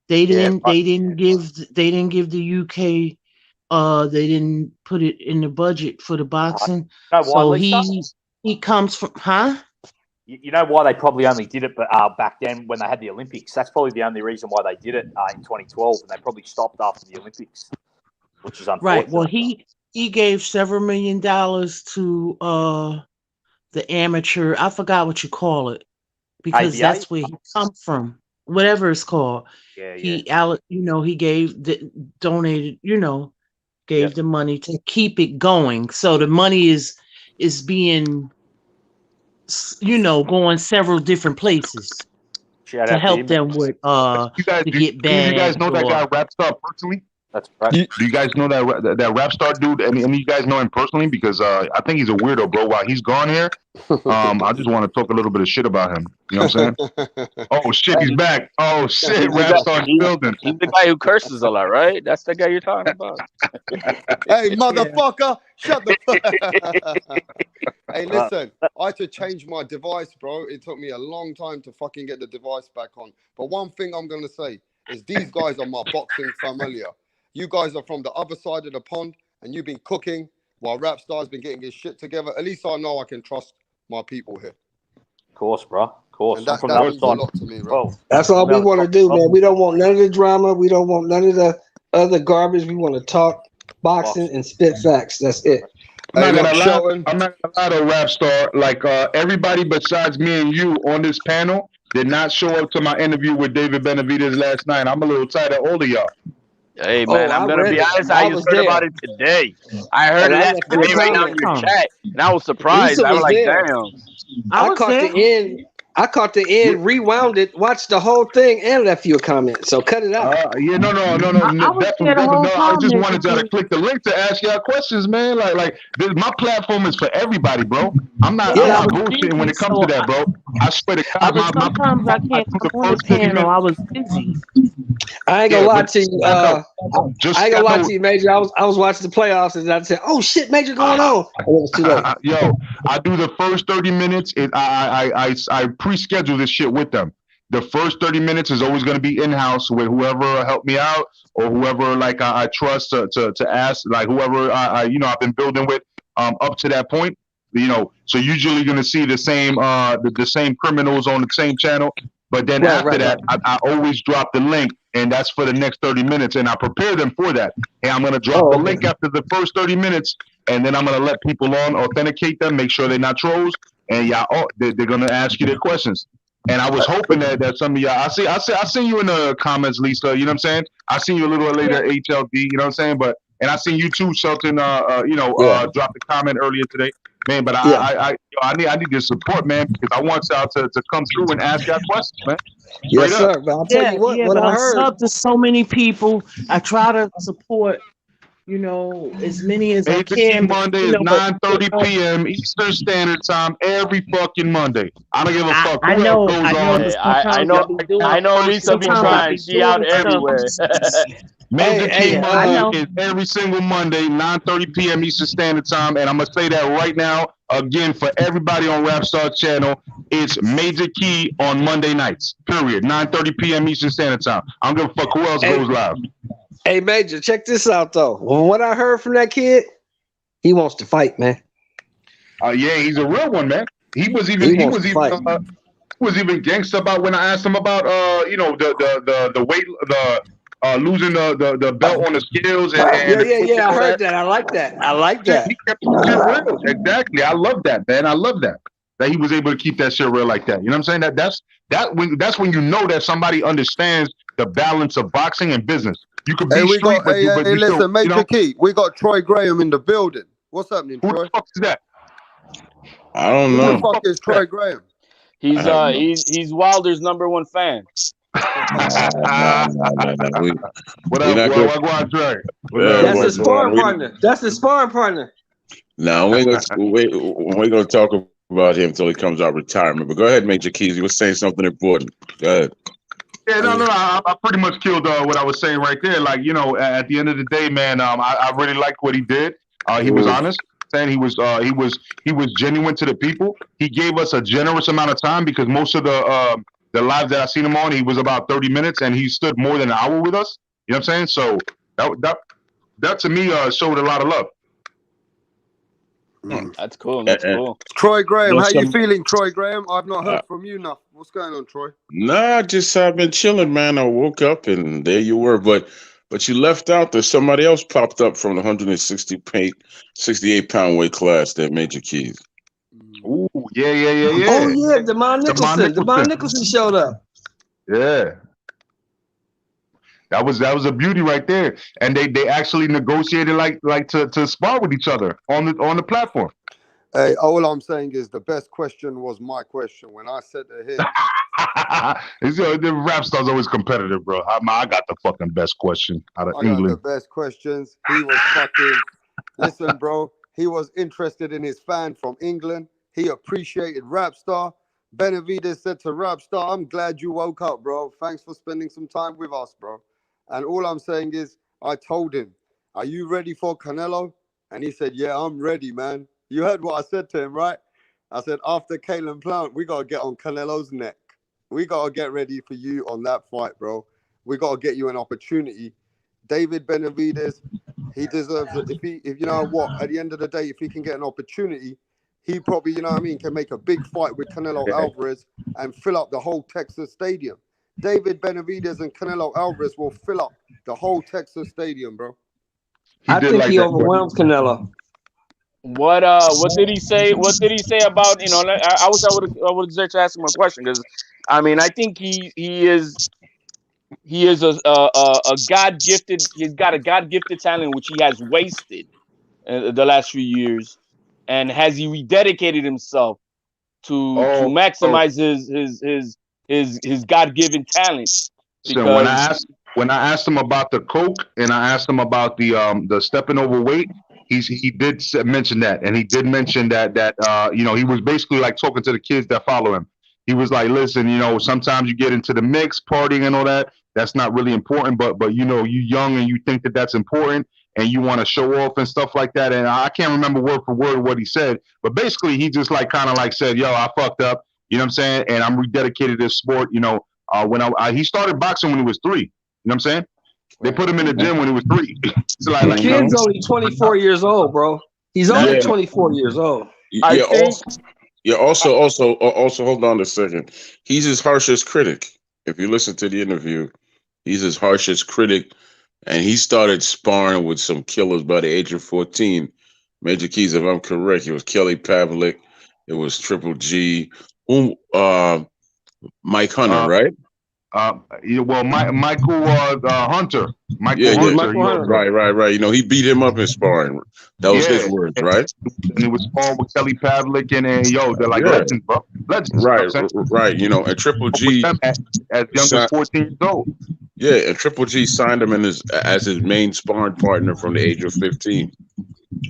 they didn't give the UK they didn't put it in the budget for the boxing. You know why, So Lisa? he comes from You know why they probably only did it back then when they had the Olympics? That's probably the only reason why they did it in 2012, and they probably stopped after the Olympics, which is unfortunate. Right. Well, he gave several $1 million to the amateur. I forgot what you call it because ABA? that's where he come from. Whatever it's called. Yeah, He donated. Gave the money to keep it going. So the money is being going several different places to help them with to get bags. Do you guys know that guy Rapstar personally? That's right. Do you guys know that Rapstar dude? Any of you guys know him personally? Because I think he's a weirdo, bro. While he's gone here, I just want to talk a little bit of shit about him. You know what I'm saying? Oh shit, he's back. Oh shit, Rapstar's building. He's the guy who curses a lot, right? That's the guy you're talking about. Hey, motherfucker, shut the fuck. Hey, listen, I had to change my device, bro. It took me a long time to fucking get the device back on. But one thing I'm gonna say is these guys are my boxing familiar. You guys are from the other side of the pond, and you've been cooking while Rapstar's been getting his shit together. At least I know I can trust my people here. Of course, bro. Of course. And that means a lot to me, bro. That's all we want to do, man. We don't want none of the drama. We don't want none of the other garbage. We want to talk boxing and spit facts. That's it. I'm not gonna lie to Rapstar. Like everybody besides me and you on this panel did not show up to my interview with David Benavidez last night. I'm a little tired of all of y'all. Hey man, I'm gonna be honest. I just heard about it today. I heard it yesterday right now in your chat, and I was surprised. I was like, damn. I caught the end. I caught the end, rewound it, watched the whole thing, and left you a comment. So cut it out. Yeah, no. Definitely, no. I just wanted y'all to click the link to ask y'all questions, man. Like my platform is for everybody, bro. I'm not bullshitting when it comes to that, bro. I swear to God, sometimes I can't come on the panel. I was busy. I ain't gonna lie to you. I ain't gonna lie to you, Major. I was watching the playoffs and I said, "Oh shit, Major going on." And it was too late. Yo, I do the first 30 minutes. I pre-schedule this shit with them. The first 30 minutes is always going to be in-house with whoever helped me out or whoever I trust to ask, like whoever I've been building with up to that point. So usually you're going to see the same the same criminals on the same channel. But then after that, I always drop the link, and that's for the next 30 minutes, and I prepare them for that. Hey, I'm going to drop the link after the first 30 minutes, and then I'm going to let people on, authenticate them, make sure they're not trolls, and they're going to ask you their questions. And I was hoping that some of y'all, I see you in the comments, Lisa. You know what I'm saying? I seen you a little later, HLD. You know what I'm saying? And I seen you too, Shelton. Drop the comment earlier today, man. But I need your support, man, because I want y'all to come through and ask y'all questions, man. Yes, sir. But I'll tell you what I heard. I sub to so many people. I try to support, as many as I can. Monday is 9:30 p.m. Eastern Standard Time every fucking Monday. I don't give a fuck. I know Lisa be trying. She out everywhere. Major Key Monday is every single Monday, 9:30 p.m. Eastern Standard Time, and I'm gonna say that right now. again, for everybody on Rapstar channel, it's Major Key on Monday nights. Period. 9:30 p.m. Eastern Standard Time. I don't give a fuck who else goes live. Hey, Major, check this out though. What I heard from that kid, he wants to fight, man. Yeah, he's a real one, man. He was even gangster about when I asked him about the weight, losing the belt on the scales and yeah. I heard that. I like that. He kept the shit real. Exactly. I love that, man. I love that he was able to keep that shit real like that. You know what I'm saying? That's when you know that somebody understands the balance of boxing and business. You could be street, but listen, still, Major Key, we got Troy Graham in the building. What's happening, Troy? Who the fuck is that? I don't know. Who the fuck is Troy Graham? He's Wilder's #1 fan. What up, Troy? That's his sparring partner. That's his sparring partner. No, we ain't gonna talk about him until he comes out of retirement. But go ahead, Major Keys. You were saying something important. Go ahead. Yeah, no. I pretty much killed what I was saying right there. Like, at the end of the day, man, I really liked what he did. He was honest. Saying he was genuine to the people. He gave us a generous amount of time because most of the lives that I seen him on, he was about 30 minutes, and he stood more than an hour with us. You know what I'm saying? So that to me showed a lot of love. That's cool. That's cool. Troy Graham, how you feeling, Troy Graham? I've not heard from you now. What's going on, Troy? Nah, I've been chilling, man. I woke up and there you were, but you left out there. Somebody else popped up from the 168-pound weight class that Major Keys. Ooh, yeah. Oh yeah, Demond Nicholson showed up. Yeah. That was a beauty right there, and they actually negotiated like to spar with each other on the platform. Hey, all I'm saying is the best question was my question when I said to him. The rap star's always competitive, bro. I got the fucking best question out of England. I got the best questions. He was fucking. Listen, bro. He was interested in his fan from England. He appreciated Rapstar. Benavidez said to Rapstar, "I'm glad you woke up, bro. Thanks for spending some time with us, bro." And all I'm saying is, I told him, "Are you ready for Canelo?" And he said, "Yeah, I'm ready, man." You heard what I said to him, right? I said, after Kalen Plant, we got to get on Canelo's neck. We got to get ready for you on that fight, bro. We got to get you an opportunity. David Benavidez, he deserves it. If you know what, at the end of the day, if he can get an opportunity, he probably, can make a big fight with Canelo Alvarez and fill up the whole Texas stadium. David Benavidez and Canelo Alvarez will fill up the whole Texas stadium, bro. I think he overwhelms Canelo. What did he say? What did he say about I wish I would have just asked him a question because I think he is a God-gifted. He's got a God-gifted talent which he has wasted the last few years, and has he rededicated himself to maximize his God-given talent? So when I asked him about the coke and I asked him about the stepping over weight, he did mention that, and he did mention that he was basically like talking to the kids that follow him. He was like, listen, sometimes you get into the mix, partying and all that. That's not really important, but you young and you think that that's important, and you want to show off and stuff like that. And I can't remember word for word what he said, but basically he just kind of said, yo, I fucked up. You know what I'm saying? And I'm rededicated to this sport. When he started boxing when he was 3. You know what I'm saying? They put him in the gym when he was 3. The kid's only 24 years old, bro. He's only 24 years old. Also, hold on a second. He's his harshest critic. If you listen to the interview, he's his harshest critic, and he started sparring with some killers by the age of 14. Major Keys, if I'm correct, it was Kelly Pavlik, it was Triple G, Mike Hunter, right? Michael Hunter. Michael Hunter. Right. He beat him up in sparring. That was his words, right? And he was sparring with Kelly Pavlik, and they're like legends, bro. Legends. Right. And Triple G as young as 14 years old. Yeah, and Triple G signed him as his main sparring partner from the age of 15.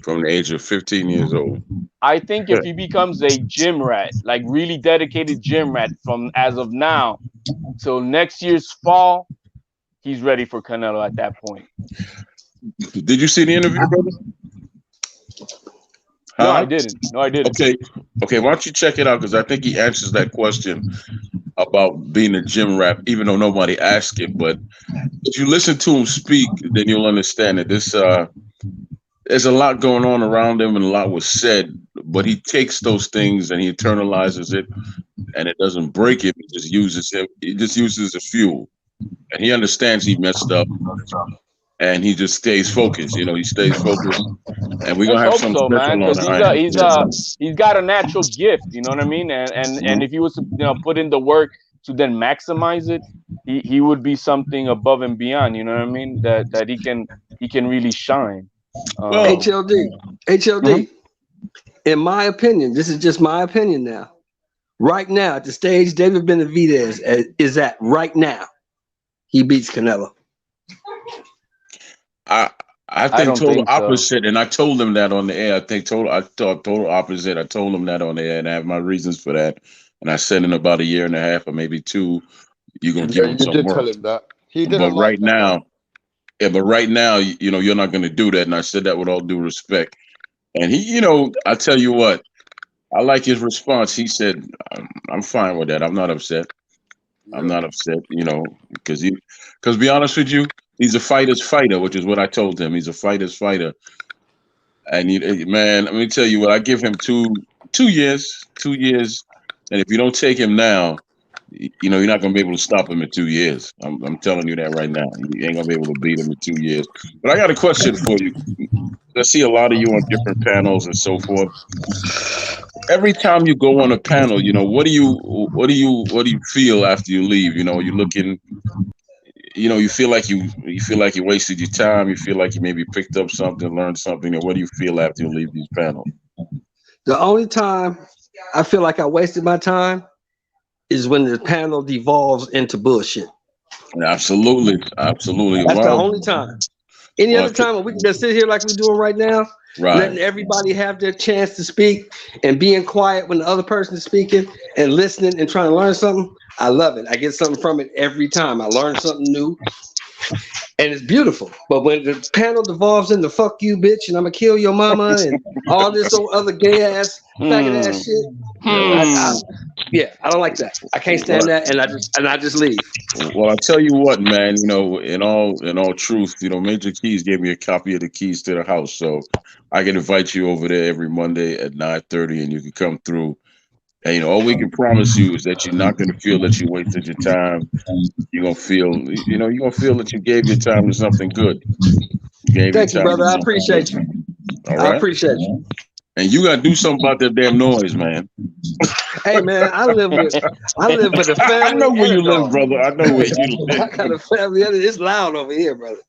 From the age of 15 years old. I think if he becomes a gym rat, like really dedicated gym rat from as of now till next year's fall, he's ready for Canelo at that point. Did you see the interview, brother? No, I didn't. No, I didn't. Okay. Why don't you check it out? Because I think he answers that question about being a gym rat, even though nobody asked it. But if you listen to him speak, then you'll understand that this there's a lot going on around him, and a lot was said. But he takes those things and he internalizes it, and it doesn't break him. He just uses him. He just uses as fuel, and he understands he messed up, and he just stays focused. You know, he stays focused, and we're gonna have some so, man, special on because he's got a natural gift. You know what I mean? And if he was to put in the work to then maximize it, he would be something above and beyond. You know what I mean? That he can really shine. HLD. In my opinion, this is just my opinion now. Right now, at the stage David Benavidez is at right now, he beats Canelo. I think total opposite, and I told him that on the air. I thought total opposite. I told him that on the air, and I have my reasons for that. And I said in about a year and a half or maybe 2, you're gonna give him some work. Tell him that. He didn't but like right that, now, but right now, you know, you're not gonna do that. And I said that with all due respect. And he, you know, I tell you what, I like his response. He said, "I'm fine with that. I'm not upset. I'm not upset. You know, because to be honest with you, he's a fighter's fighter, which is what I told him. He's a fighter's fighter. And man, let me tell you what, I give him 2 years. And if you don't take him now, you know, you're not gonna be able to stop him in 2 years. I'm telling you that right now. You ain't gonna be able to beat him in 2 years. But I got a question for you. I see a lot of you on different panels and so forth. Every time you go on a panel, you know, what do you feel after you leave? You know, you're looking, you know, you feel like you wasted your time. You feel like you maybe picked up something, learned something. And what do you feel after you leave these panels? The only time I feel like I wasted my time is when the panel devolves into bullshit. Absolutely. That's the only time. Any other time when we can just sit here like we're doing right now, letting everybody have their chance to speak and being quiet when the other person is speaking and listening and trying to learn something, I love it. I get something from it every time. I learn something new. And it's beautiful. But when the panel devolves into fuck you, bitch, and I'm going to kill your mama and all this other gay ass, faggot ass shit, I don't like that. I can't stand that, and I just leave. Well, I tell you what, man, you know, in all truth, you know, Major Keys gave me a copy of the keys to the house. So I can invite you over there every Monday at 9:30, and you can come through. And, you know, all we can promise you is that you're not going to feel that you wasted your time. You're going to feel, you know, you're going to feel that you gave your time to something good. Thank you, brother. I appreciate you. All right? I appreciate you. And you got to do something about that damn noise, man. Hey, man, I live with a family. I know where you live, brother. I know where you live. I got a family. It's loud over here, brother.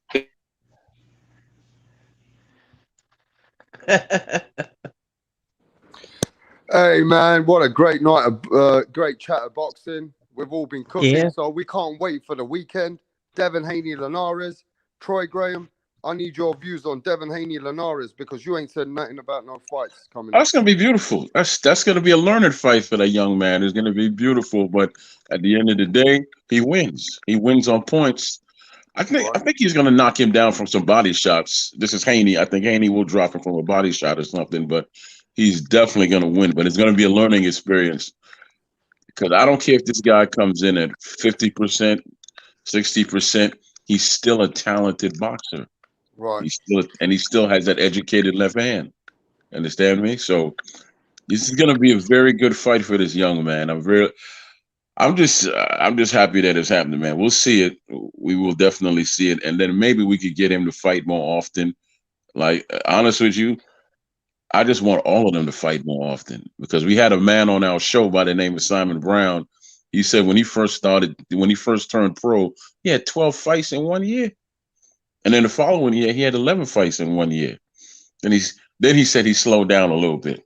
Hey man, what a great night of great chat of boxing. We've all been cooking, so we can't wait for the weekend. Devin Haney Linares, Troy Graham. I need your views on Devin Haney Linares because you ain't said nothing about no fights coming. That's gonna be beautiful. That's gonna be a learned fight for that young man. It's gonna be beautiful, but at the end of the day, he wins. He wins on points. I think he's gonna knock him down from some body shots. This is Haney. I think Haney will drop him from a body shot or something, but he's definitely going to win, but it's going to be a learning experience because I don't care if this guy comes in at 50%, 60%. He's still a talented boxer. Right. He still has that educated left hand. Understand me? So this is going to be a very good fight for this young man. I'm just happy that it's happening, man. We'll see it. We will definitely see it. And then maybe we could get him to fight more often. Like, honest with you, I just want all of them to fight more often because we had a man on our show by the name of Simon Brown. He said when he first turned pro, he had 12 fights in 1 year. And then the following year, he had 11 fights in 1 year. And then he said he slowed down a little bit.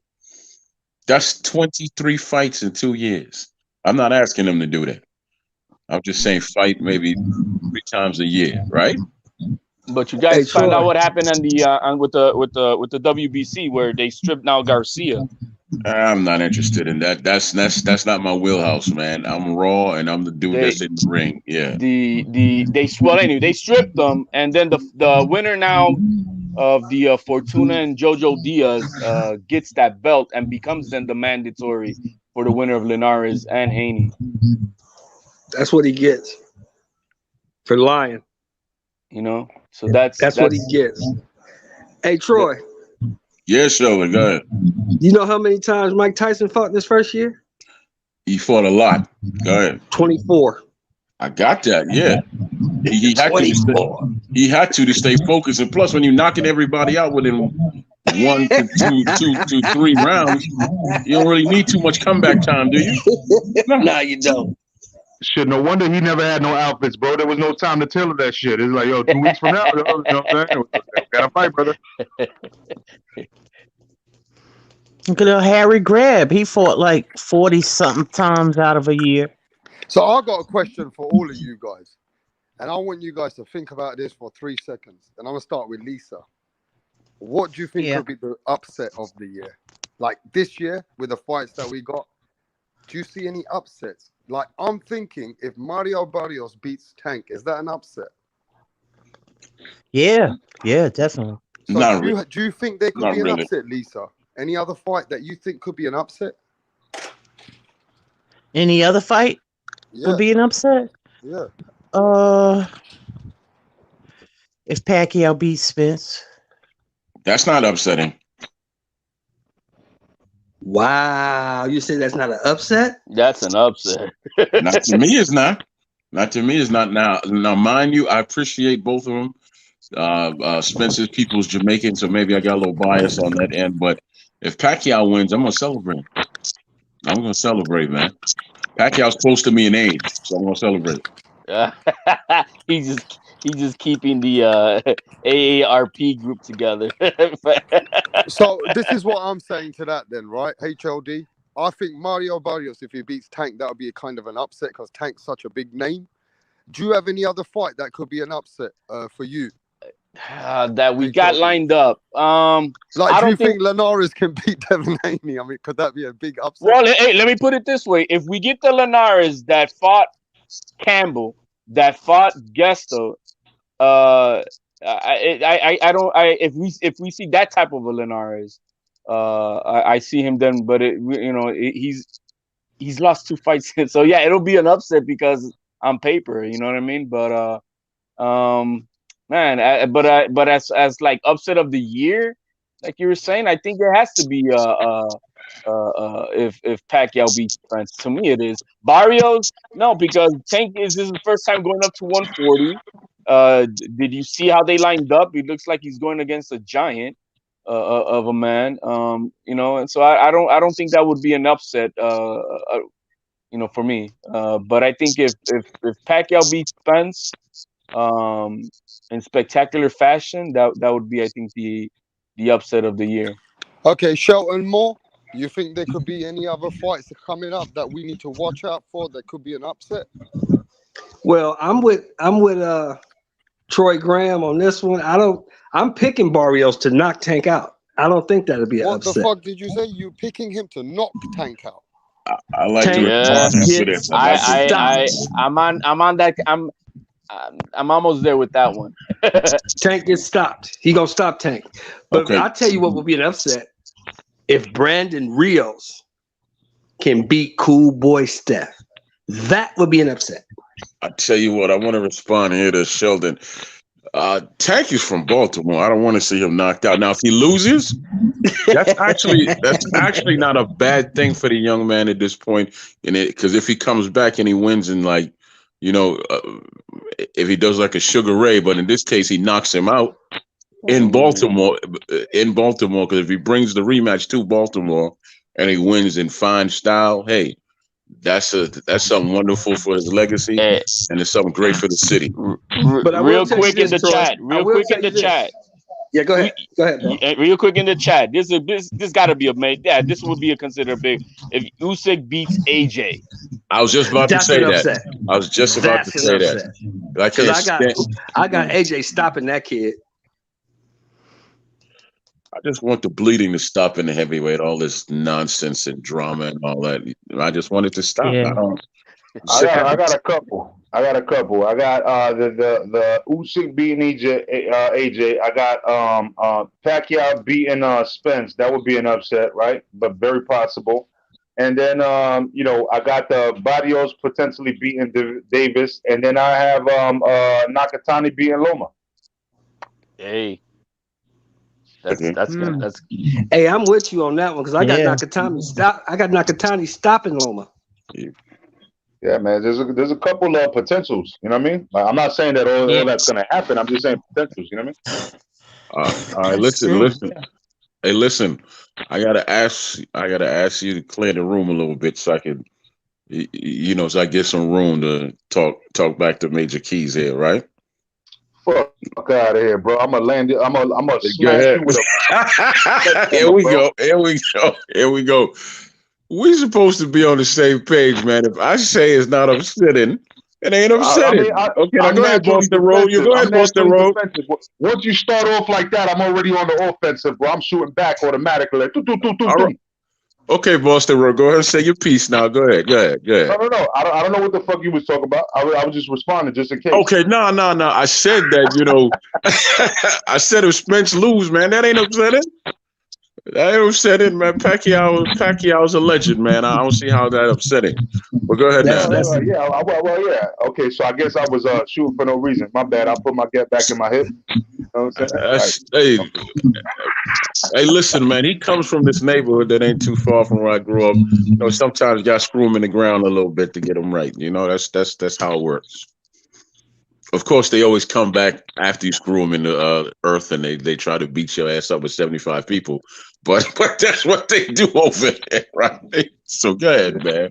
That's 23 fights in 2 years. I'm not asking him to do that. I'm just saying fight maybe 3 times a year, right? But you guys found out what happened on the with the WBC where they stripped now Garcia. I'm not interested in that. That's not my wheelhouse, man. I'm Raw and I'm the dude that's in the ring. Yeah. They stripped them, and then the winner now of the Fortuna and Jojo Diaz gets that belt and becomes then the mandatory for the winner of Linares and Haney. That's what he gets for lying. You know, so that's what he gets. Hey, Troy. Yeah, Sheldon, go ahead. You know how many times Mike Tyson fought this first year? He fought a lot. Go ahead. 24. I got that. Yeah, he had to. He had to stay focused. And plus, when you're knocking everybody out within 1 to 3 rounds, you don't really need too much comeback time, do you? No, you don't. Shit, no wonder he never had no outfits, bro. There was no time to tell her that shit. It's like, yo, 2 weeks from now, you know what I'm saying? Gotta fight, brother. Look at little Harry Greb. He fought like 40-something times out of a year. So I got a question for all of you guys. And I want you guys to think about this for 3 seconds. And I'm going to start with Lisa. What do you think could be the upset of the year? Like this year, with the fights that we got, do you see any upsets? Like, I'm thinking if Mario Barrios beats Tank, is that an upset? Yeah, definitely. So do you think there could be an upset, Lisa? Any other fight that you think could be an upset? Any other fight would be an upset? Yeah. If Pacquiao beats Spence. That's not upsetting. Wow, you say that's not an upset? That's an upset. Not to me, it's not. Not to me, it's not. Now, mind you, I appreciate both of them. Spence's people's Jamaican, so maybe I got a little bias on that end. But if Pacquiao wins, I'm gonna celebrate. I'm gonna celebrate, man. Pacquiao's close to me in age, so I'm gonna celebrate. He's just keeping the AARP group together. So this is what I'm saying to that then, right? HLD. I think Mario Barrios, if he beats Tank, that would be a kind of an upset because Tank's such a big name. Do you have any other fight that could be an upset for you? That we got lined up. Do you think Linares can beat Devin Haney? I mean, could that be a big upset? Well, hey, let me put it this way: if we get the Linares that fought Campbell, that fought Gesto, if we see that type of a Linares, I see him then. But he's lost 2 fights, so yeah, it'll be an upset because on paper, you know what I mean. But man, but as like upset of the year, like you were saying, I think there has to be if Pacquiao beats Spence. To me, it is Barrios. No, because Tank this is the first time going up to 140. Did you see how they lined up? It looks like he's going against a giant of a man. And so I don't think that would be an upset. For me. But I think if Pacquiao beats Spence, in spectacular fashion, that would be, I think, the upset of the year. Okay, Shelton Moore, you think there could be any other fights coming up that we need to watch out for that could be an upset? Well, I'm with Troy Graham on this one. I'm picking Barrios to knock Tank out. I don't think that'll be an upset. What the fuck did you say? You picking him to knock Tank out? I like to respond to this. I'm on that. I'm almost there with that one. Tank gets stopped. He gonna stop Tank. But I'll tell you what would be an upset if Brandon Rios can beat Cool Boy Steph. That would be an upset. I tell you what, I want to respond here to Sheldon. Tank is from Baltimore. I don't want to see him knocked out. Now, if he loses, that's actually not a bad thing for the young man at this point. Because if he comes back and he wins and if he does like a Sugar Ray, but in this case he knocks him out in Baltimore. Because if he brings the rematch to Baltimore and he wins in fine style, hey, that's something wonderful for his legacy, and it's something great for the city. But real quick in the chat. Yeah, go ahead. Bro. Real quick in the chat. This got to be a mate. Yeah, this would be considered big if Usyk beats AJ. I was just about to say that. I was just about to say that. I got AJ stopping that kid. I just want the bleeding to stop in the heavyweight, all this nonsense and drama and all that. I just want it to stop. Yeah. I got a couple. I got the Usyk beating AJ. I got Pacquiao beating Spence. That would be an upset, right? But very possible. And then I got the Barrios potentially beating Davis, and then I have Nakatani beating Loma. Hey, that's good. That's Hey, I'm with you on that one because I got Nakatani stop. I got Nakatani stopping Loma. Yeah, man. There's a couple of potentials. You know what I mean? Like, I'm not saying that all that's gonna happen. I'm just saying potentials. You know what I mean? All right, listen. Hey, listen. I gotta ask you to clear the room a little bit so I can, so I get some room to talk back to Major Keys here, right? Fuck out of here, bro. I'm gonna land it. I'm gonna smash you with a. Here we go. We supposed to be on the same page, man. If I say it's not upsetting, it ain't upsetting. Okay, now go ahead, Boston Road. You go ahead, Boston Road. Once you start off like that, I'm already on the offensive, bro. I'm shooting back automatically. Like, All right. Okay, Boston Road. Go ahead and say your piece now. Go ahead. No. I don't know what the fuck you was talking about. I was just responding just in case. Okay, no. I said that, I said if Spence lose, man, that ain't upsetting. That ain't upsetting, man. Pacquiao's a legend, man. I don't see how that upsetting. But go ahead now. Yeah. Okay, so I guess I was shooting for no reason. My bad. I put my get back in my hip. You know what I'm saying? Hey, listen, man. He comes from this neighborhood that ain't too far from where I grew up. Sometimes you got to screw him in the ground a little bit to get him right. That's how it works. Of course, they always come back after you screw them in the earth, and they try to beat your ass up with 75 people. But that's what they do over there, right? So go ahead, man.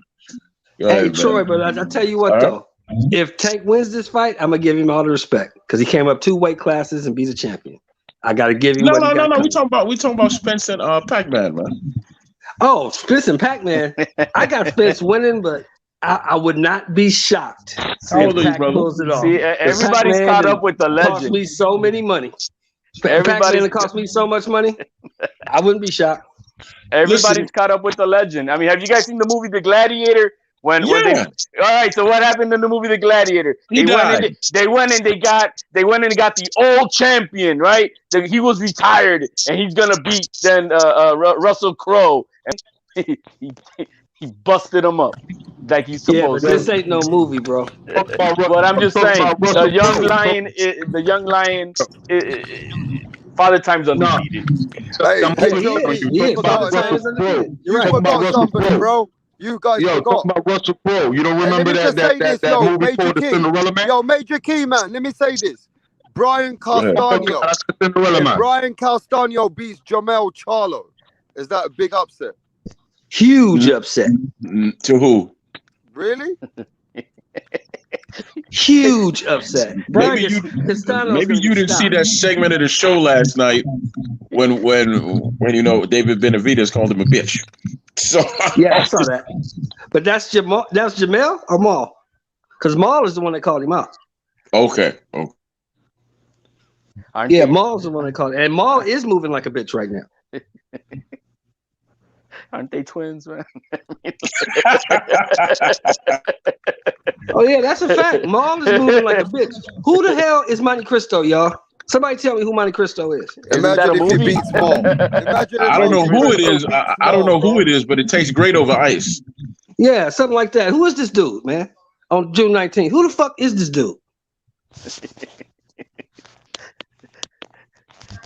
Hey, Troy, but I tell you what, though. If Tank wins this fight, I'm going to give him all the respect because he came up 2 weight classes and beat a champion. I got to give him No. We talking about Spence and Pac-Man, man. Oh, Spence and Pac-Man. I got Spence winning, but I would not be shocked if Pac pulls it off. See, everybody's caught up with the legend. Cost me so many money. Pac-Man cost me so much money. I wouldn't be shocked. Everybody's caught up with the legend. I mean, have you guys seen the movie The Gladiator? All right, so what happened in the movie The Gladiator? They went and got the old champion, right? He was retired, and he's gonna beat then Russell Crowe, and he busted him up like he's supposed to. But this ain't no movie, bro. But I'm just saying, the young lion, Father Time's undefeated. You forgot something, bro. You guys forgot. Talking about Russell Crowe. You don't remember that movie called The Cinderella Man? Yo, Major Key, man. Let me say this. Brian Castaño. Brian Castaño beats Jamel Charlo. Is that a big upset? Huge upset. To who? Really? Huge upset. Maybe you didn't see that segment of the show last night when David Benavidez called him a bitch. So yeah, I saw that. But that's Jamal. That's Jamel or Maul? Because Maul is the one that called him out. Okay. Yeah, Maul's the one that called him. And Maul is moving like a bitch right now. Aren't they twins, man? Oh yeah, that's a fact. Maul is moving like a bitch. Who the hell is Monte Cristo, y'all? Somebody tell me who Monte Cristo is. Imagine if he beats Maul. I don't know who it is. I don't know who it is, but it tastes great over ice. Yeah, something like that. Who is this dude, man? On June 19th. Who the fuck is this dude?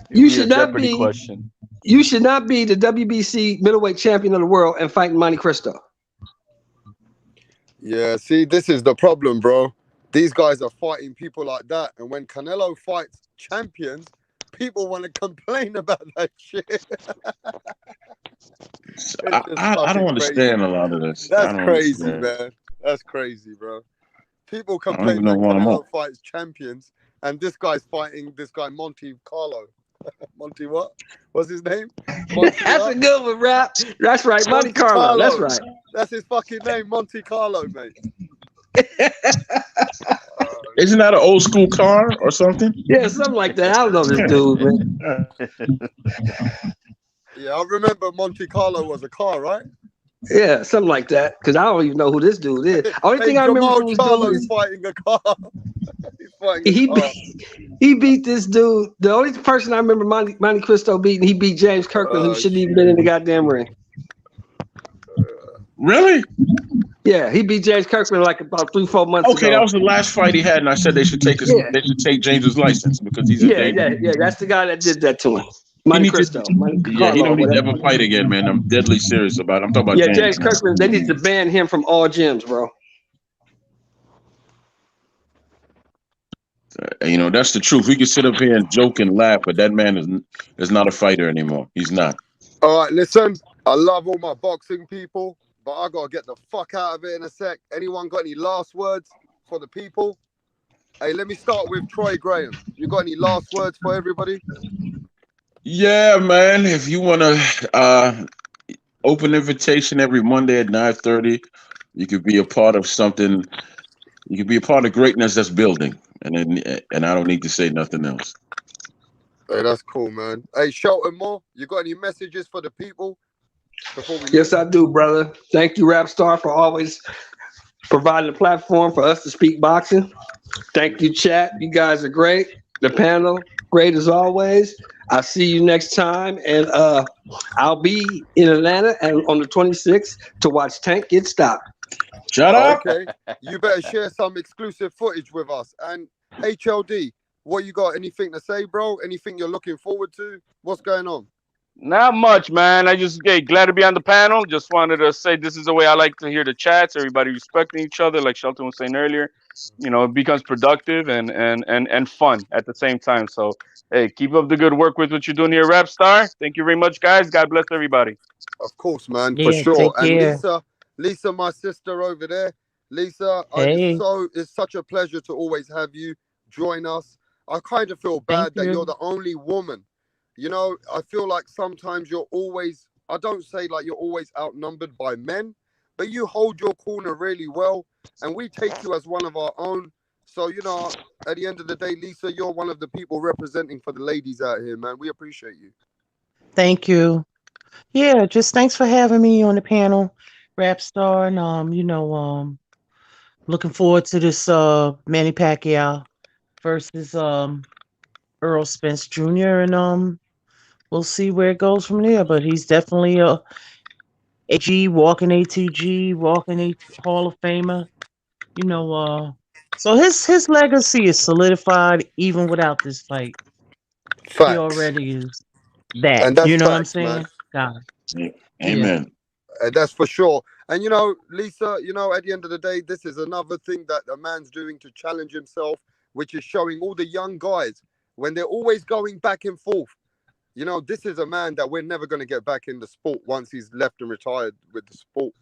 You should not be. You should not be the WBC middleweight champion of the world and fighting Monte Cristo. Yeah, see, this is the problem, bro. These guys are fighting people like that, and when Canelo fights champions, people want to complain about that shit. I don't understand a lot of this. That's crazy, man. That's crazy, bro. People complain when Canelo fights champions, and this guy's fighting this guy Monte Carlo. Monty what? What's his name? That's a good one, rap. That's right, Monte Carlo. That's right. That's his fucking name, Monte Carlo, mate. Isn't that an old school car or something? Yeah, something like that. I don't know this dude, man. Yeah, I remember Monte Carlo was a car, right? Yeah, something like that. Because I don't even know who this dude is. Only thing I remember Jamal from this dude Charlo's is fighting a car. He's fighting a he car. he beat this dude. The only person I remember Monte Cristo beating, he beat James Kirkland, who shouldn't even been in the goddamn ring. Really? Yeah, he beat James Kirkland like about 3-4 months ago. Okay, that was the last fight he had, and I said they should take they should take James's license because he's a yeah. That's the guy that did that to him. He Monte needs Cristo. yeah, he don't need to ever fight again, man. I'm deadly serious about it. I'm talking about Yeah, James. James Kirkland. They need to ban him from all gyms, bro. You know, that's the truth. We can sit up here and joke and laugh, but that man is not a fighter anymore. He's not. All right, listen. I love all my boxing people, but I gotta get the fuck out of it in a sec. Anyone got any last words for the people? Hey, let me start with Troy Graham. You got any last words for everybody? Yeah, man. If you want to open invitation every Monday at 9:30, you could be a part of something. You could be a part of greatness that's building, and I don't need to say nothing else. Hey, that's cool, man. Hey, Shelton Moore, you got any messages for the people before we leave? Yes, I do, brother. Thank you, Rapstar, for always providing a platform for us to speak boxing. Thank you, chat. You guys are great. The panel, great as always. I'll see you next time, and I'll be in Atlanta and on the 26th to watch Tank get stopped. Shut up. Okay, you better share some exclusive footage with us. And HLD, what you got? Anything to say, bro? Anything you're looking forward to? What's going on? Not much, man. I just glad to be on the panel. Just wanted to say this is the way I like to hear the chats. Everybody respecting each other, like Shelton was saying earlier. You know, it becomes productive and fun at the same time. So, hey, keep up the good work with what you're doing here, Rapstar. Thank you very much, guys. God bless everybody. Of course, man, for sure. Take And care. Lisa, my sister over there. Lisa, Hey. it's such a pleasure to always have you join us. I kind of feel Thank bad that you. you're the only woman. You know, I feel like sometimes you're always, I don't say like you're always outnumbered by men, but you hold your corner really well, and we take you as one of our own. So, you know, at the end of the day, Lisa, you're one of the people representing for the ladies out here, man. We appreciate you. Thank you. Yeah, just thanks for having me on the panel, Rapstar, and looking forward to this Manny Pacquiao versus Earl Spence Jr. and we'll see where it goes from there. But he's definitely a AG, walking ATG, walking Hall of Famer. You know, so his legacy is solidified even without this fight. He Facts. already is that. And that's You know what I'm facts, man. saying? God. Yeah. Yeah. Amen. That's for sure. And you know, Lisa, you know, at the end of the day, this is another thing that a man's doing to challenge himself, which is showing all the young guys when they're always going back and forth. You know, this is a man that we're never going to get back in the sport once he's left and retired with the sport.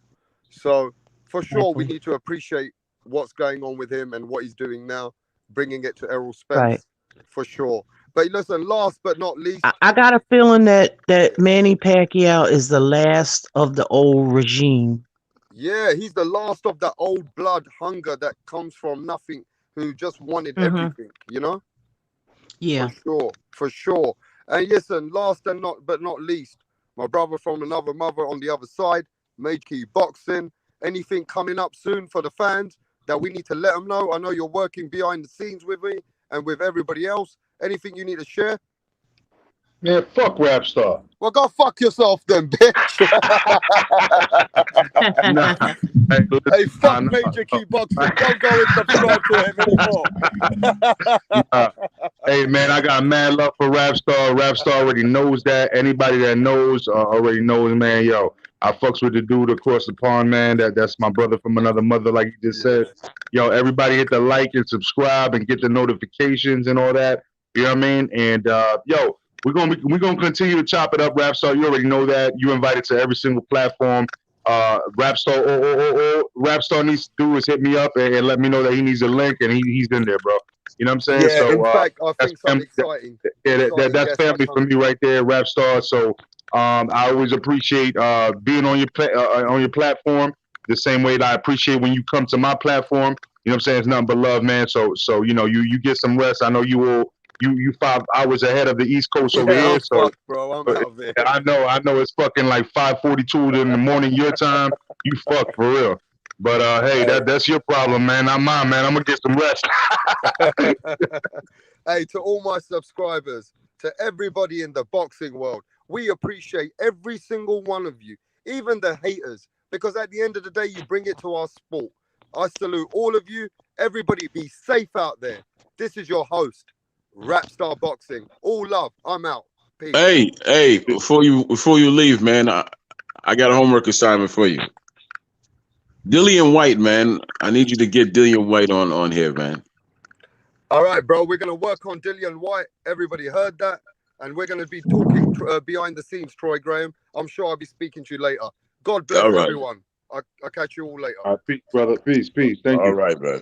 So for sure, we need to appreciate what's going on with him and what he's doing now, bringing it to Errol Spence, Right. for sure. But listen, last but not least, I got a feeling that Manny Pacquiao is the last of the old regime. yeah, he's the last of the old blood hunger that comes from nothing, who just wanted everything, you know? Yeah. For sure. And listen, last and not least, my brother from another mother on the other side, Mage Key Boxing. Anything coming up soon for the fans that we need to let them know? I know you're working behind the scenes with me and with everybody else. Anything you need to share? Man, fuck Rapstar. Well, go fuck yourself then, bitch. Nah. Hey, fuck Major Key Boxing. Don't go and subscribe to him anymore. Hey, man, I got mad love for Rapstar. Rapstar already knows that. Anybody that knows already knows, man. Yo, I fucks with the dude across the pond, man. That's my brother from another mother, like you just said. Yo, everybody hit the like and subscribe and get the notifications and all that. You know what I mean? And yo, we're gonna continue to chop it up, Rapstar. You already know that. You invited to every single platform. Rapstar, Rapstar needs to do is hit me up and let me know that he needs a link, and he's in there, bro. You know what I'm saying? Yeah, so in fact, I think family, something exciting. That's family for me right there, Rapstar. So I always appreciate being on your platform the same way that I appreciate when you come to my platform. You know what I'm saying? It's nothing but love, man. So you know, you get some rest. I know you will You 5 hours ahead of the East Coast over Yeah, here. I'm So fucked, bro. I'm out of here. I know it's fucking like 5:42 in the morning your time. You fucked for real. But hey, that's your problem, man. Not mine, man. I'm gonna get some rest. Hey, to all my subscribers, to everybody in the boxing world, we appreciate every single one of you, even the haters, because at the end of the day, you bring it to our sport. I salute all of you. Everybody be safe out there. This is your host, Rapstar Boxing. All love. I'm out. Peace. Hey, before you leave, man, I got a homework assignment for you. Dillian White, man. I need you to get Dillian White on here, man. All right, bro. We're going to work on Dillian White. Everybody heard that. And we're going to be talking behind the scenes, Troy Graham. I'm sure I'll be speaking to you later. God bless everyone. I'll catch you all later. Peace, brother. Peace. Thank you. All right, man.